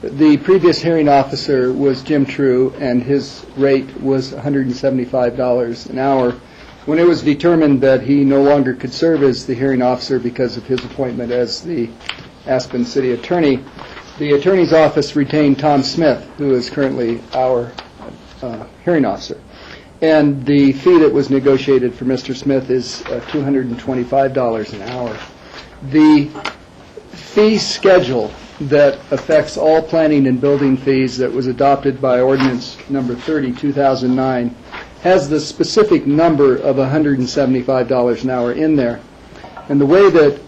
the previous hearing officer was Jim True, and his rate was $175 an hour. When it was determined that he no longer could serve as the hearing officer because of his appointment as the Aspen City Attorney, the Attorney's Office retained Tom Smith, who is currently our hearing officer. And the fee that was negotiated for Mr. Smith is $225 an hour. The fee schedule that affects all planning and building fees that was adopted by Ordinance Number 30, 2009, has the specific number of $175 an hour in there. And the way that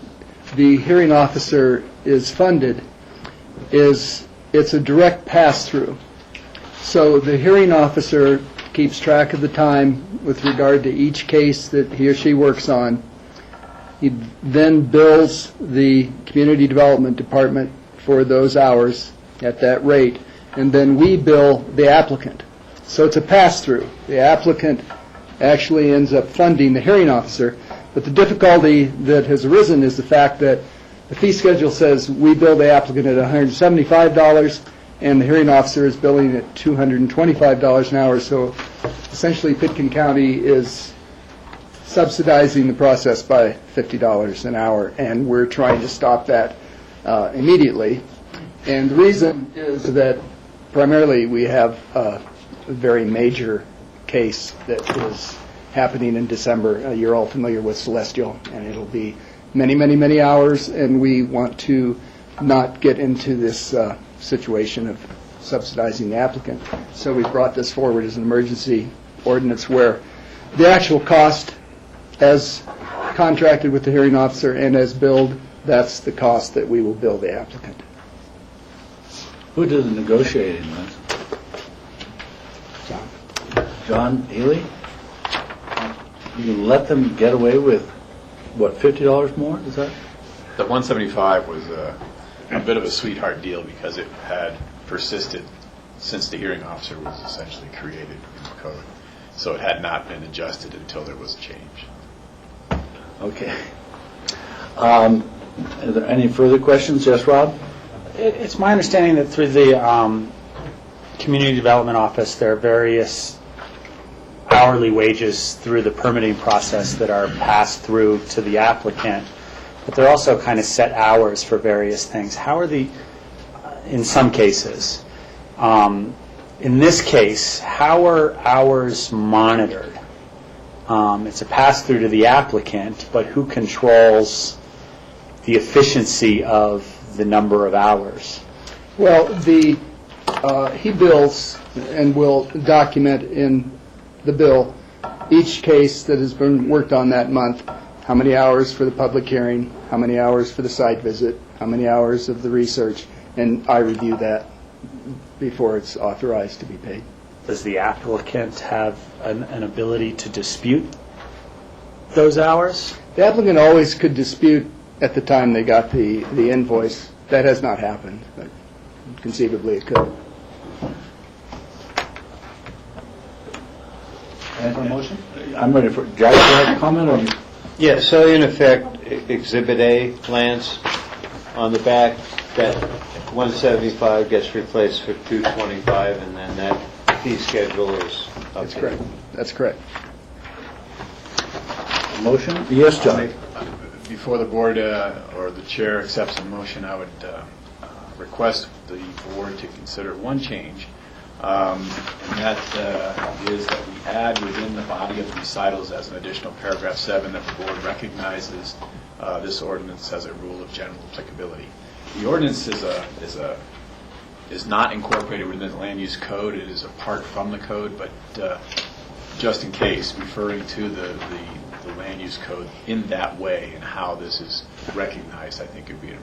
the hearing officer is funded is it's a direct pass-through. So the hearing officer keeps track of the time with regard to each case that he or she works on. He then bills the Community Development Department for those hours at that rate, and then we bill the applicant. So it's a pass-through. The applicant actually ends up funding the hearing officer, but the difficulty that has arisen is the fact that the fee schedule says we bill the applicant at $175, and the hearing officer is billing at $225 an hour, so essentially Pitkin County is subsidizing the process by $50 an hour, and we're trying to stop that immediately. And the reason is that primarily we have a very major case that is happening in December. You're all familiar with Celestial, and it'll be many, many, many hours, and we want to not get into this situation of subsidizing the applicant. So we brought this forward as an emergency ordinance where the actual cost as contracted with the hearing officer and as billed, that's the cost that we will bill the applicant. Who did the negotiating with? John Ely? You let them get away with, what, $50 more? Is that? The 175 was a bit of a sweetheart deal because it had persisted since the hearing officer was essentially created in the code. So it had not been adjusted until there was a change. Okay. Are there any further questions? Yes, Rob? It's my understanding that through the Community Development Office, there are various hourly wages through the permitting process that are passed through to the applicant, but they're also kind of set hours for various things. How are in some cases, in this case, how are hours monitored? It's a pass-through to the applicant, but who controls the efficiency of the number of hours? Well, he bills and will document in the bill each case that has been worked on that month, how many hours for the public hearing, how many hours for the site visit, how many hours of the research, and I review that before it's authorized to be paid. does the applicant have an ability to dispute those hours? The applicant always could dispute at the time they got the invoice. That has not happened, but conceivably it could. Motion? I'm ready for, Jack, you have a comment, or you? Yeah, so in effect, Exhibit A, Lance, on the back, that 175 gets replaced for 225, and then that fee schedule is updated. That's correct. That's correct. Motion? Yes, John. Before the board or the chair accepts a motion, I would request the board to consider one change, and that is that we add within the body of the recitals as an additional paragraph 7 that the board recognizes this ordinance as a rule of general applicability. The ordinance is not incorporated within the land use code. It is apart from the code, but just in case, referring to the land use code in that way and how this is recognized, I think it would be an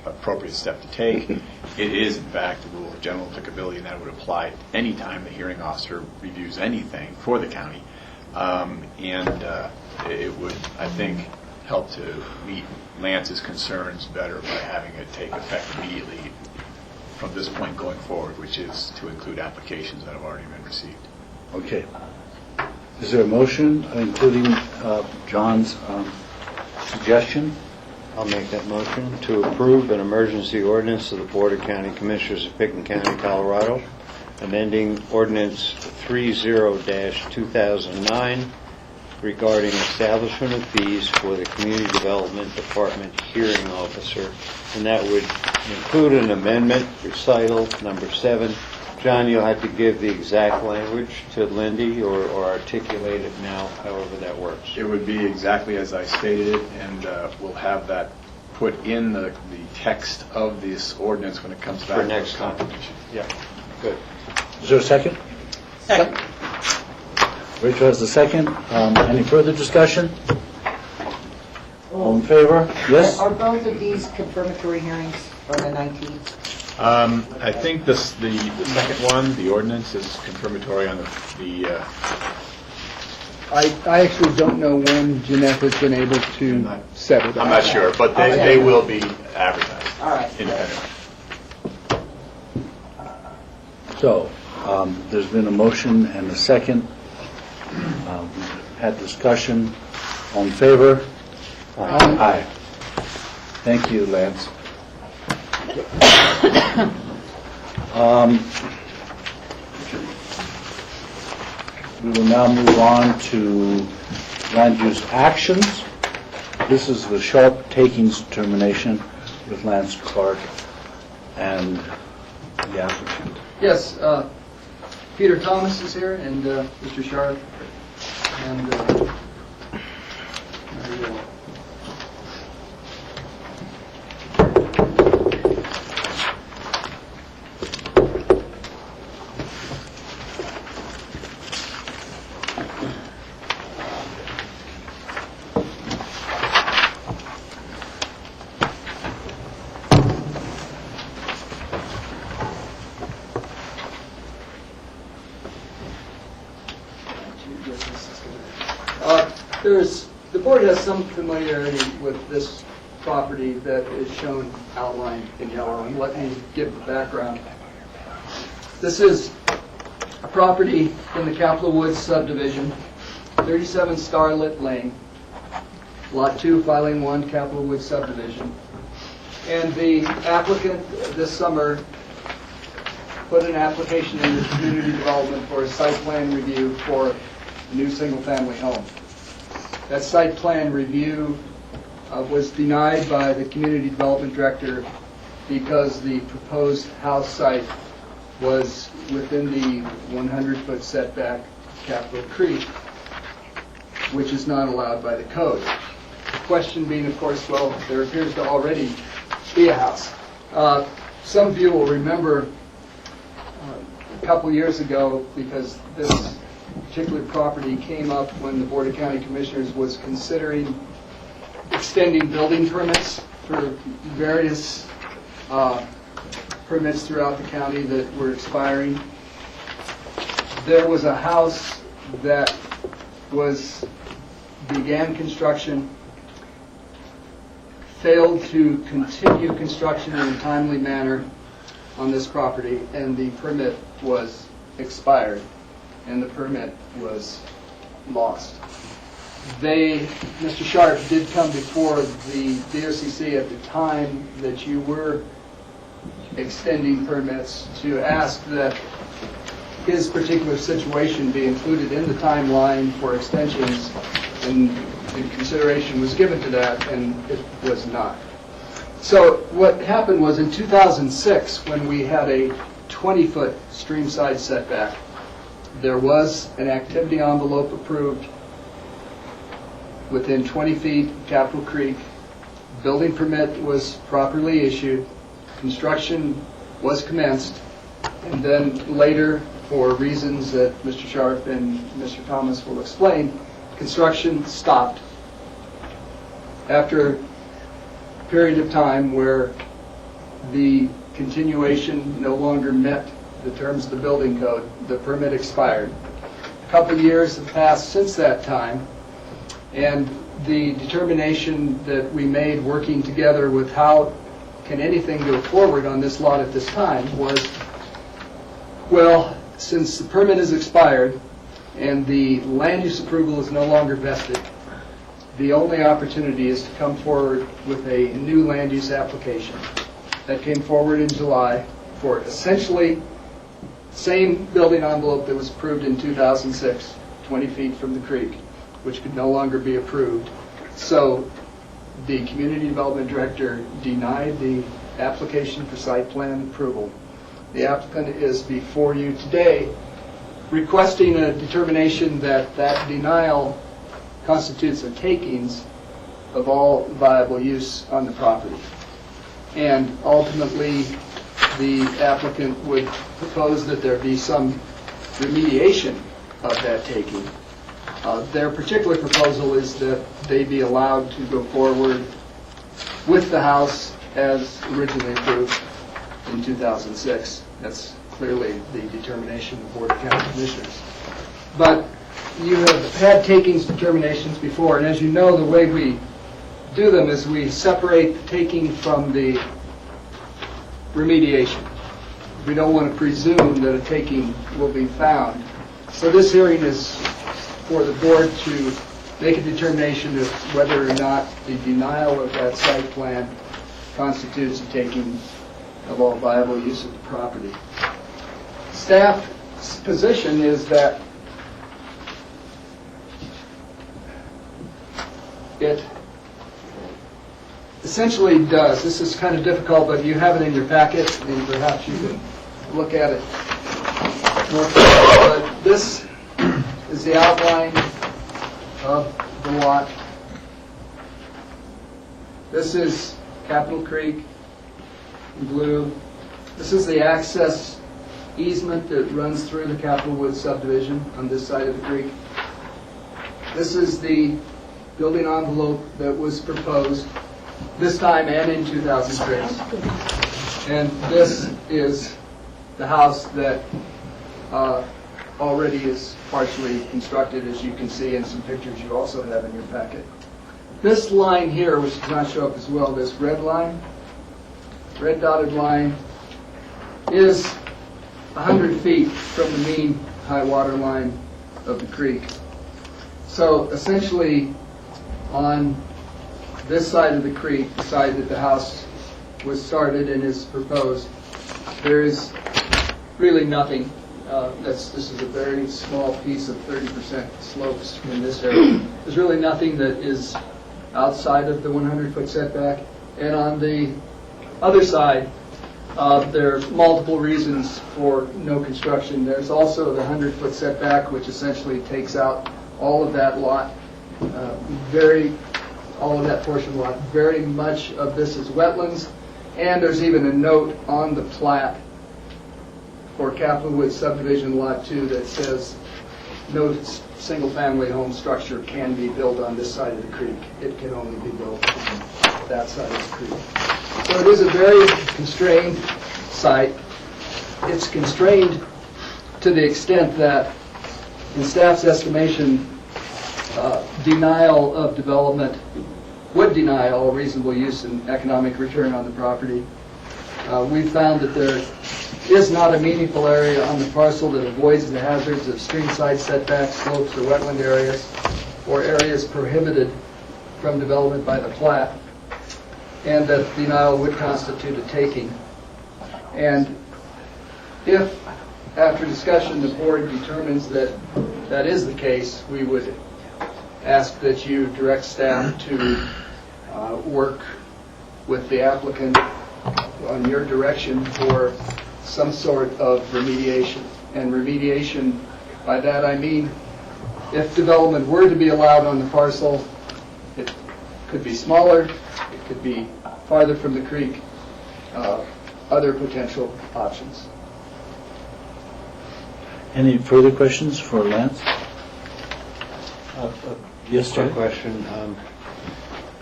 appropriate step to take. It is, in fact, the rule of general applicability, and that would apply any time the hearing officer reviews anything for the county. It would, I think, help to meet Lance's concerns better by having it take effect immediately from this point going forward, which is to include applications that have already been received. Okay. Is there a motion, including John's suggestion? I'll make that motion to approve an emergency ordinance of the Board of County Commissioners of Pickens County, Colorado, amending Ordinance 30-2009 regarding establishment of fees for the Community Development Department hearing officer, and that would include an amendment, recital number 7. John, you'll have to give the exact language to Lindy or articulate it now, however that works. It would be exactly as I stated it, and we'll have that put in the text of this ordinance when it comes back For next to time. confirmation. Yeah, good. Is there a second? Second. Rachel has the second. Any further discussion? All in favor? Yes? Are both of these confirmatory hearings on the 19th? I think the second one, the ordinance, is confirmatory on the I actually don't know when Jeanette has been able to set it up. I'm not sure, but they will be advertised All right. independently. So, there's been a motion and a second. We've had discussion. All in favor? Aye. Thank you, Lance. We will now move on to land use actions. This is the sharp takings determination with Lance Clark and the applicant. Yes, Peter Thomas is here, and Mr. Sharp, and there you go. The board has some familiarity with this property that is shown outlined in yellow, and let me give the background. This is a property in the Capitol Woods subdivision, 37 Starlit Lane, Lot 2, Filing 1, Capitol Woods subdivision. And the applicant this summer put an application in the community development for a site plan review for a new single-family home. That site plan review was denied by the community development director because the proposed house site was within the 100-foot setback of Capitol Creek, which is not allowed by the code. The question being, of course, well, there appears to already be a house. Some of you will remember a couple years ago, because this particular property came up when the Board of County Commissioners was considering extending building permits for various permits throughout the county that were expiring. there was a house that began construction, failed to continue construction in a timely manner on this property, and the permit was expired, and the permit was lost. Mr. Sharp did come before the BOCC at the time that you were extending permits to ask that his particular situation be included in the timeline for extensions, and consideration was given to that, and it was not. So what happened was in 2006, when we had a 20-foot streamside setback, there was an activity envelope approved within 20 feet of Capitol Creek. Building permit was properly issued. Construction was commenced. And then later, for reasons that Mr. Sharp and Mr. Thomas will explain, construction stopped after a period of time where the continuation no longer met the terms of the building code. The permit expired. A couple of years have passed since that time, and the determination that we made working together with how can anything go forward on this lot at this time was, well, since the permit is expired and the land use approval is no longer vested, the only opportunity is to come forward with a new land use application. That came forward in July for essentially the same building envelope that was approved in 2006, 20 feet from the creek, which could no longer be approved. So the community development director denied the application for site plan approval. The applicant is before you today requesting a determination that that denial constitutes a takings of all viable use on the property. And ultimately, the applicant would propose that there be some remediation of that taking. Their particular proposal is that they be allowed to go forward with the house as originally approved in 2006. That's clearly the determination of the Board of County Commissioners. But you have had takings determinations before, and as you know, the way we do them is we separate the taking from the remediation. We don't want to presume that a taking will be found. So this hearing is for the board to make a determination of whether or not the denial of that site plan constitutes a taking of all viable use of the property. Staff's position is that it essentially does. This is kind of difficult, but you have it in your packet, and perhaps you can look at it more closely. But this is the outline of the lot. This is Capitol Creek in blue. This is the access easement that runs through the Capitol Woods subdivision on this side of the creek. This is the building envelope that was proposed this time and in 2006. And this is the house that already is partially constructed, as you can see in some pictures you also have in your packet. This line here, which does not show up as well, this red line, red dotted line, is 100 feet from the mean high water line of the creek. So essentially, on this side of the creek, the side that the house was started and is proposed, there is really nothing. This is a very small piece of 30% slopes in this area. There's really nothing that is outside of the 100-foot setback. And on the other side, there are multiple reasons for no construction. There's also the 100-foot setback, which essentially takes out all of that lot, all of that portion of the lot. Very much of this is wetlands, and there's even a note on the plat for Capitol Woods Subdivision Lot 2 that says no single-family home structure can be built on this side of the creek. It can only be built on that side of the creek. So it is a very constrained site. It's constrained to the extent that, in staff's estimation, denial of development would deny all reasonable use and economic return on the property. We've found that there is not a meaningful area on the parcel that avoids the hazards of stream-side setbacks, slopes, or wetland areas, or areas prohibited from development by the plat, and that denial would constitute a taking. And if, after discussion, the board determines that that is the case, we would ask that you direct staff to work with the applicant on your direction for some sort of remediation. And remediation, by that I mean, if development were to be allowed on the parcel, it could be smaller, it could be farther from the creek, other potential options. Any further questions for Lance? Yes, sir. Question.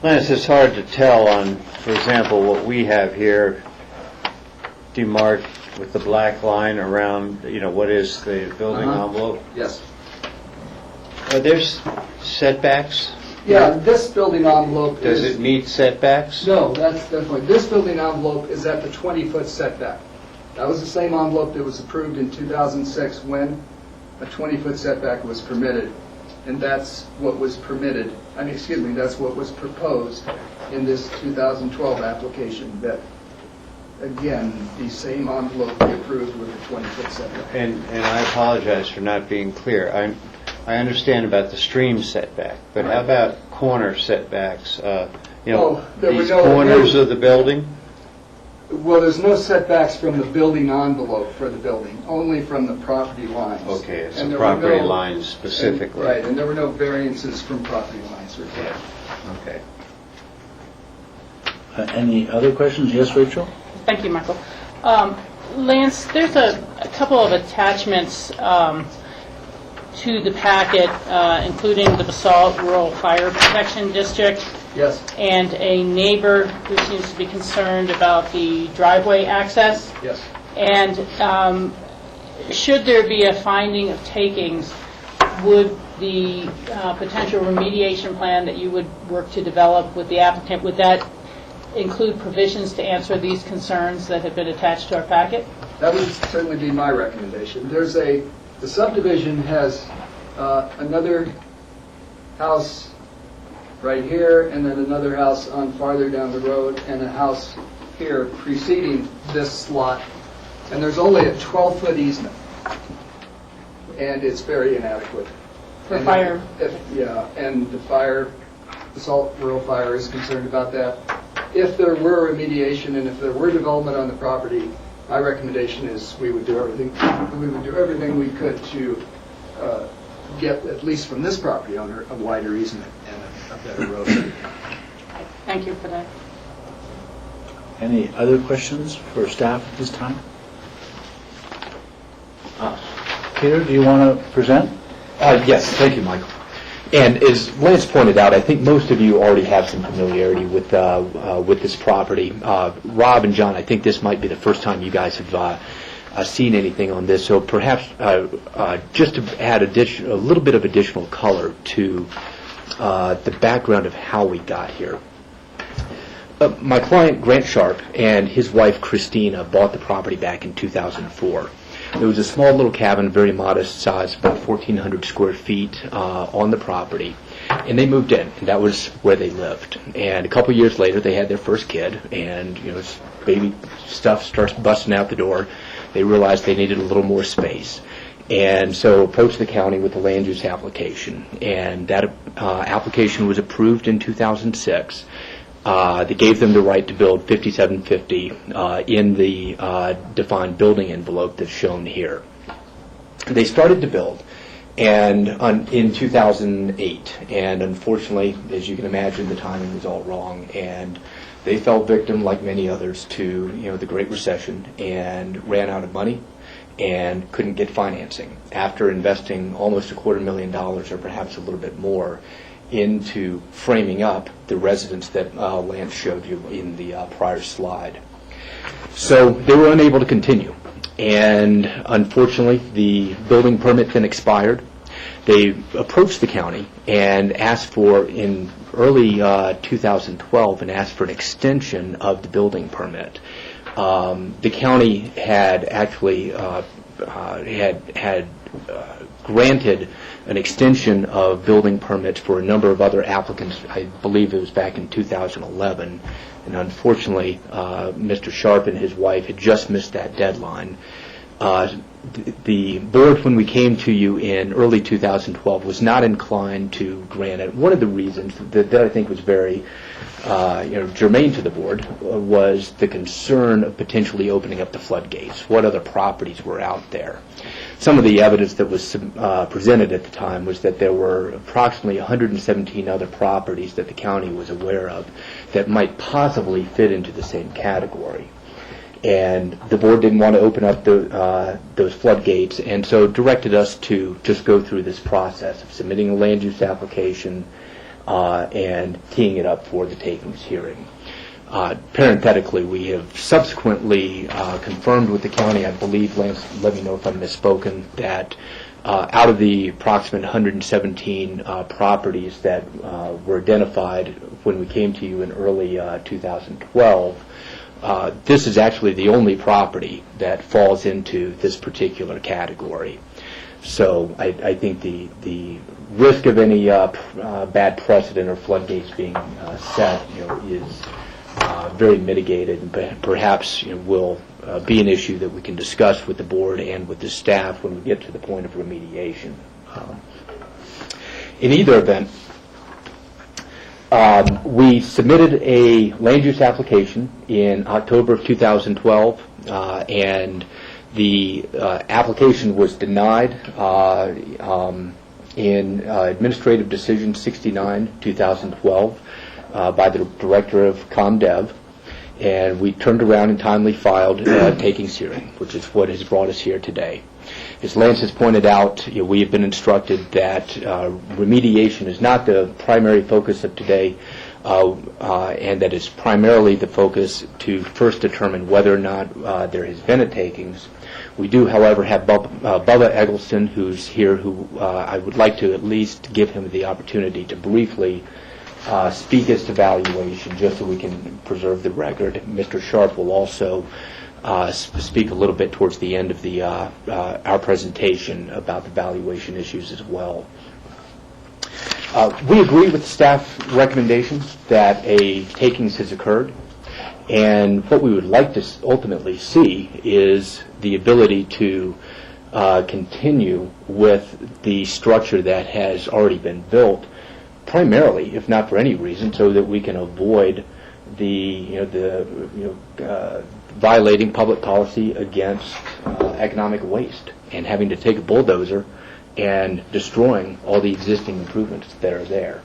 Lance, it's hard to tell on, for example, what we have here demarked with the black line around, what is the building envelope? Yes. Are there setbacks? Yeah, this building envelope Does it meet setbacks? No, that's the point. This building envelope is at the 20-foot setback. That was the same envelope that was approved in 2006 when a 20-foot setback was permitted. And that's what was permitted, that's what was proposed in this 2012 application, that, again, the same envelope be approved with a 20-foot setback. And I apologize for not being clear. I understand about the stream setback, but how about corner setbacks? These corners of the building? Well, there's no setbacks from the building envelope for the building, only from the property lines. Okay, it's the property lines specifically. Right, and there were no variances from property lines required. Okay. Any other questions? Yes, Rachel? Thank you, Michael. Lance, there's a couple of attachments to the packet, including the Basalt Rural Fire Protection District. Yes. And a neighbor who seems to be concerned about the driveway access. Yes. And should there be a finding of takings, would the potential remediation plan that you would work to develop with the applicant, would that include provisions to answer these concerns that have been attached to our packet? That would certainly be my recommendation. The subdivision has another house right here, and then another house on farther down the road, and a house here preceding this lot. And there's only a 12-foot easement, and it's very inadequate. For fire? And the Basalt Rural Fire is concerned about that. If there were remediation and if there were development on the property, my recommendation is we would do everything we could to get, at least from this property owner, a wider easement and a better road. Thank you for that. Any other questions for staff at this time? Peter, do you want to present? Yes, thank you, Michael. And as Lance pointed out, I think most of you already have some familiarity with this property. Rob and John, I think this might be the first time you guys have seen anything on this. So perhaps just to add a little bit of additional color to the background of how we got here. My client, Grant Sharp, and his wife, Christina, bought the property back in 2004. There was a small little cabin, very modest size, about 1,400 square feet on the property, and they moved in, and that was where they lived. And a couple years later, they had their first kid, and baby stuff starts busting out the door. They realized they needed a little more space, and so approached the county with the land use application, and that application was approved in 2006. They gave them the right to build 5750 in the defined building envelope that's shown here. They started to build and in 2008, and unfortunately, as you can imagine, the timing was all wrong, and they fell victim, like many others, to the Great Recession and ran out of money and couldn't get financing after investing almost $250,000 or perhaps a little bit more into framing up the residence that Lance showed you in the prior slide. So they were unable to continue. And unfortunately, the building permit then expired. They approached the county and asked for, in early 2012, and asked for an extension of the building permit. The county had actually had granted an extension of building permits for a number of other applicants. I believe it was back in 2011. And unfortunately, Mr. Sharp and his wife had just missed that deadline. The board, when we came to you in early 2012, was not inclined to grant it. One of the reasons that I think was very germane to the board was the concern of potentially opening up the floodgates. What other properties were out there? Some of the evidence that was presented at the time was that there were approximately 117 other properties that the county was aware of that might possibly fit into the same category. And the board didn't want to open up those floodgates, and so directed us to just go through this process of submitting a land use application and teeing it up for the takings hearing. Parenthetically, we have subsequently confirmed with the county, I believe, Lance, let me know if I'm misspoken, that out of the approximate 117 properties that were identified when we came to you in early 2012, this is actually the only property that falls into this particular category. So I think the risk of any bad precedent or floodgates being set, is very mitigated, and perhaps will be an issue that we can discuss with the board and with the staff when we get to the point of remediation. In either event, we submitted a land use application in October of 2012, and the application was denied in Administrative Decision 69, 2012, by the Director of ComDev, and we turned around and timely filed a takings hearing, which is what has brought us here today. As Lance has pointed out, we have been instructed that remediation is not the primary focus of today, and that it's primarily the focus to first determine whether or not there has been a takings. We do, however, have Bubba Eggleston, who's here, who I would like to at least give him the opportunity to briefly speak as to valuation, just so we can preserve the record. Mr. Sharp will also speak a little bit towards the end of our presentation about the valuation issues as well. We agree with the staff recommendations that a takings has occurred, and what we would like to ultimately see is the ability to continue with the structure that has already been built, primarily, if not for any reason, so that we can avoid violating public policy against economic waste and having to take a bulldozer and destroying all the existing improvements that are there.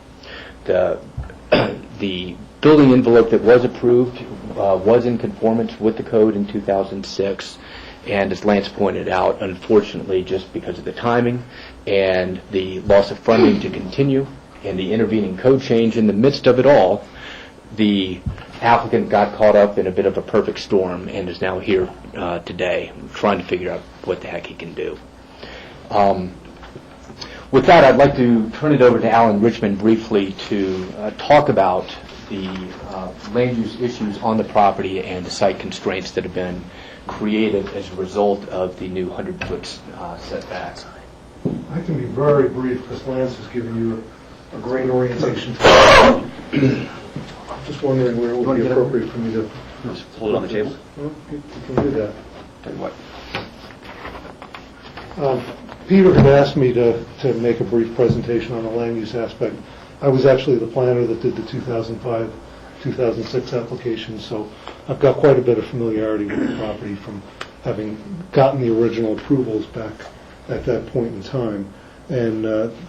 The building envelope that was approved was in conformance with the code in 2006, and as Lance pointed out, unfortunately, just because of the timing and the loss of funding to continue and the intervening code change in the midst of it all, the applicant got caught up in a bit of a perfect storm and is now here today trying to figure out what the heck he can do. With that, I'd like to turn it over to Alan Richmond briefly to talk about the land use issues on the property and the site constraints that have been created as a result of the new 100-foot setbacks. I can be very brief because Lance has given you a great orientation. I'm just wondering where it would be appropriate for me to just hold it on the table. Well, you can do that. Tell you what. Peter had asked me to make a brief presentation on the land use aspect. I was actually the planner that did the 2005-2006 application, so I've got quite a bit of familiarity with the property from having gotten the original approvals back at that point in time. And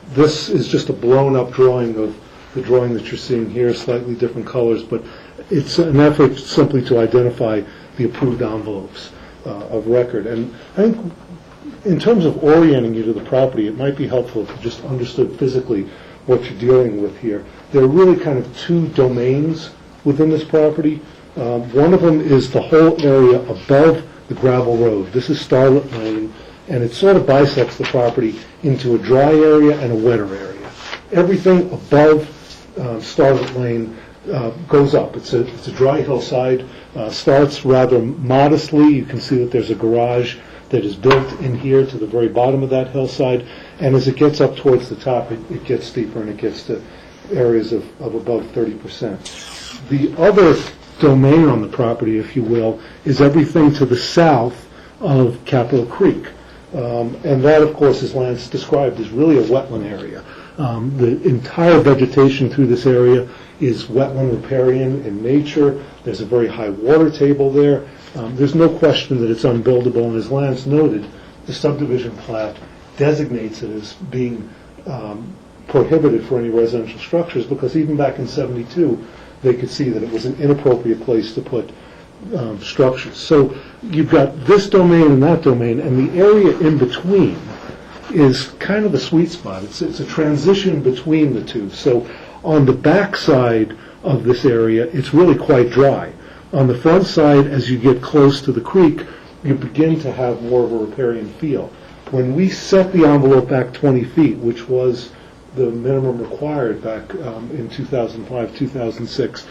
this is just a blown-up drawing of the drawing that you're seeing here, slightly different colors, but it's an effort simply to identify the approved envelopes of record. And I think in terms of orienting you to the property, it might be helpful if you just understood physically what you're dealing with here. There are really kind of two domains within this property. One of them is the whole area above the gravel road. This is Starlet Lane, and it sort of bisects the property into a dry area and a wetter area. Everything above Starlet Lane goes up. It's a dry hillside, starts rather modestly. You can see that there's a garage that is built in here to the very bottom of that hillside, and as it gets up towards the top, it gets steeper and it gets to areas of above 30%. The other domain on the property, if you will, is everything to the south of Capitol Creek. And that, of course, as Lance described, is really a wetland area. The entire vegetation through this area is wetland riparian in nature. There's a very high water table there. There's no question that it's unbuildable, and as Lance noted, the subdivision plat designates it as being prohibited for any residential structures, because even back in '72, they could see that it was an inappropriate place to put structures. So you've got this domain and that domain, and the area in between is kind of the sweet spot. It's a transition between the two. So on the back side of this area, it's really quite dry. On the front side, as you get close to the creek, you begin to have more of a riparian feel. When we set the envelope back 20 feet, which was the minimum required back in 2005, 2006,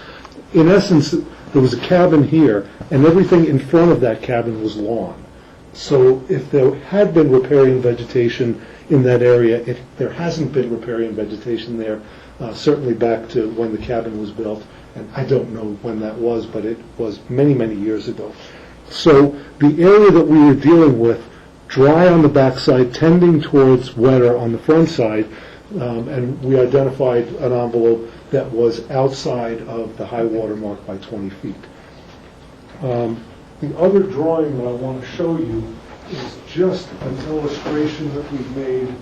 in essence, there was a cabin here, and everything in front of that cabin was lawn. So if there had been riparian vegetation in that area, there hasn't been riparian vegetation there, certainly back to when the cabin was built, and I don't know when that was, but it was many, many years ago. So the area that we were dealing with, dry on the backside, tending towards wetter on the front side, and we identified an envelope that was outside of the high water mark by 20 feet. The other drawing that I want to show you is just an illustration that we've made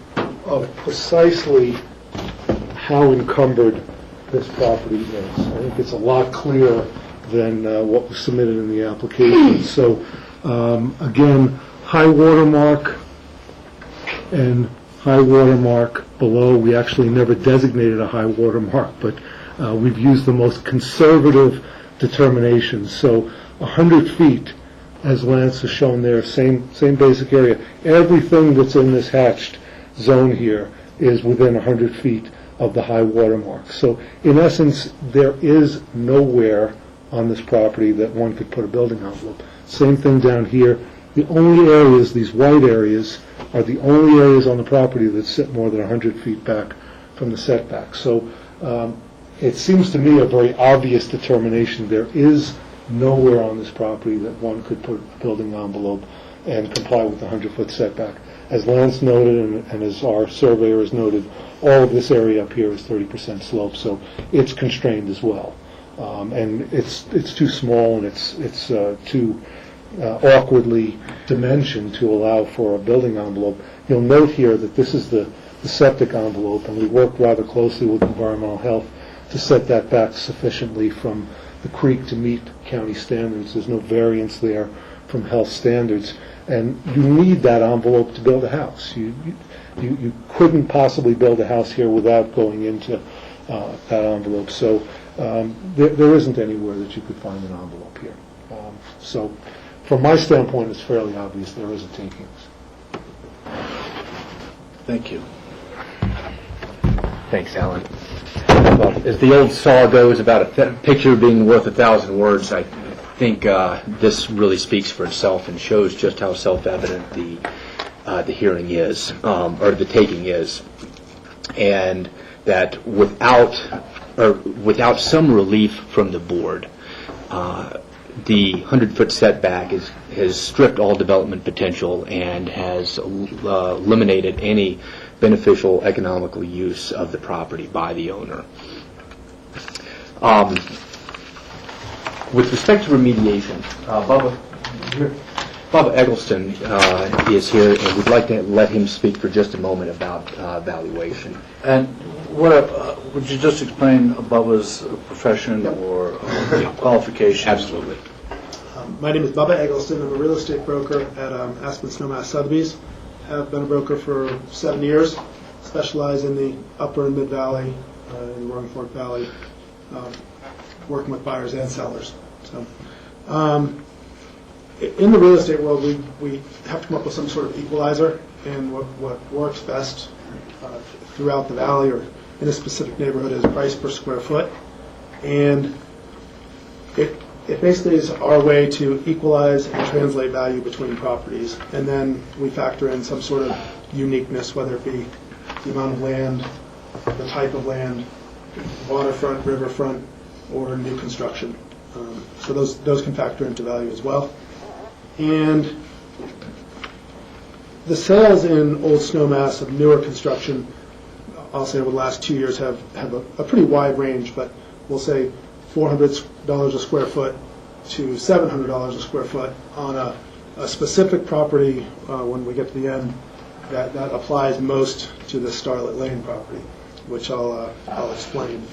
of precisely how encumbered this property is. I think it's a lot clearer than what was submitted in the application. So again, high water mark and high water mark below. We actually never designated a high water mark, but we've used the most conservative determinations. So 100 feet, as Lance has shown there, same basic area. Everything that's in this hatched zone here is within 100 feet of the high water mark. So in essence, there is nowhere on this property that one could put a building envelope. Same thing down here. The only areas, these white areas, are the only areas on the property that sit more than 100 feet back from the setback. So it seems to me a very obvious determination. There is nowhere on this property that one could put a building envelope and comply with the 100-foot setback. As Lance noted, and as our surveyor has noted, all of this area up here is 30% slope, so it's constrained as well. And it's too small, and it's too awkwardly dimensioned to allow for a building envelope. You'll note here that this is the septic envelope, and we worked rather closely with environmental health to set that back sufficiently from the creek to meet county standards. There's no variance there from health standards, and you need that envelope to build a house. You couldn't possibly build a house here without going into that envelope. So there isn't anywhere that you could find an envelope here. So from my standpoint, it's fairly obvious there is a takings. Thank you. Thanks, Alan. Well, as the old saw goes about a picture being worth 1,000 words, I think this really speaks for itself and shows just how self-evident the hearing is, or the taking is, and that without some relief from the board, the 100-foot setback has stripped all development potential and has eliminated any beneficial economical use of the property by the owner. With respect to remediation, Bubba Eggleston is here, and we'd like to let him speak for just a moment about valuation. And would you just explain Bubba's profession or qualifications? Absolutely. My name is Bubba Eggleston. I'm a real estate broker at Aspen Snowmass Sotheby's. Have been a broker for 7 years. Specialize in the Upper and Mid Valley, in the Roaring Fork Valley, working with buyers and sellers. So, in the real estate world, we have to come up with some sort of equalizer, and what works best throughout the valley or in a specific neighborhood is price per square foot. And it basically is our way to equalize and translate value between properties. And then we factor in some sort of uniqueness, whether it be the amount of land, the type of land, waterfront, riverfront, or new construction. So those can factor into value as well. And the sales in Old Snowmass of newer construction, I'll say over the last 2 years, have a pretty wide range, but we'll say $400 a square foot to $700 a square foot on a specific property when we get to the end that applies most to the Starlit Lane property, which I'll explain.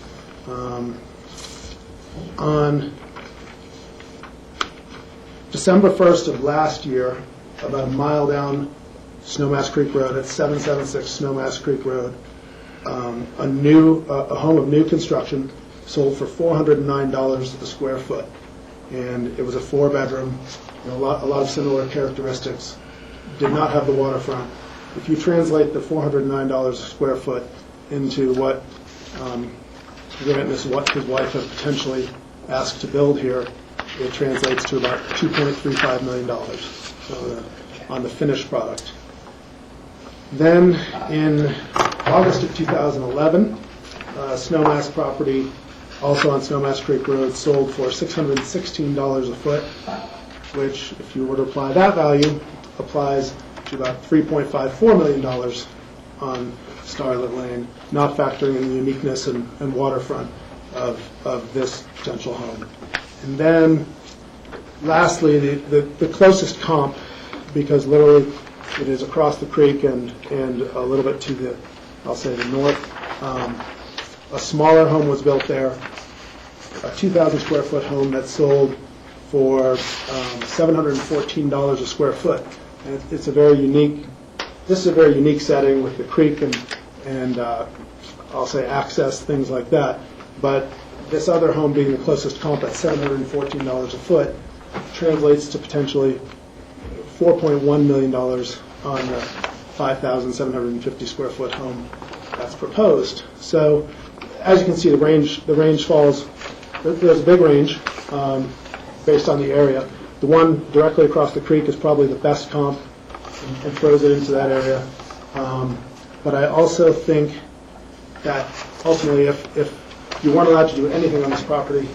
On December 1st of last year, about a mile down Snowmass Creek Road at 776 Snowmass Creek Road, a home of new construction sold for $409 a square foot, and it was a 4-bedroom, a lot of similar characteristics. Did not have the waterfront. If you translate the $409 a square foot into what Grant and his wife have potentially asked to build here, it translates to about $2.35 million on the finished product. Then in August of 2011, Snowmass property, also on Snowmass Creek Road, sold for $616 a foot, which, if you were to apply that value, applies to about $3.54 million on Starlit Lane, not factoring in the uniqueness and waterfront of this potential home. And then, lastly, the closest comp, because literally it is across the creek and a little bit to the, I'll say, the north. A smaller home was built there, a 2,000 square foot home that sold for $714 a square foot. And it's a very unique. This is a very unique setting with the creek and I'll say access, things like that. But this other home being the closest comp at $714 a foot translates to potentially $4.1 million on the 5,750 square foot home that's proposed. So, as you can see, the range falls. There's a big range based on the area. The one directly across the creek is probably the best comp and throws it into that area. But I also think that ultimately, if you weren't allowed to do anything on this property,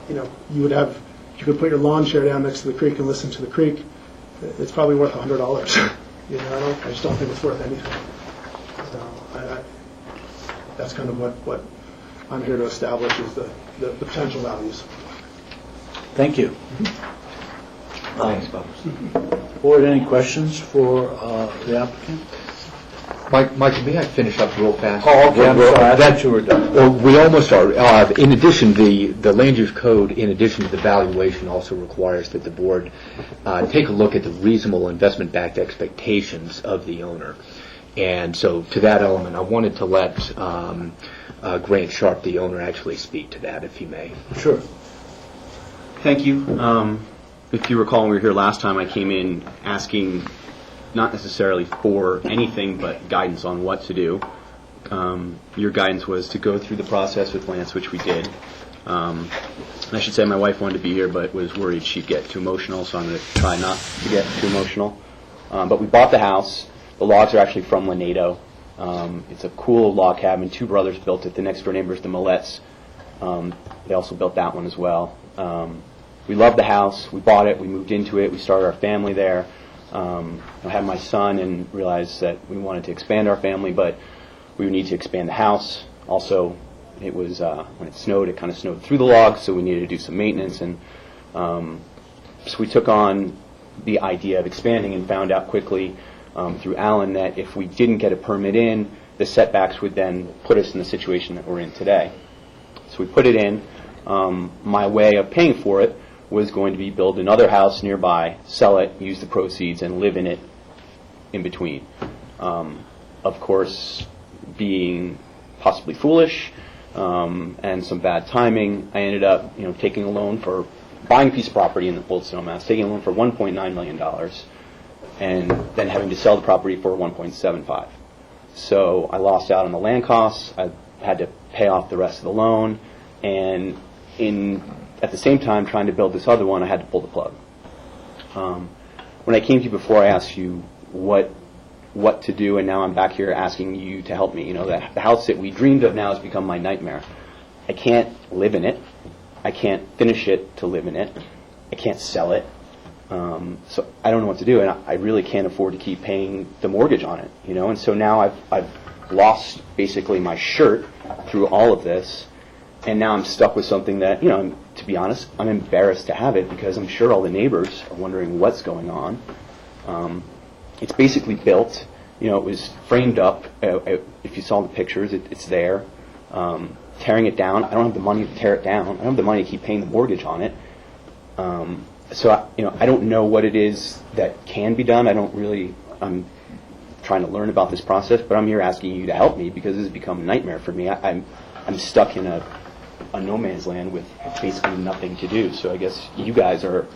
you could put your lawn chair down next to the creek and listen to the creek. It's probably worth $100. I just don't think it's worth anything. So that's kind of what I'm here to establish is the potential values. Thank you. Thanks, Bob. Board, any questions for the applicant? Michael, may I finish up real fast? Oh, okay, I'm sorry. I thought you were done. Well, we almost are. In addition, the land use code, in addition to the valuation, also requires that the board take a look at the reasonable investment-backed expectations of the owner. And so to that element, I wanted to let Grant Sharp, the owner, actually speak to that, if he may. Sure. Thank you. If you recall, when we were here last time, I came in asking not necessarily for anything but guidance on what to do. Your guidance was to go through the process with Lance, which we did. I should say my wife wanted to be here, but was worried she'd get too emotional, so I'm going to try not to get too emotional. But we bought the house. The logs are actually from Lanedo. It's a cool log cabin. 2 brothers built it. The next door neighbors, the Millettes, they also built that one as well. We loved the house. We bought it. We moved into it. We started our family there. I had my son and realized that we wanted to expand our family, but we would need to expand the house. Also, it was when it snowed, it kind of snowed through the logs, so we needed to do some maintenance. And so we took on the idea of expanding and found out quickly through Alan that if we didn't get a permit in, the setbacks would then put us in the situation that we're in today. So we put it in. My way of paying for it was going to be build another house nearby, sell it, use the proceeds, and live in it in between. Of course, being possibly foolish and some bad timing, I ended up taking a loan for buying a piece of property in Old Snowmass, taking a loan for $1.9 million, and then having to sell the property for $1.75. So I lost out on the land costs. I had to pay off the rest of the loan, and at the same time trying to build this other one, I had to pull the plug. When I came to you before, I asked you what to do, and now I'm back here asking you to help me. You know, the house that we dreamed of now has become my nightmare. I can't live in it. I can't finish it to live in it. I can't sell it. So I don't know what to do, and I really can't afford to keep paying the mortgage on it. You know, and so now I've lost basically my shirt through all of this, and now I'm stuck with something that, you know, to be honest, I'm embarrassed to have it because I'm sure all the neighbors are wondering what's going on. It's basically built. You know, it was framed up. If you saw the pictures, it's there. Tearing it down, I don't have the money to tear it down. I don't have the money to keep paying the mortgage on it. So, I don't know what it is that can be done. I'm trying to learn about this process, but I'm here asking you to help me because this has become a nightmare for me. I'm stuck in a no man's land with basically nothing to do. So I guess you guys are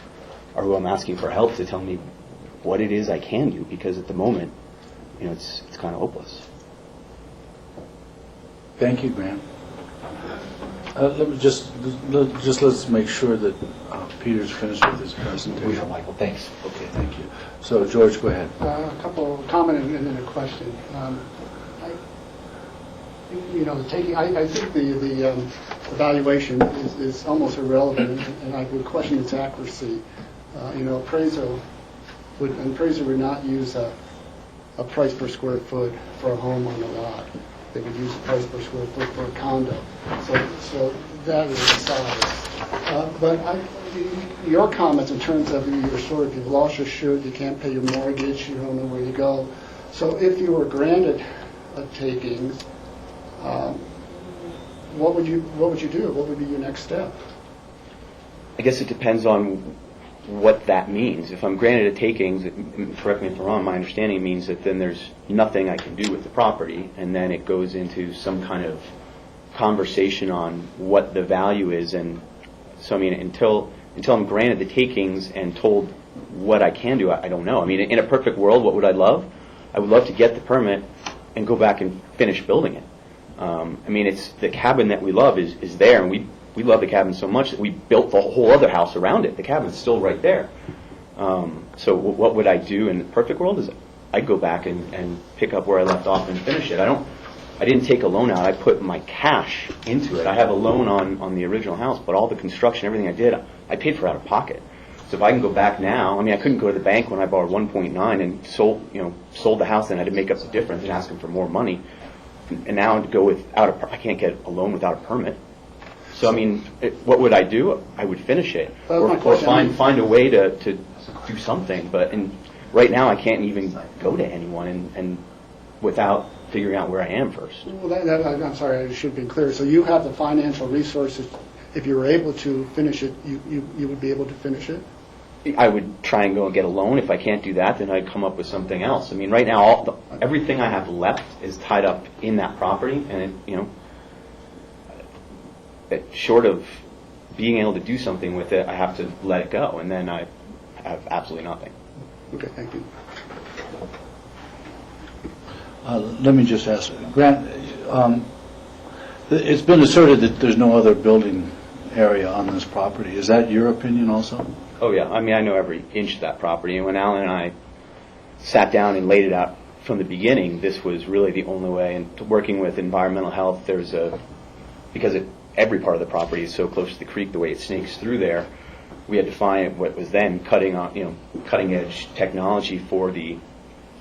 who I'm asking for help to tell me what it is I can do, because at the moment, it's kind of hopeless. Thank you, Grant. Let's make sure that Peter's finished with his presentation. We are, Michael. Thanks. Okay, thank you. So, George, go ahead. A couple of comments and then a question. I think the evaluation is almost irrelevant, and I would question its accuracy. Appraiser would not use a price per square foot for a home on a lot. They would use a price per square foot for a condo. So that is aside. But your comments in terms of you've lost your shirt, you can't pay your mortgage, you don't know where you go. So if you were granted a takings, what would you do? What would be your next step? I guess it depends on what that means. If I'm granted a takings, correct me if I'm wrong, my understanding means that then there's nothing I can do with the property, and then it goes into some kind of conversation on what the value is. And so, until I'm granted the takings and told what I can do, I don't know. In a perfect world, what would I love? I would love to get the permit and go back and finish building it. It's the cabin that we love is there, and we love the cabin so much that we built the whole other house around it. The cabin's still right there. So what would I do in the perfect world is I'd go back and pick up where I left off and finish it. I didn't take a loan out. I put my cash into it. I have a loan on the original house, but all the construction, everything I did, I paid for out of pocket. So if I can go back now, I couldn't go to the bank when I borrowed 1.9 and sold the house, and I had to make up the difference and ask them for more money. And now to go I can't get a loan without a permit. So what would I do? I would finish it, or find a way to do something. But right now I can't even go to anyone and without figuring out where I am first. Well, I'm sorry, I should have been clear. So you have the financial resources. If you were able to finish it, you would be able to finish it? I would try and go and get a loan. If I can't do that, then I'd come up with something else. Right now, everything I have left is tied up in that property, and short of being able to do something with it, I have to let it go, and then I have absolutely nothing. Okay, thank you. Let me just ask, Grant, it's been asserted that there's no other building area on this property. Is that your opinion also? Oh, yeah. I know every inch of that property, and when Alan and I sat down and laid it out from the beginning, this was really the only way. And working with environmental health, because every part of the property is so close to the creek, the way it snakes through there, we had to find what was then cutting edge technology for the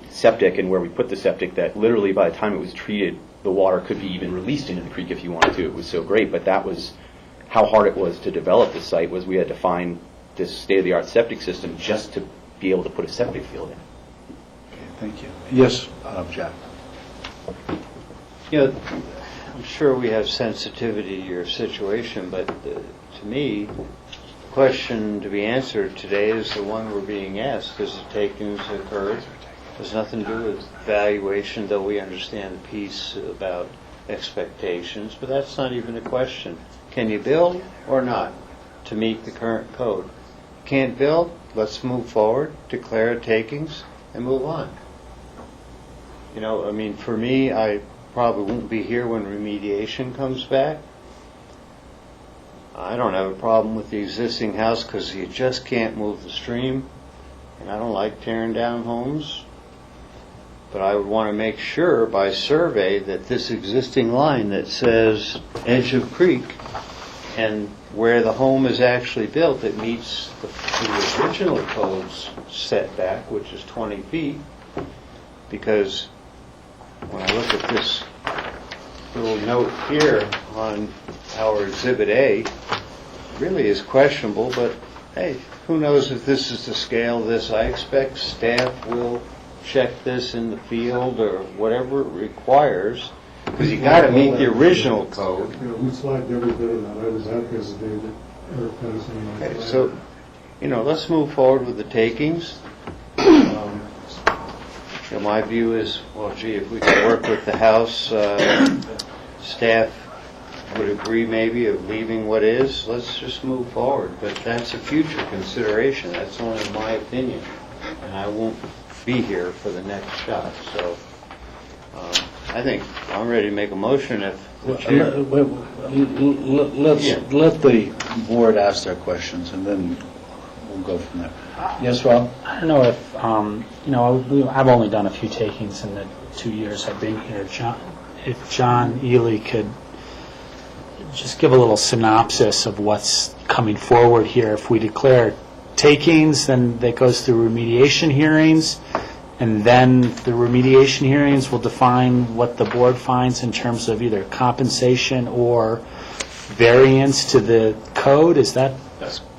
septic, and where we put the septic that literally by the time it was treated, the water could be even released into the creek if you wanted to. It was so great, but that was how hard it was to develop the site. Was we had to find this state-of-the-art septic system just to be able to put a septic field in. Okay, thank you. Yes, Jack. I'm sure we have sensitivity to your situation, but to me, the question to be answered today is the one we're being asked. Has the takings occurred? It has nothing to do with valuation, though we understand the piece about expectations, but that's not even a question. Can you build or not? to meet the current code. Can't build? Let's move forward, declare it takings, and move on. You know, I mean, for me, I probably won't be here when remediation comes back. I don't have a problem with the existing house because you just can't move the stream, and I don't like tearing down homes. But I would want to make sure by survey that this existing line that says edge of creek and where the home is actually built, it meets the original code's setback, which is 20 feet, because when I look at this little note here on our Exhibit A, it really is questionable, but hey, who knows if this is the scale of this. I expect staff will check this in the field or whatever it requires, because you got to meet the original code. We slagged every bit of that. I was at this day that Eric Pedersen. Okay, so, you know, let's move forward with the takings. You know, my view is, well, gee, if we can work with the house, staff would agree maybe of leaving what is, let's just move forward. But that's a future consideration. That's only my opinion. And I won't be here for the next shot. So I think I'm ready to make a motion if the chair... Let the board ask their questions, and then we'll go from there. Yes, Rob? I don't know if, I've only done a few takings in the 2 years I've been here. If John Ely could just give a little synopsis of what's coming forward here. If we declare takings, then that goes through remediation hearings, and then the remediation hearings will define what the board finds in terms of either compensation or variance to the code. Is that?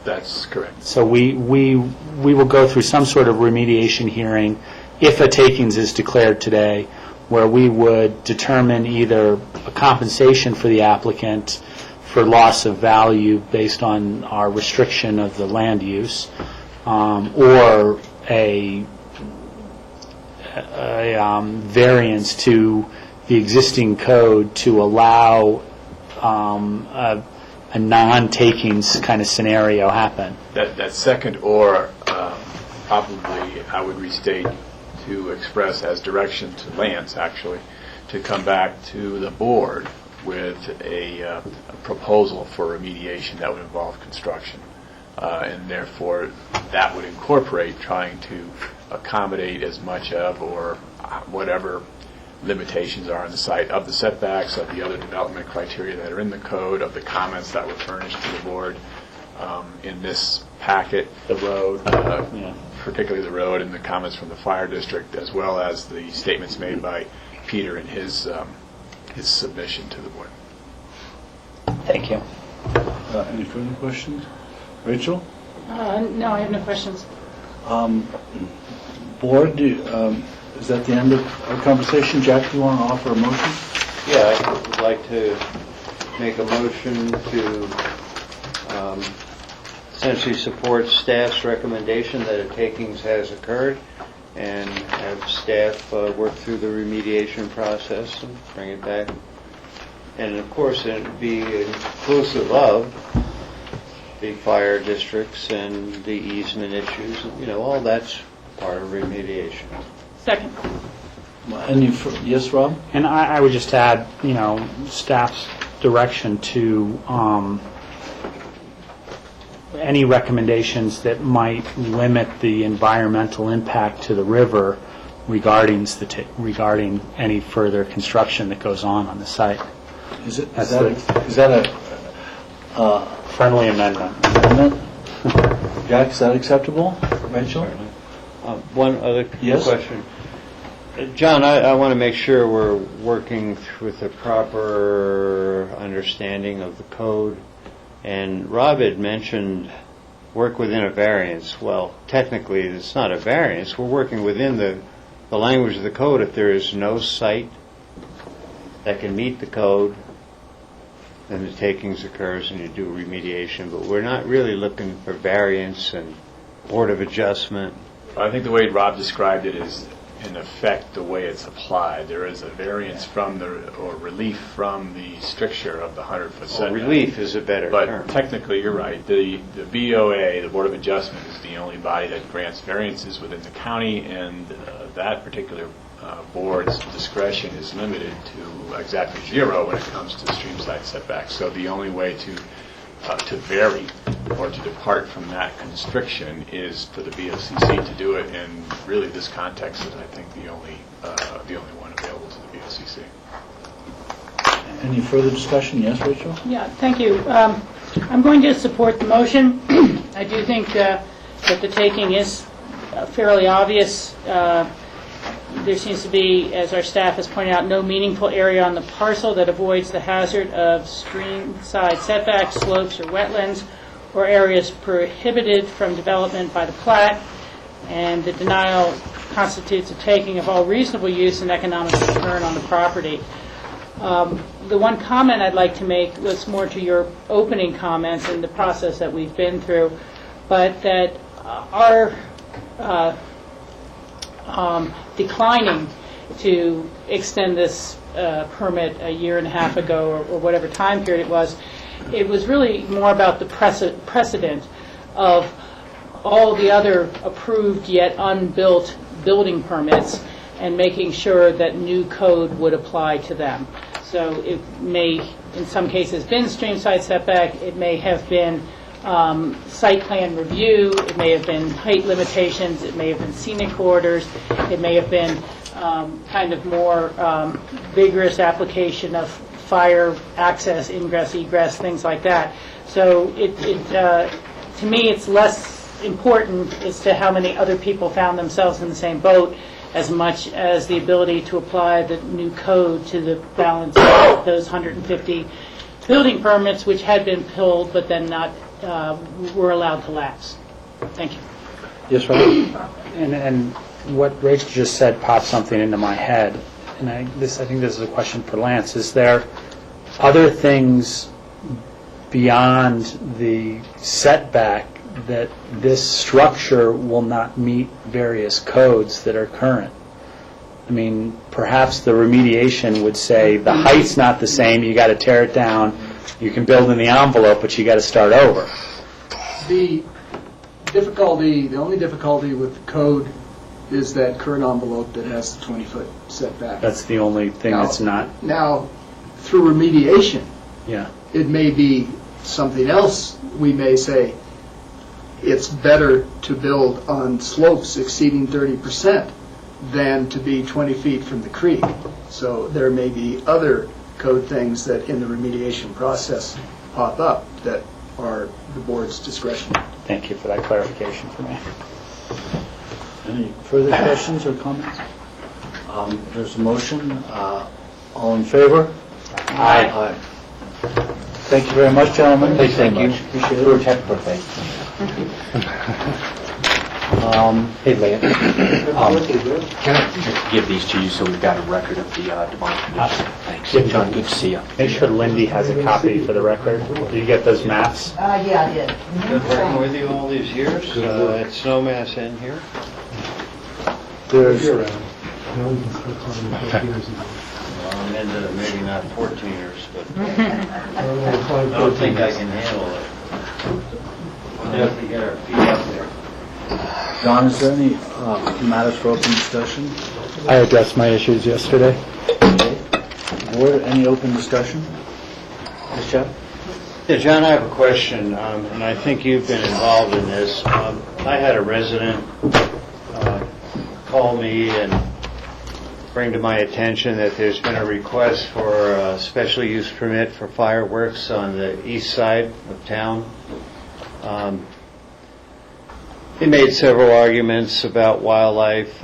That's correct. So we will go through some sort of remediation hearing if a takings is declared today, where we would determine either a compensation for the applicant for loss of value based on our restriction of the land use, or a variance to the existing code to allow a non-takings kind of scenario happen. That second or probably I would restate to express as direction to Lance, actually, to come back to the board with a proposal for remediation that would involve construction. And therefore, that would incorporate trying to accommodate as much of or whatever limitations are on the site of the setbacks, of the other development criteria that are in the code, of the comments that were furnished to the board in this packet, the road, particularly the road and the comments from the fire district, as well as the statements made by Peter in his submission to the board. Thank you. Any further questions? Rachel? No, I have no questions. Board, is that the end of our conversation? Jack, do you want to offer a motion? Yeah, I would like to make a motion to essentially support staff's recommendation that a takings has occurred and have staff work through the remediation process and bring it back. And of course, it would be inclusive of the fire districts and the easement issues. You know, all that's part of remediation. Second. Yes, Rob? And I would just add, staff's direction to any recommendations that might limit the environmental impact to the river regarding any further construction that goes on the site. Is that a friendly amendment? Jack, is that acceptable? Rachel? One other question. John, I want to make sure we're working with a proper understanding of the code. And Rob had mentioned work within a variance. Well, technically, it's not a variance. We're working within the language of the code. If there is no site that can meet the code, then the takings occurs and you do remediation. But we're not really looking for variance and Board of Adjustment. I think the way Rob described it is in effect, the way it's applied. There is a variance from or relief from the stricture of the 100-foot setback. Relief is a better term. But technically, you're right. The BOA, the Board of Adjustment, is the only body that grants variances within the county, and that particular board's discretion is limited to exactly 0 when it comes to stream side setbacks. So the only way to vary or to depart from that constriction is for the BOCC to do it, and really this context is, I think, the only one available to the BOCC. Any further discussion? Yes, Rachel? Yeah, thank you. I'm going to support the motion. I do think that the taking is fairly obvious. There seems to be, as our staff has pointed out, no meaningful area on the parcel that avoids the hazard of stream side setbacks, slopes, or wetlands, or areas prohibited from development by the plat, and the denial constitutes a taking of all reasonable use and economic return on the property. The one comment I'd like to make was more to your opening comments and the process that we've been through, but that our declining to extend this permit a year and a half ago or whatever time period it was really more about the precedent of all the other approved yet unbuilt building permits and making sure that new code would apply to them. So it may, in some cases, been stream side setback, it may have been site plan review, it may have been height limitations, it may have been scenic corridors, it may have been kind of more vigorous application of fire access, ingress, egress, things like that. So to me, it's less important as to how many other people found themselves in the same boat as much as the ability to apply the new code to the balance of those 150 building permits which had been pulled but then not were allowed to lapse. Thank you. Yes, Rob? And what Rachel just said popped something into my head, and I think this is a question for Lance. Is there other things beyond the setback that this structure will not meet various codes that are current? I mean, perhaps the remediation would say the height's not the same, you got to tear it down, you can build in the envelope, but you got to start over. The only difficulty with the code is that current envelope that has the 20-foot setback. That's the only thing that's not. Now, through remediation, Yeah. it may be something else. We may say it's better to build on slopes exceeding 30% than to be 20 feet from the creek. So there may be other code things that in the remediation process pop up that are the board's discretion. Thank you for that clarification for me. Any further questions or comments? There's a motion. All in favor? Aye. Thank you very much, gentlemen. Hey, thank you. Appreciate it. For a check birthday. Hey, Lance. Can I just give these to you so we've got a record of the demonstration? Thanks. John, good to see you. Make sure Lindy has a copy for the record. Do you get those maps? Yeah, I did. Been working with you all these years at Snowmass and here. There's And maybe not 14ers, but I don't think I can handle it. We'll have to get our feet up there. John, is there any matters for open discussion? I addressed my issues yesterday. Board, any open discussion? Ms. Jeff? Yeah, John, I have a question, and I think you've been involved in this. I had a resident call me and bring to my attention that there's been a request for a special use permit for fireworks on the east side of town. He made several arguments about wildlife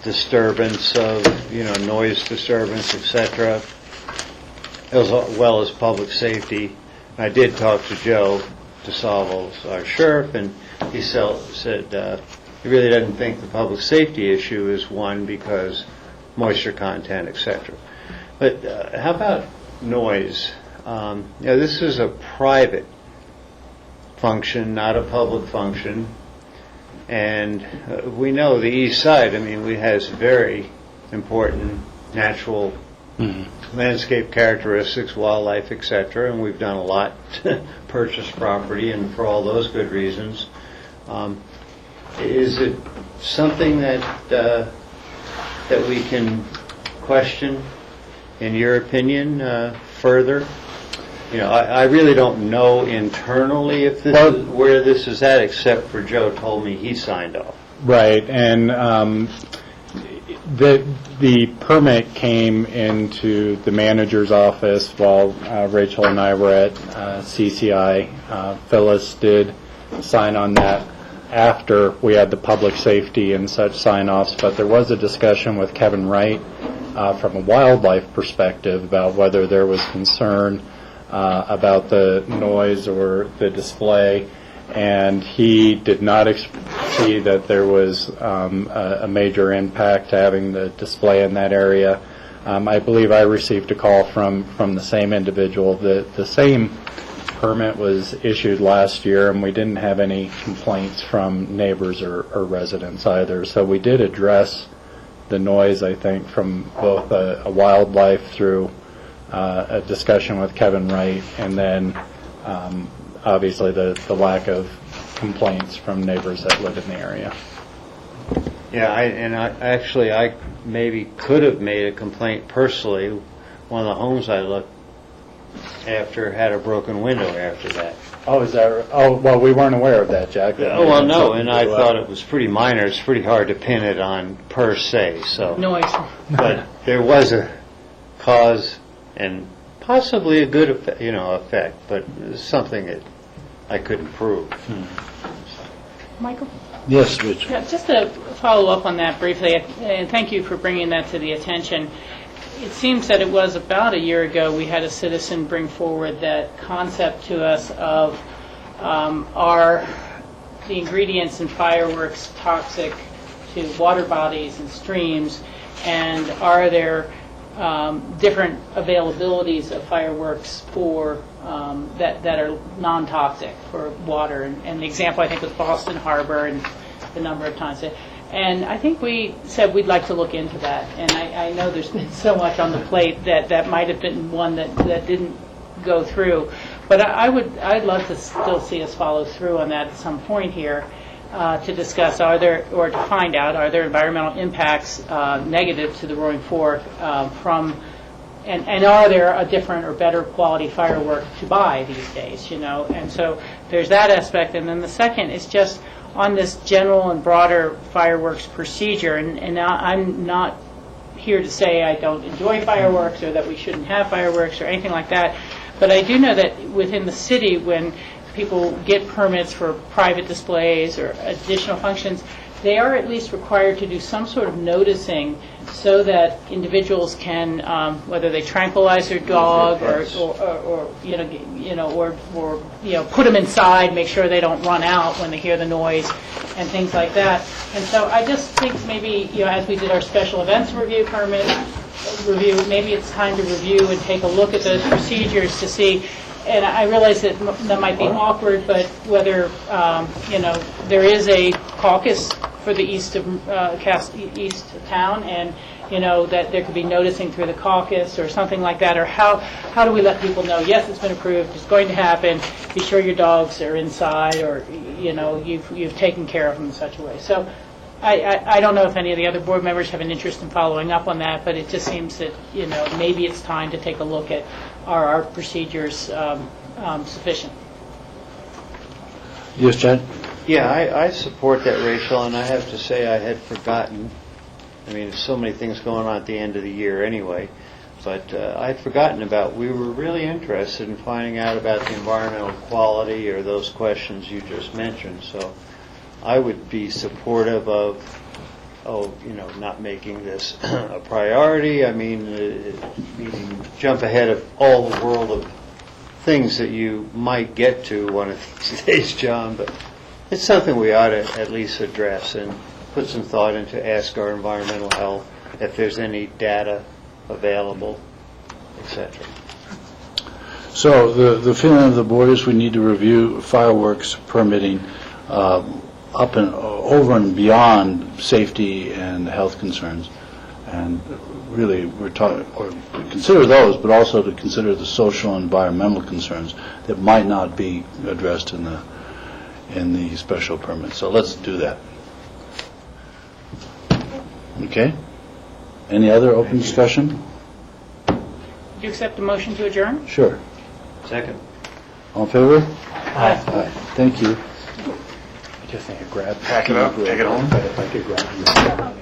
disturbance of, noise disturbance, etc., as well as public safety. I did talk to Joe DeSalvo, our sheriff, and he said he really doesn't think the public safety issue is one because moisture content, etc. But how about noise? This is a private function, not a public function. And we know the east side, I mean, we has very important natural landscape characteristics, wildlife, etc., and we've done a lot to purchase property, and for all those good reasons. Is it something that we can question, in your opinion, further? You know, I really don't know internally if this is where this is at, except for Joe told me he signed off. Right, and the permit came into the manager's office while Rachel and I were at CCI. Phyllis did sign on that after we had the public safety and such sign-offs, but there was a discussion with Kevin Wright from a wildlife perspective about whether there was concern about the noise or the display, and he did not see that there was a major impact to having the display in that area. I believe I received a call from the same individual. The same permit was issued last year, and we didn't have any complaints from neighbors or residents either. So we did address the noise, I think, from both a wildlife through a discussion with Kevin Wright, and then obviously the lack of complaints from neighbors that live in the area. Yeah, I maybe could have made a complaint personally. One of the homes I looked after had a broken window after that. Oh, is that? Oh, well, we weren't aware of that, Jack. Oh, well, no, and I thought it was pretty minor. It's pretty hard to pin it on per se. So Noise. But there was a cause and possibly a good effect, but something that I couldn't prove. Michael? Yes, Rich. Yeah, just to follow up on that briefly, and thank you for bringing that to the attention. It seems that it was about a year ago we had a citizen bring forward that concept to us of are the ingredients in fireworks toxic to water bodies and streams, and are there different availabilities of fireworks for that are non-toxic for water, and the example I think was Boston Harbor and the number of times. And I think we said we'd like to look into that, and I know there's been so much on the plate that might have been one that didn't go through, but I'd love to still see us follow through on that at some point here. To discuss to find out, are there environmental impacts negative to the Roaring Fork and are there a different or better quality firework to buy these days, And so there's that aspect, and then the second is just on this general and broader fireworks procedure, and I'm not here to say I don't enjoy fireworks or that we shouldn't have fireworks or anything like that, but I do know that within the city, when people get permits for private displays or additional functions, they are at least required to do some sort of noticing so that individuals can, whether they tranquilize their dog or put them inside, make sure they don't run out when they hear the noise and things like that. And so I just think maybe, as we did our special events review, maybe it's time to review and take a look at those procedures to see. And I realize that might be awkward, but whether, there is a caucus for the east of town, and, that there could be noticing through the caucus or something like that, or how do we let people know, yes, it's been approved, it's going to happen, be sure your dogs are inside, or, you've taken care of them in such a way. So I don't know if any of the other board members have an interest in following up on that, but it just seems that, maybe it's time to take a look at are our procedures sufficient? Yes, Chad? Yeah, I support that, Rachel, and I have to say I had forgotten. I mean, there's so many things going on at the end of the year anyway, but I had forgotten about, we were really interested in finding out about the environmental quality or those questions you just mentioned, so I would be supportive of not making this a priority. I mean, jump ahead of all the world of things that you might get to one of these days, John, but it's something we ought to at least address and put some thought into, ask our environmental health if there's any data available, etc. So the feeling of the board is we need to review fireworks permitting up and over and beyond safety and health concerns. And really, we're talking, or consider those, but also to consider the social and environmental concerns that might not be addressed in the special permit. So let's do that. Okay? Any other open discussion? Do you accept a motion to adjourn? Sure. Second. All in favor? Aye. Thank you. I just think a grab. Pack it up, take it home. If I could grab